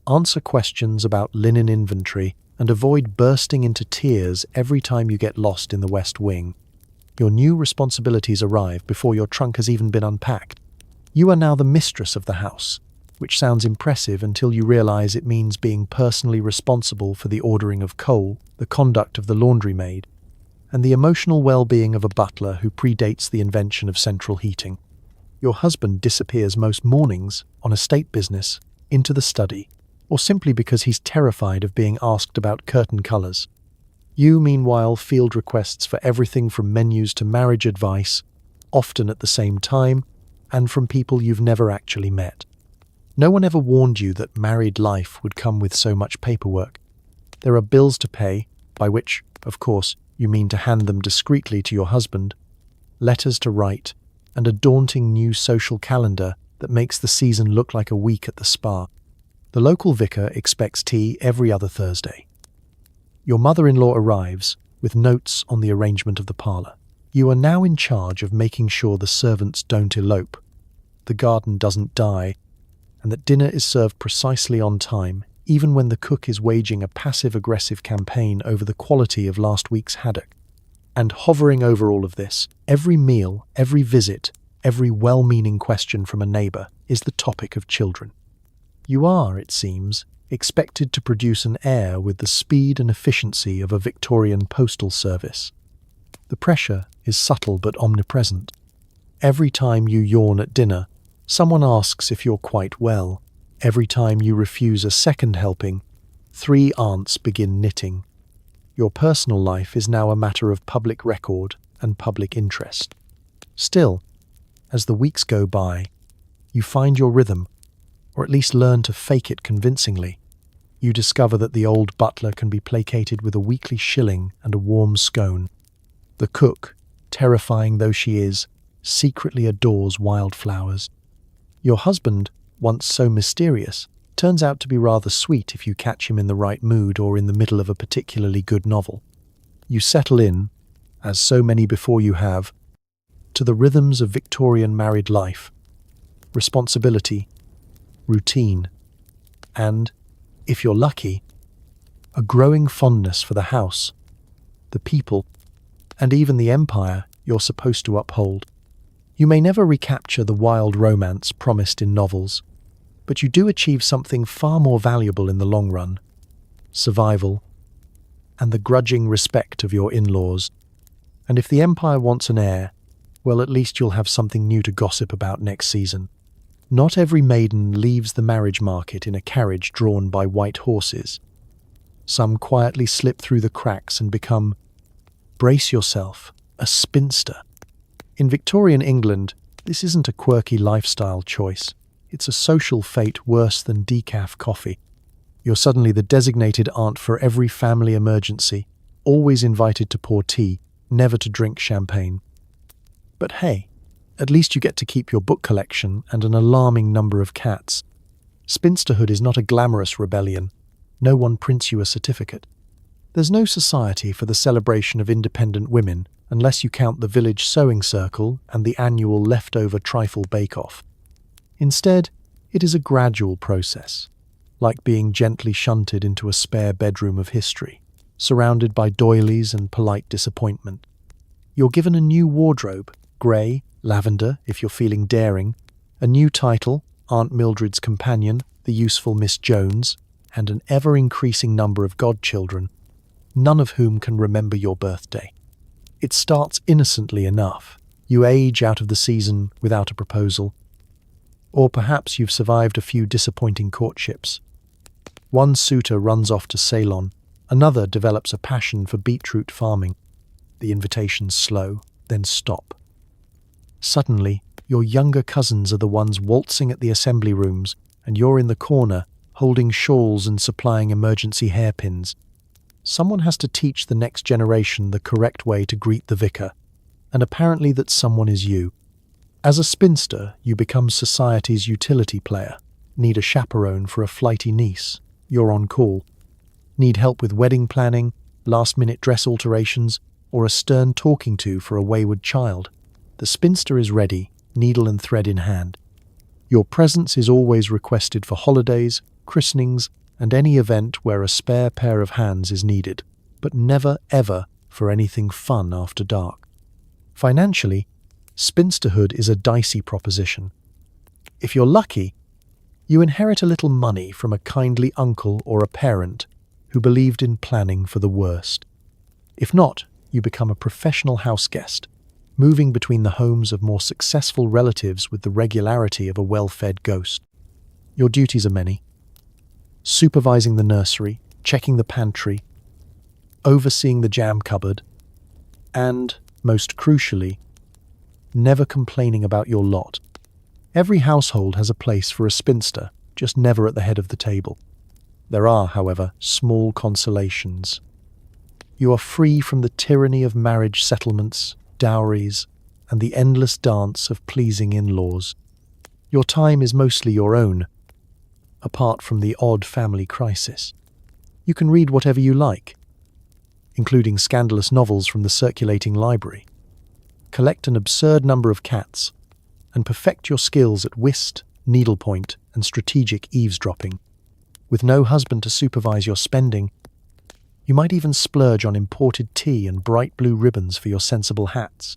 answer questions about linen inventory, and avoid bursting into tears every time you get lost in the West Wing. Your new responsibilities arrive before your trunk has even been unpacked. You are now the mistress of the house, which sounds impressive until you realise it means being personally responsible for the ordering of coal, the conduct of the laundry maid, and the emotional well-being of a butler who predates the invention of central heating. Your husband disappears most mornings on estate business, into the study, or simply because he's terrified of being asked about curtain colours. You, meanwhile, field requests for everything from menus to marriage advice, often at the same time, and from people you've never actually met. No one ever warned you that married life would come with so much paperwork. There are bills to pay, by which, of course, you mean to hand them discreetly to your husband, letters to write, and a daunting new social calendar that makes the season look like a week at the spa. The local vicar expects tea every other Thursday. Your mother-in-law arrives with notes on the arrangement of the parlour. You are now in charge of making sure the servants don't elope, the garden doesn't die, and that dinner is served precisely on time, even when the cook is waging a passive-aggressive campaign over the quality of last week's haddock. And hovering over all of this, every meal, every visit, every well-meaning question from a neighbour is the topic of children. You are, it seems, expected to produce an heir with the speed and efficiency of a Victorian postal service. The pressure is subtle but omnipresent. Every time you yawn at dinner, someone asks if you're quite well. Every time you refuse a second helping, 3 aunts begin knitting. Your personal life is now a matter of public record and public interest. Still, as the weeks go by, you find your rhythm, or at least learn to fake it convincingly. You discover that the old butler can be placated with a weekly shilling and a warm scone. The cook, terrifying though she is, secretly adores wildflowers. Your husband, once so mysterious, turns out to be rather sweet if you catch him in the right mood or in the middle of a particularly good novel. You settle in, as so many before you have, to the rhythms of Victorian married life, responsibility, routine, and, if you're lucky, a growing fondness for the house, the people, and even the empire you're supposed to uphold. You may never recapture the wild romance promised in novels, but you do achieve something far more valuable in the long run: survival, and the grudging respect of your in-laws. And if the empire wants an heir, well, at least you'll have something new to gossip about next season. Not every maiden leaves the marriage market in a carriage drawn by white horses. Some quietly slip through the cracks and become, brace yourself, a spinster. In Victorian England, this isn't a quirky lifestyle choice. It's a social fate worse than decaf coffee. You're suddenly the designated aunt for every family emergency, always invited to pour tea, never to drink champagne. But hey, at least you get to keep your book collection and an alarming number of cats. Spinsterhood is not a glamorous rebellion. No one prints you a certificate. There's no society for the celebration of independent women, unless you count the village sewing circle and the annual leftover trifle bake-off. Instead, it is a gradual process, like being gently shunted into a spare bedroom of history, surrounded by doilies and polite disappointment. You're given a new wardrobe, grey, lavender if you're feeling daring, a new title, Aunt Mildred's companion, the useful Miss Jones, and an ever-increasing number of godchildren, none of whom can remember your birthday. It starts innocently enough. You age out of the season without a proposal. Or perhaps you've survived a few disappointing courtships. One suitor runs off to Ceylon, another develops a passion for beetroot farming. The invitations slow, then stop. Suddenly, your younger cousins are the ones waltzing at the assembly rooms, and you're in the corner, holding shawls and supplying emergency hairpins. Someone has to teach the next generation the correct way to greet the vicar, and apparently that someone is you. As a spinster, you become society's utility player. Need a chaperone for a flighty niece? You're on call. Need help with wedding planning, last-minute dress alterations, or a stern talking to for a wayward child? The spinster is ready, needle and thread in hand. Your presence is always requested for holidays, christenings, and any event where a spare pair of hands is needed, but never, ever for anything fun after dark. Financially, spinsterhood is a dicey proposition. If you're lucky, you inherit a little money from a kindly uncle or a parent who believed in planning for the worst. If not, you become a professional house guest, moving between the homes of more successful relatives with the regularity of a well-fed ghost. Your duties are many: supervising the nursery, checking the pantry, overseeing the jam cupboard, and, most crucially, never complaining about your lot. Every household has a place for a spinster, just never at the head of the table. There are, however, small consolations. You are free from the tyranny of marriage settlements, dowries, and the endless dance of pleasing in-laws. Your time is mostly your own, apart from the odd family crisis. You can read whatever you like, including scandalous novels from the circulating library, collect an absurd number of cats, and perfect your skills at whist, needlepoint, and strategic eavesdropping. With no husband to supervise your spending, you might even splurge on imported tea and bright blue ribbons for your sensible hats.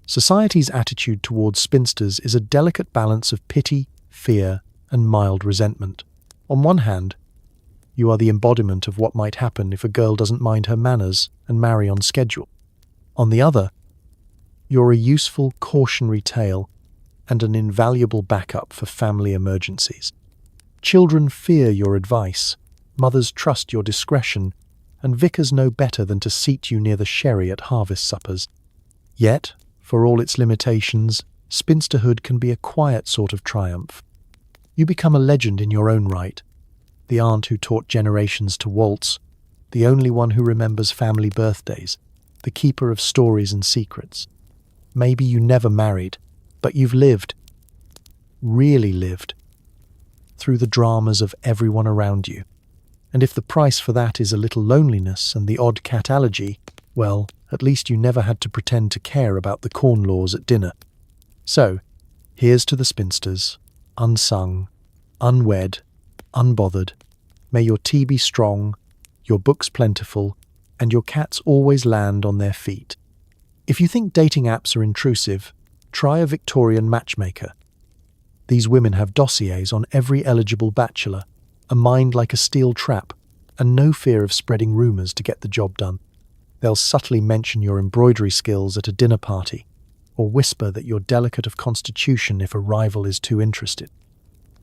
Society's attitude towards spinsters is a delicate balance of pity, fear, and mild resentment. On one hand, you are the embodiment of what might happen if a girl doesn't mind her manners and marry on schedule. On the other, you're a useful cautionary tale and an invaluable backup for family emergencies. Children fear your advice, mothers trust your discretion, and vicars know better than to seat you near the sherry at harvest suppers. Yet, for all its limitations, spinsterhood can be a quiet sort of triumph. You become a legend in your own right, the aunt who taught generations to waltz, the only one who remembers family birthdays, the keeper of stories and secrets. Maybe you never married, but you've lived, really lived, through the dramas of everyone around you. And if the price for that is a little loneliness and the odd cat allergy, well, at least you never had to pretend to care about the corn laws at dinner. So, here's to the spinsters, unsung, unwed, unbothered. May your tea be strong, your books plentiful, and your cats always land on their feet. If you think dating apps are intrusive, try a Victorian Matchmaker. These women have dossiers on every eligible bachelor, a mind like a steel trap, and no fear of spreading rumours to get the job done. They'll subtly mention your embroidery skills at a dinner party, or whisper that you're delicate of constitution if a rival is too interested.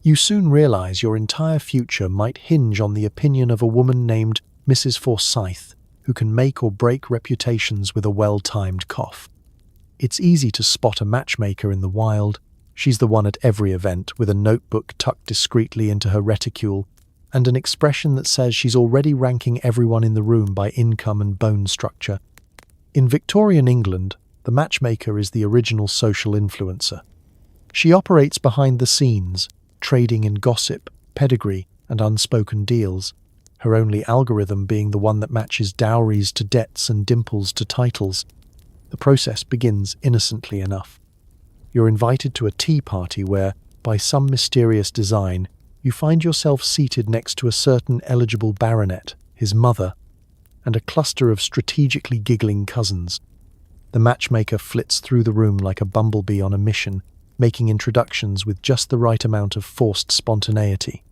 You soon realise your entire future might hinge on the opinion of a woman named Mrs. Forsyth, who can make or break reputations with a well-timed cough. It's easy to spot a matchmaker in the wild. She's the one at every event, with a notebook tucked discreetly into her reticule, and an expression that says she's already ranking everyone in the room by income and bone structure. In Victorian England, the matchmaker is the original social influencer. She operates behind the scenes, trading in gossip, pedigree, and unspoken deals, her only algorithm being the one that matches dowries to debts and dimples to titles. The process begins innocently enough. You're invited to a tea party where, by some mysterious design, you find yourself seated next to a certain eligible baronet, his mother, and a cluster of strategically giggling cousins. The matchmaker flits through the room like a bumblebee on a mission, making introductions with just the right amount of forced spontaneity.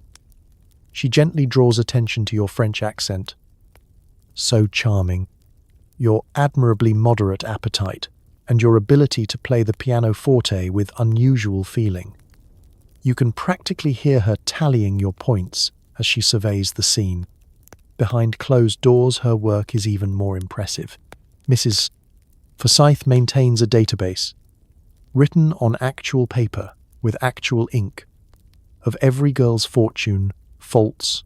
She gently draws attention to your French accent. So charming. Your admirably moderate appetite, and your ability to play the pianoforte with unusual feeling. You can practically hear her tallying your points as she surveys the scene. Behind closed doors, her work is even more impressive. Mrs. Forsyth maintains a database, written on actual paper with actual ink, of every girl's fortune, faults,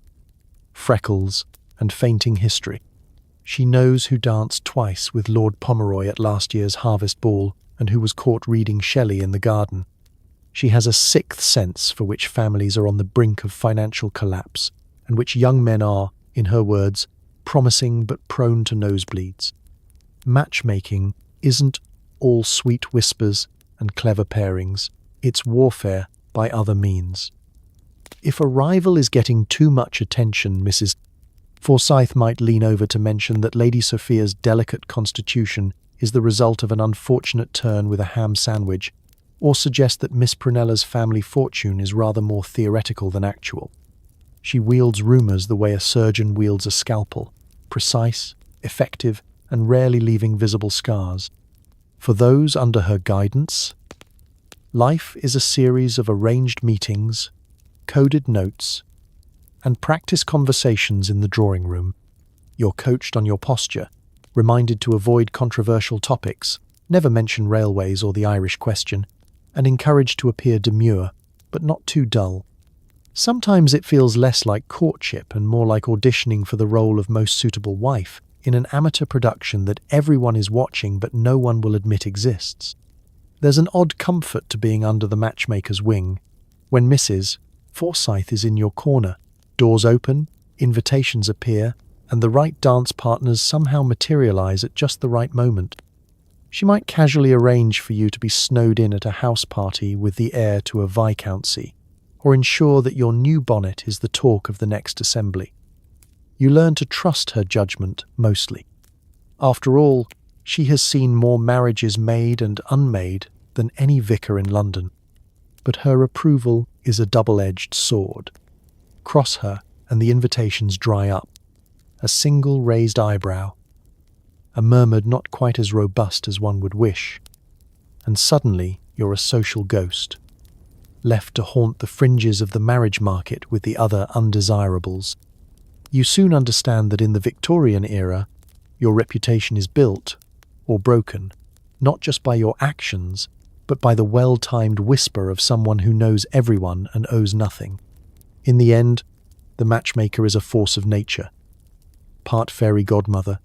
freckles, and fainting history. She knows who danced twice with Lord Pomeroy at last year's harvest ball and who was caught reading Shelley in the garden. She has a sixth sense for which families are on the brink of financial collapse and which young men are, in her words, promising but prone to nosebleeds. Matchmaking isn't all sweet whispers and clever pairings. It's warfare by other means. If a rival is getting too much attention, Mrs. Forsyth might lean over to mention that Lady Sophia's delicate constitution is the result of an unfortunate turn with a ham sandwich, or suggest that Miss Prunella's family fortune is rather more theoretical than actual. She wields rumours the way a surgeon wields a scalpel, precise, effective, and rarely leaving visible scars. For those under her guidance, life is a series of arranged meetings, coded notes, and practice conversations in the drawing room. You're coached on your posture, reminded to avoid controversial topics, never mention railways or the Irish question, and encouraged to appear demure, but not too dull. Sometimes it feels less like courtship and more like auditioning for the role of most suitable wife in an amateur production that everyone is watching but no one will admit exists. There's an odd comfort to being under the matchmaker's wing. When Mrs. Forsyth is in your corner, doors open, invitations appear, and the right dance partners somehow materialize at just the right moment. She might casually arrange for you to be snowed in at a house party with the heir to a viscountcy, or ensure that your new bonnet is the talk of the next assembly. You learn to trust her judgment, mostly. After all, she has seen more marriages made and unmade than any vicar in London. But her approval is a double-edged sword. Cross her, and the invitations dry up. A single raised eyebrow. A murmur not quite as robust as one would wish. And suddenly you're a social ghost, left to haunt the fringes of the marriage market with the other undesirables. You soon understand that in the Victorian era, your reputation is built, or broken, not just by your actions, but by the well-timed whisper of someone who knows everyone and owes nothing. In the end, The matchmaker is a force of nature, part fairy godmother,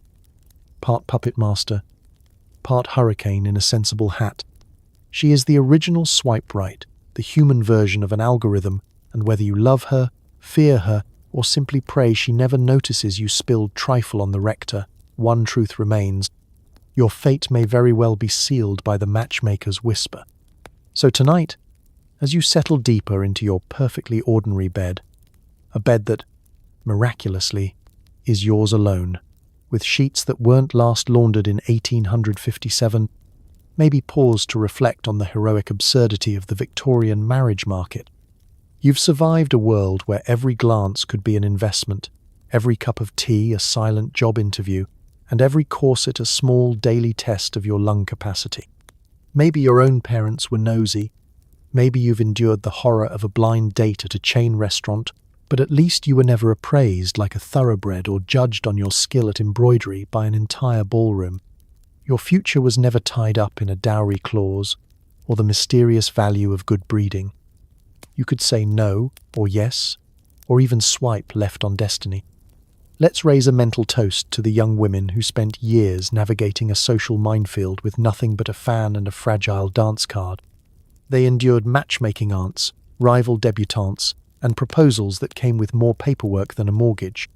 part puppet master, part hurricane in a sensible hat. She is the original swipe right, the human version of an algorithm, and whether you love her, fear her, or simply pray she never notices you spilled trifle on the rector, one truth remains: your fate may very well be sealed by the matchmaker's whisper. So tonight, as you settle deeper into your perfectly ordinary bed, a bed that, miraculously, is yours alone, with sheets that weren't last laundered in 1857, maybe pause to reflect on the heroic absurdity of the Victorian marriage market. You've survived a world where every glance could be an investment, every cup of tea a silent job interview, and every corset a small daily test of your lung capacity. Maybe your own parents were nosy, maybe you've endured the horror of a blind date at a chain restaurant, but at least you were never appraised like a thoroughbred or judged on your skill at embroidery by an entire ballroom. Your future was never tied up in a dowry clause or the mysterious value of good breeding. You could say no or yes, or even swipe left on destiny. Let's raise a mental toast to the young women who spent years navigating a social minefield with nothing but a fan and a fragile dance card. They endured matchmaking aunts, rival debutantes, and proposals that came with more paperwork than a mortgage.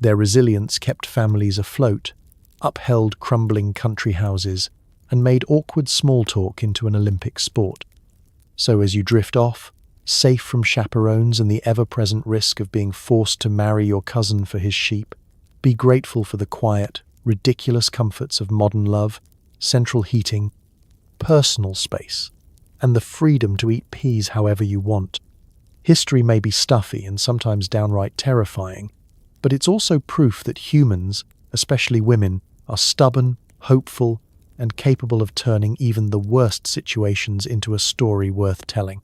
Their resilience kept families afloat, upheld crumbling country houses, and made awkward small talk into an Olympic sport. So as you drift off, safe from chaperones and the ever-present risk of being forced to marry your cousin for his sheep, be grateful for the quiet, ridiculous comforts of modern love, central heating, personal space, and the freedom to eat peas however you want. History may be stuffy and sometimes downright terrifying, but it's also proof that humans, especially women, are stubborn, hopeful, and capable of turning even the worst situations into a story worth telling.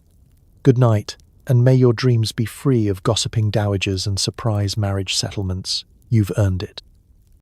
Good night, and may your dreams be free of gossiping dowagers and surprise marriage settlements. You've earned it.